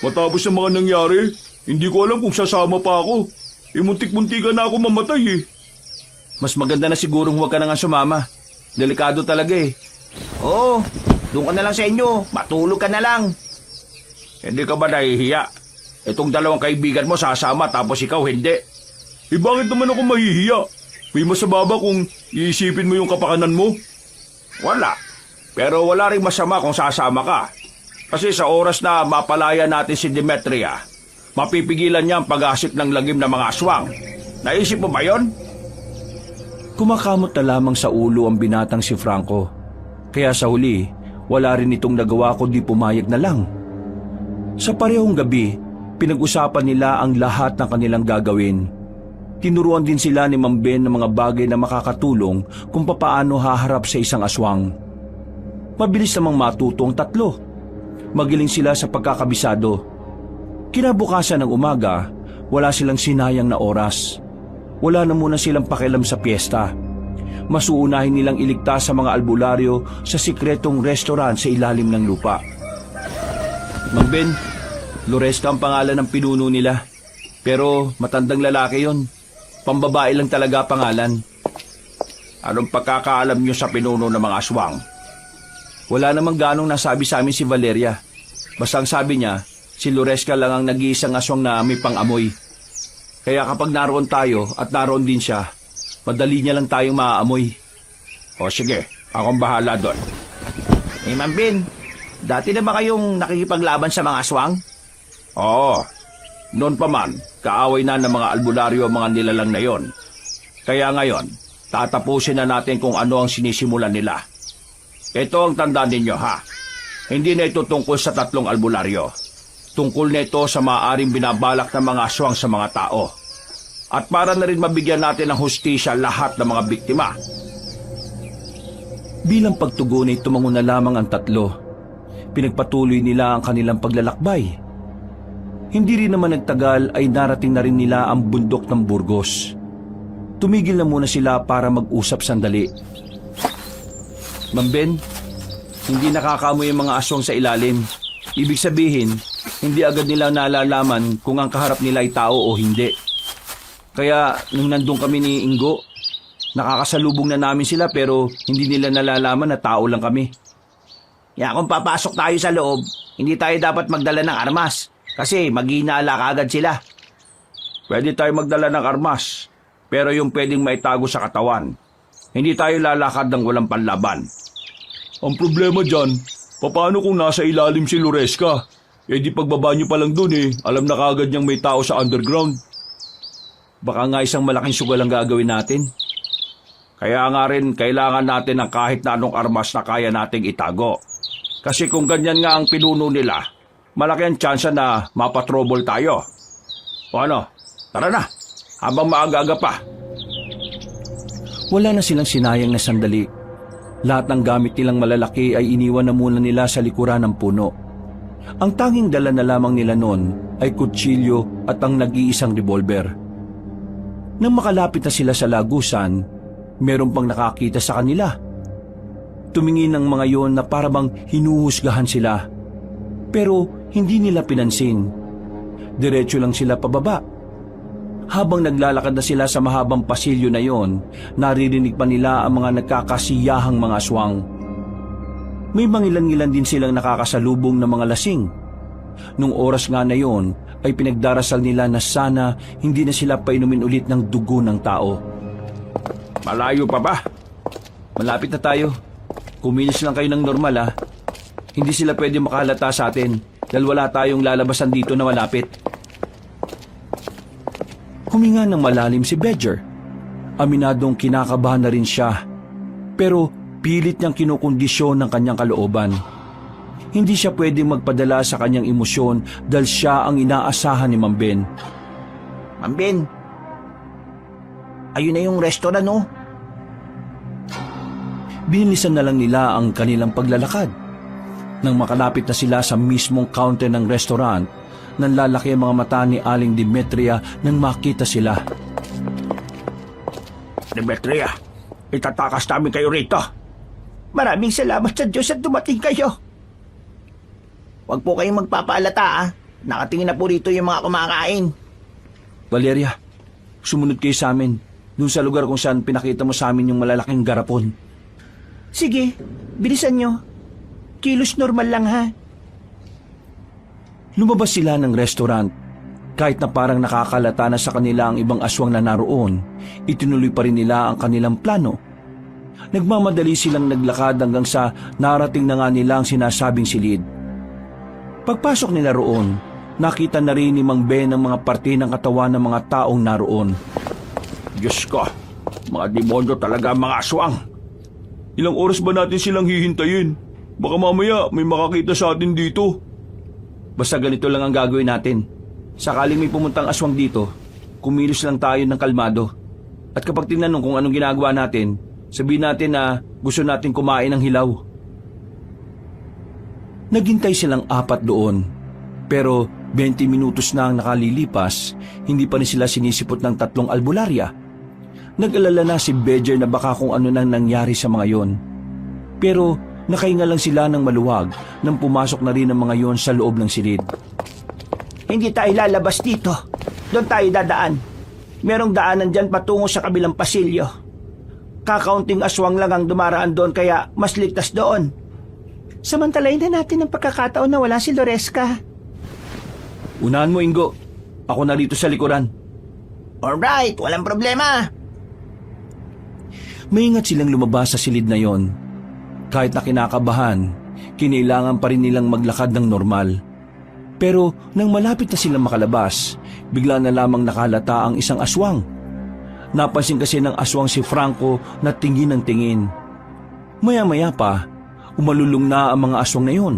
Matapos sa mga nangyari, hindi ko alam kung sasama pa ako. Muntik-muntikan na ako mamatay eh. Mas maganda na sigurong huwag ka na nga sumama. Delikado talaga eh. Oo, doon ka na lang sa inyo. Matulog ka na lang. Hindi ka ba nahihiya? Itong 2 kaibigan mo sasama tapos ikaw hindi. Bakit naman ako mahihiya? May masama ba kung iisipin mo yung kapakanan mo? Wala. Pero wala ring masama kung sasama ka. Kasi sa oras na mapalaya natin si Demetria, mapipigilan niya ang pag-asik ng lagim ng mga aswang. Naisip mo ba yon? Kumakamot na lamang sa ulo ang binatang si Franco. Kaya sa huli, wala rin itong nagawa kundi pumayag na lang. Sa parehong gabi, pinag-usapan nila ang lahat ng kanilang gagawin. Tinuruan din sila ni Ma'am Ben ng mga bagay na makakatulong kung papaano haharap sa isang aswang. Mabilis namang matuto ang 3. Magiling sila sa pagkakabisado. Kinabukasan ng umaga, wala silang sinayang na oras. Wala na muna silang pakialam sa piyesta. Mas uunahin nilang iligtas sa mga albularyo sa sikretong restaurant sa ilalim ng lupa. Ma'am Ben, Loresca ang pangalan ng pinuno nila. Pero matandang lalaki yon. Pambabae lang talaga pangalan. Anong pagkakaalam niyo sa pinuno ng mga aswang? Wala namang ganong nasabi sa amin si Valeria. Basta ang sabi niya, si Loresca lang ang nag-iisang aswang na may pang-amoy. Kaya kapag naroon tayo at naroon din siya, madali niya lang tayong maaamoy. O sige, akong bahala doon. Ma'am Ben, dati na ba kayong nakikipaglaban sa mga aswang? Oo. Noon pa man, kaaway na ng mga albularyo ang mga nilalang na yon. Kaya ngayon, tatapusin na natin kung ano ang sinisimulan nila. Ito ang tandaan ninyo ha. Hindi na ito tungkol sa 3 albularyo. Tungkol na ito sa maaaring binabalak ng mga aswang sa mga tao. At para na rin mabigyan natin ng hustisya lahat ng mga biktima. Bilang pagtugon ay tumango na lamang ang 3. Pinagpatuloy nila ang kanilang paglalakbay. Hindi rin naman nagtagal ay narating na rin nila ang bundok ng Burgos. Tumigil na muna sila para mag-usap sandali. Ma'am Ben, hindi nakakaamoy ang mga aswang sa ilalim. Ibig sabihin, hindi agad nila nalalaman kung ang kaharap nila ay tao o hindi. Kaya nung nandun kami ni Ingo, nakakasalubong na namin sila pero hindi nila nalalaman na tao lang kami. Kaya kung papasok tayo sa loob, hindi tayo dapat magdala ng armas. Kasi maghinala kaagad sila. Pwede tayo magdala ng armas, pero yung pwedeng maitago sa katawan. Hindi tayo lalakad ng walang panlaban. Ang problema dyan, paano kung nasa ilalim si Loresca? Eh di pagbaba niyo pa lang dun alam na kagad niyang may tao sa underground. Baka nga isang malaking sugal ang gagawin natin. Kaya nga rin kailangan natin ng kahit na anong armas na kaya nating itago. Kasi kung ganyan nga ang pinuno nila, malaki ang tsansa na mapatrobol tayo. O ano, tara na, habang maaga-aga pa. Wala na silang sinayang na sandali. Lahat ng gamit nilang malalaki ay iniwan na muna nila sa likuran ng puno. Ang tanging dala na lamang nila noon ay kutsilyo at ang nag-iisang revolver. Nang makalapit na sila sa lagusan, meron pang nakakita sa kanila. Tumingin ang mga yon na parabang hinuhusgahan sila. Pero hindi nila pinansin. Diretso lang sila pababa. Habang naglalakad na sila sa mahabang pasilyo na yon, naririnig pa nila ang mga nagkakasiyahang mga aswang. May mangilan-ngilan din silang nakakasalubong ng mga lasing. Nung oras nga na yon, ay pinagdarasal nila na sana hindi na sila painumin ulit ng dugo ng tao. Malayo pa ba? Malapit na tayo. Kumilos lang kayo ng normal Hindi sila pwede makahalata sa atin dahil wala tayong lalabasan dito na malapit. Huminga ng malalim si Badger. Aminadong kinakabahan na rin siya. Pero pilit niyang kinukondisyon ng kanyang kalooban. Hindi siya pwedeng magpadala sa kanyang emosyon dahil siya ang inaasahan ni Ma'am Ben. Ma'am Ben, ayun na yung restaurant, no? Binilisan na lang nila ang kanilang paglalakad. Nang makalapit na sila sa mismong counter ng restaurant, nanlalaki ang mga mata ni Aling Demetria nang makita sila. Demetria, itatakas namin kayo rito. Maraming salamat sa Diyos at dumating kayo. Huwag po kayong magpapaalata, Nakatingin na po rito yung mga kumakain. Valeria, sumunod kayo sa amin. Doon sa lugar kung saan pinakita mo sa amin yung malalaking garapon. Sige, bilisan nyo. Kilos normal lang ha. Lumabas sila ng restaurant. Kahit na parang nakakalata na sa kanila ang ibang aswang na naroon, itinuloy pa rin nila ang kanilang plano. Nagmamadali silang naglakad hanggang sa narating na nga nila ang sinasabing silid. Pagpasok nila roon, nakita na rin ni Mang Ben ang mga parte ng katawan ng mga taong naroon. Diyos ko, mga demonyo talaga ang mga aswang. Ilang oras ba natin silang hihintayin? Baka mamaya may makakita sa atin dito. Basta ganito lang ang gagawin natin. Sakaling may pumuntang aswang dito, kumilos lang tayo ng kalmado. At kapag tinanong kung anong ginagawa natin, sabihin natin na gusto natin kumain ng hilaw. Naghintay silang 4 doon. Pero 20 minutos na ang nakalilipas, hindi pa rin sila sinisipot ng 3 albularya. Nag-alala na si Badger na baka kung ano nang nangyari sa mga yon. Pero nakahinga lang sila ng maluwag nang pumasok na rin ang mga yon sa loob ng silid. Hindi tayo lalabas dito. Doon tayo dadaan. Merong daanan dyan patungo sa kabilang pasilyo. Kakaunting aswang lang ang dumaraan doon kaya mas ligtas doon. Samantalayin na natin ang pagkakataon na wala si Loresca. Unahan mo, Ingo. Ako na rito sa likuran. Alright, walang problema. Maingat silang lumabas sa silid na yon. Kahit na kinakabahan, kinailangan pa rin nilang maglakad ng normal. Pero nang malapit na silang makalabas, bigla na lamang nakalata ang isang aswang. Napansin kasi ng aswang si Franco na tingin ng tingin. Maya-maya pa, Umalulong na ang mga aswang na iyon,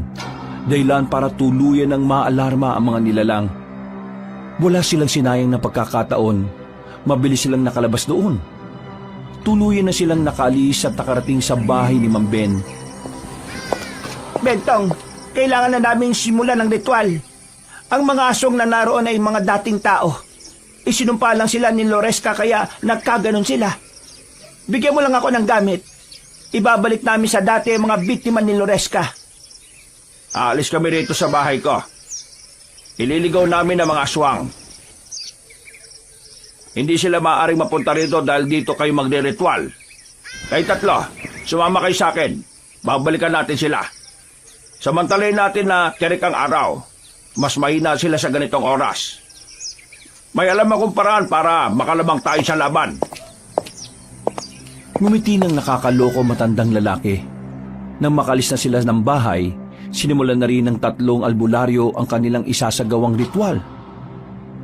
dahilan para tuluyan ng maalarma ang mga nilalang. Wala silang sinayang na pagkakataon, mabilis silang nakalabas doon. Tuluyan na silang nakaalis at nakarating sa bahay ni Mang Ben. Bentong, kailangan na naming simulan ng ritual. Ang mga aswang na naroon ay mga dating tao. Isinumpa lang sila ni Loresca kaya nagkaganon sila. Bigyan mo lang ako ng gamit. Ibabalik namin sa dati ang mga biktima ni Loresca. Aalis kami rito sa bahay ko. Ililigaw namin ang mga aswang. Hindi sila maaaring mapunta rito dahil dito kayo magre-ritual. Kayo tatlo, sumama kayo sa akin. Babalikan natin sila. Samantalayin natin na tirik ang araw. Mas mahina sila sa ganitong oras. May alam akong paraan para makalabang tayo sa laban. Ngumiti ng nakakaloko matandang lalaki. Nang makalis na sila ng bahay, sinimulan na rin ng 3 albularyo ang kanilang isasagawang ritual.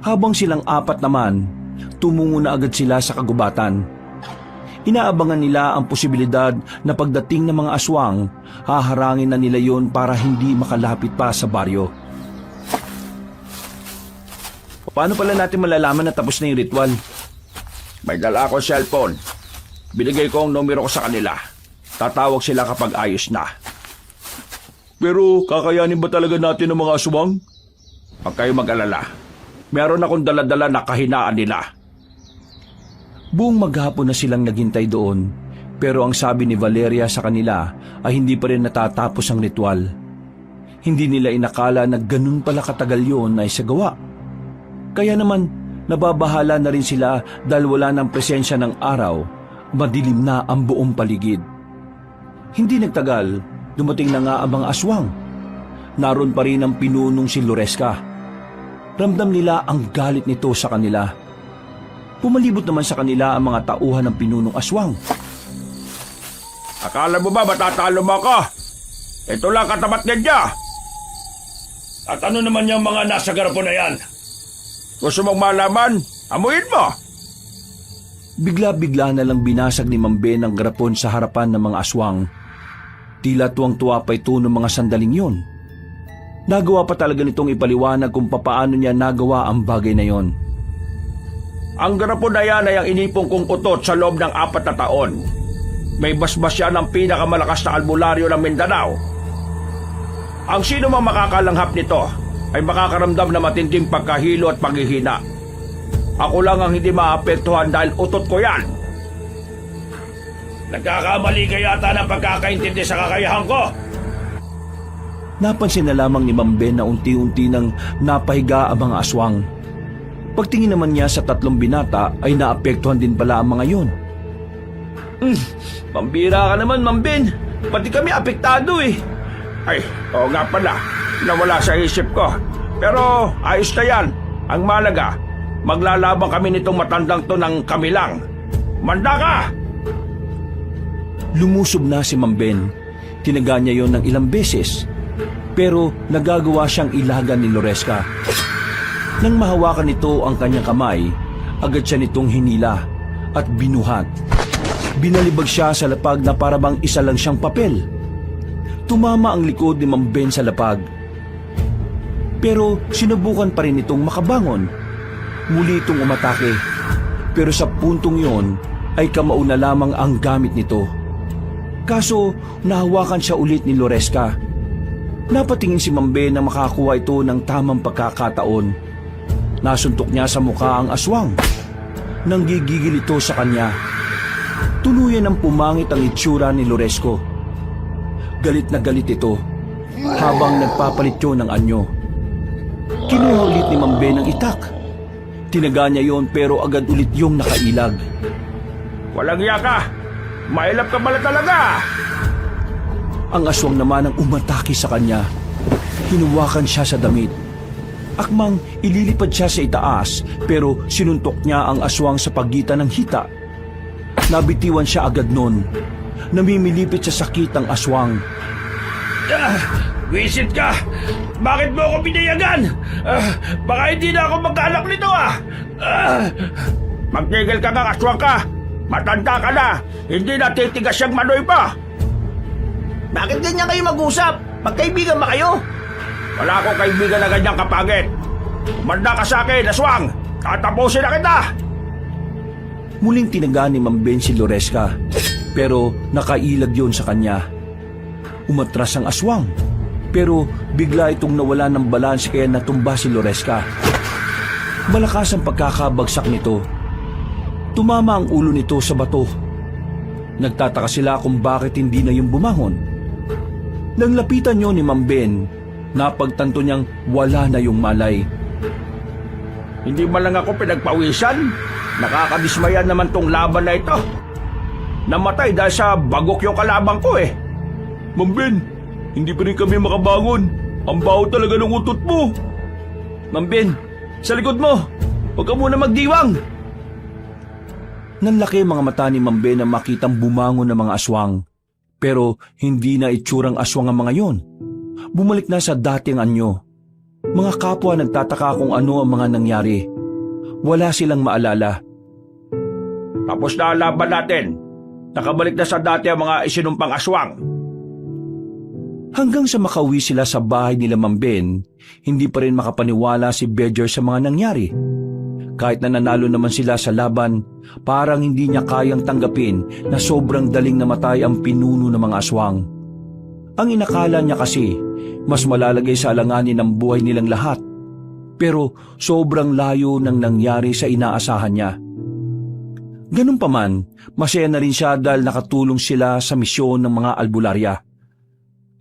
Habang silang 4 naman, tumungo na agad sila sa kagubatan. Inaabangan nila ang posibilidad na pagdating ng mga aswang, haharangin na nila yon para hindi makalapit pa sa baryo. Paano pala natin malalaman na tapos na yung ritual? May dala akong cellphone. Binigay ko ang numero ko sa kanila. Tatawag sila kapag ayos na. Pero kakayanin ba talaga natin ang mga aswang? Huwag kayo mag-alala. Meron akong dala-dala na kahinaan nila. Buong maghapon na silang naghintay doon, pero ang sabi ni Valeria sa kanila ay hindi pa rin natatapos ang ritual. Hindi nila inakala na ganun pala katagal yun ay sagawa. Kaya naman, nababahala na rin sila dahil wala ng presensya ng araw, madilim na ang buong paligid. Hindi nagtagal, dumating na nga ang mga aswang. Naroon pa rin ang pinunong si Loresca. Ramdam nila ang galit nito sa kanila. Pumalibot naman sa kanila ang mga tauhan ng pinunong aswang. Akala mo ba matatalo mo ako? Ito lang katapat ninyo. At ano naman yung mga nasa garapon na yan? Gusto mong malaman? Amuin mo. Bigla-bigla na lang binasag ni Mang Ben ang garapon sa harapan ng mga aswang. Tila tuwang-tuwa pa ito ng mga sandaling yon. Nagawa pa talaga nitong ipaliwanag kung papaano niya nagawa ang bagay na yon. Ang garapon na yan ay ang inipong kong utot sa loob ng 4 na taon. May basbas yan ng pinakamalakas na albularyo ng Mindanao. Ang sino mang makakalanghap nito ay makakaramdam na matinding pagkahilo at paghihina. Ako lang ang hindi maapektuhan dahil utot ko yan. Nagkakamali ka yata ng pagkakaintindi sa kakayahan ko. Napansin na lamang ni Mang Ben na unti-unti nang napahiga ang mga aswang. Pagtingin naman niya sa 3 binata ay naapektuhan din pala ang mga yon. Pambira ka naman, Mang Ben. Pati kami apektado eh. Ay, oo nga pala. Nawala sa isip ko. Pero ayos na yan. Ang malaga, maglalaban kami nitong matandang to ng kami lang. Manda ka! Lumusob na si Mang Ben. Tinaga niya yon ng ilang beses. Pero nagagawa siyang ilagan ni Loresca. Nang mahawakan nito ang kanyang kamay, agad siya nitong hinila at binuhat. Binalibag siya sa lapag na parabang isa lang siyang papel. Tumama ang likod ni Mang Ben sa lapag. Pero sinubukan pa rin itong makabangon. Muli itong umatake. Pero sa puntong yon ay kamao na lamang ang gamit nito. Kaso nahawakan siya ulit ni Loresca. Napatingin si Mang Ben na makakuha ito ng tamang pagkakataon. Nasuntok niya sa mukha ang aswang. Nanggigigil ito sa kanya. Tuluyan ang pumangit ang itsura ni Loresco. Galit na galit ito habang nagpapalit yun ng anyo. Kinuha ulit ni Mang Ben ang itak. Tinaga niya yon pero agad ulit yung nakailag. Walang iya ka! Mailap ka pala talaga! Ang aswang naman ang umatake sa kanya. Hinuwakan siya sa damit. Akmang ililipad siya sa itaas pero sinuntok niya ang aswang sa pagitan ng hita. Nabitiwan siya agad nun. Namimilipit sa sakit ang aswang. Wisit ka! Bakit mo ako pinayagan? Baka hindi na ako magkaanak nito Magtigil ka nga, aswang ka! Matanda ka na! Hindi na titigas siyang manoy pa! Bakit ganyan kayo mag-usap? Magkaibigan ba kayo? Wala akong kaibigan na ganyang kapangit. Umanda ka sa akin, aswang! Tatapusin na kita! Muling tinaga ni Ma'am Ben si Loresca, pero nakailag yon sa kanya. Umatras ang aswang, pero bigla itong nawala ng balanse kaya natumba si Loresca. Malakas ang pagkakabagsak nito. Tumama ang ulo nito sa bato. Nagtataka sila kung bakit hindi na yung bumangon. Nang lapitan niyo ni Ma'am Ben, napagtanto niyang wala na yung malay. Hindi man lang ako pinagpawisan. Nakakadismayan naman tong laban na ito. Namatay dahil sa bagok yung kalabang ko eh. Ma'am Ben, hindi pa rin kami makabangon. Ang baho talaga ng utot mo. Ma'am Ben, sa likod mo! Huwag ka muna magdiwang! Nanlaki mga mata ni Ma'am Ben na makitang bumangon ng mga aswang. Pero hindi na itsurang aswang ang mga yon. Bumalik na sa dating anyo. Mga kapwa nagtataka kung ano ang mga nangyari. Wala silang maalala. Tapos na ang laban natin. Nakabalik na sa dati ang mga isinumpang aswang. Hanggang sa makauwi sila sa bahay nila Ma'am Ben, hindi pa rin makapaniwala si Bedger sa mga nangyari. Kahit na nanalo naman sila sa laban, parang hindi niya kayang tanggapin na sobrang daling namatay ang pinuno ng mga aswang. Ang inakala niya kasi, mas malalagay sa alanganin ang buhay nilang lahat. Pero sobrang layo ng nangyari sa inaasahan niya. Ganun pa man, masaya na rin siya dahil nakatulong sila sa misyon ng mga albularya.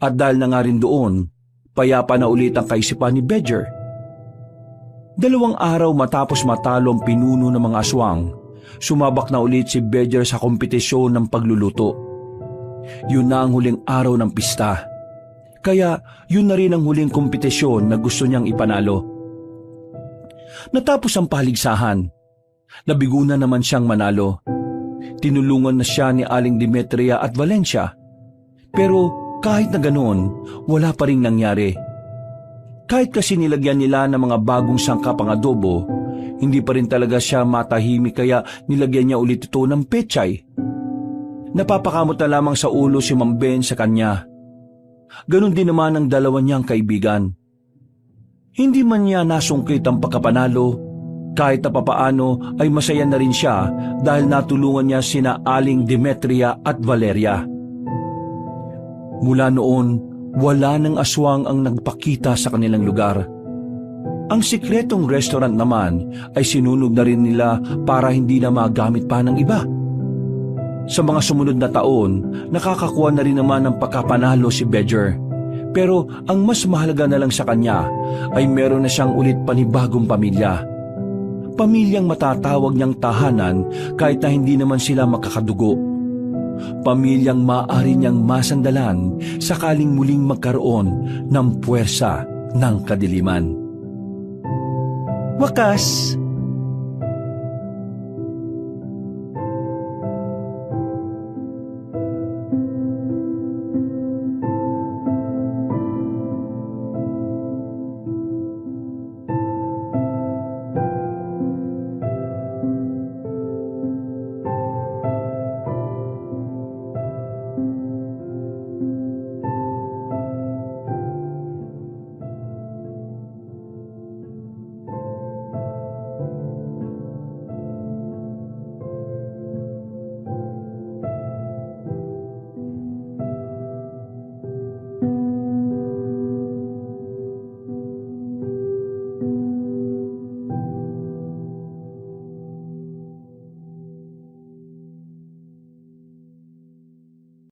At dahil na nga rin doon, payapa na ulit ang kaisipan ni Bedger. 2 araw matapos matalo ang pinuno ng mga aswang, sumabak na ulit si Bedger sa kompetisyon ng pagluluto. Yun na ang huling araw ng pista. Kaya yun na rin ang huling kompetisyon na gusto niyang ipanalo. Natapos ang paligsahan. Nabigo na naman siyang manalo. Tinulungan na siya ni Aling Demetria at Valencia. Pero kahit na ganoon, wala pa ring nangyari. Kahit kasi nilagyan nila ng mga bagong sangkap ang adobo, hindi pa rin talaga siya matahimik kaya nilagyan niya ulit ito ng pechay. Napapakamot na lamang sa ulo si Ma'am Ben sa kanya. Ganon din naman ang dalawa niyang kaibigan. Hindi man niya nasungkit ang pagkapanalo, kahit na papaano ay masaya na rin siya dahil natulungan niya sina Aling Demetria at Valeria. Mula noon, wala ng aswang ang nagpakita sa kanilang lugar. Ang sikretong restaurant naman ay sinunog na rin nila para hindi na magamit pa ng iba. Sa mga sumunod na taon, nakakakuha na rin naman ng pagkapanalo si Bedger. Pero ang mas mahalaga na lang sa kanya ay meron na siyang ulit panibagong pamilya. Pamilyang matatawag niyang tahanan kahit na hindi naman sila makakadugo. Pamilyang maaari niyang masandalan sakaling muling magkaroon ng puwersa ng kadiliman. Wakas,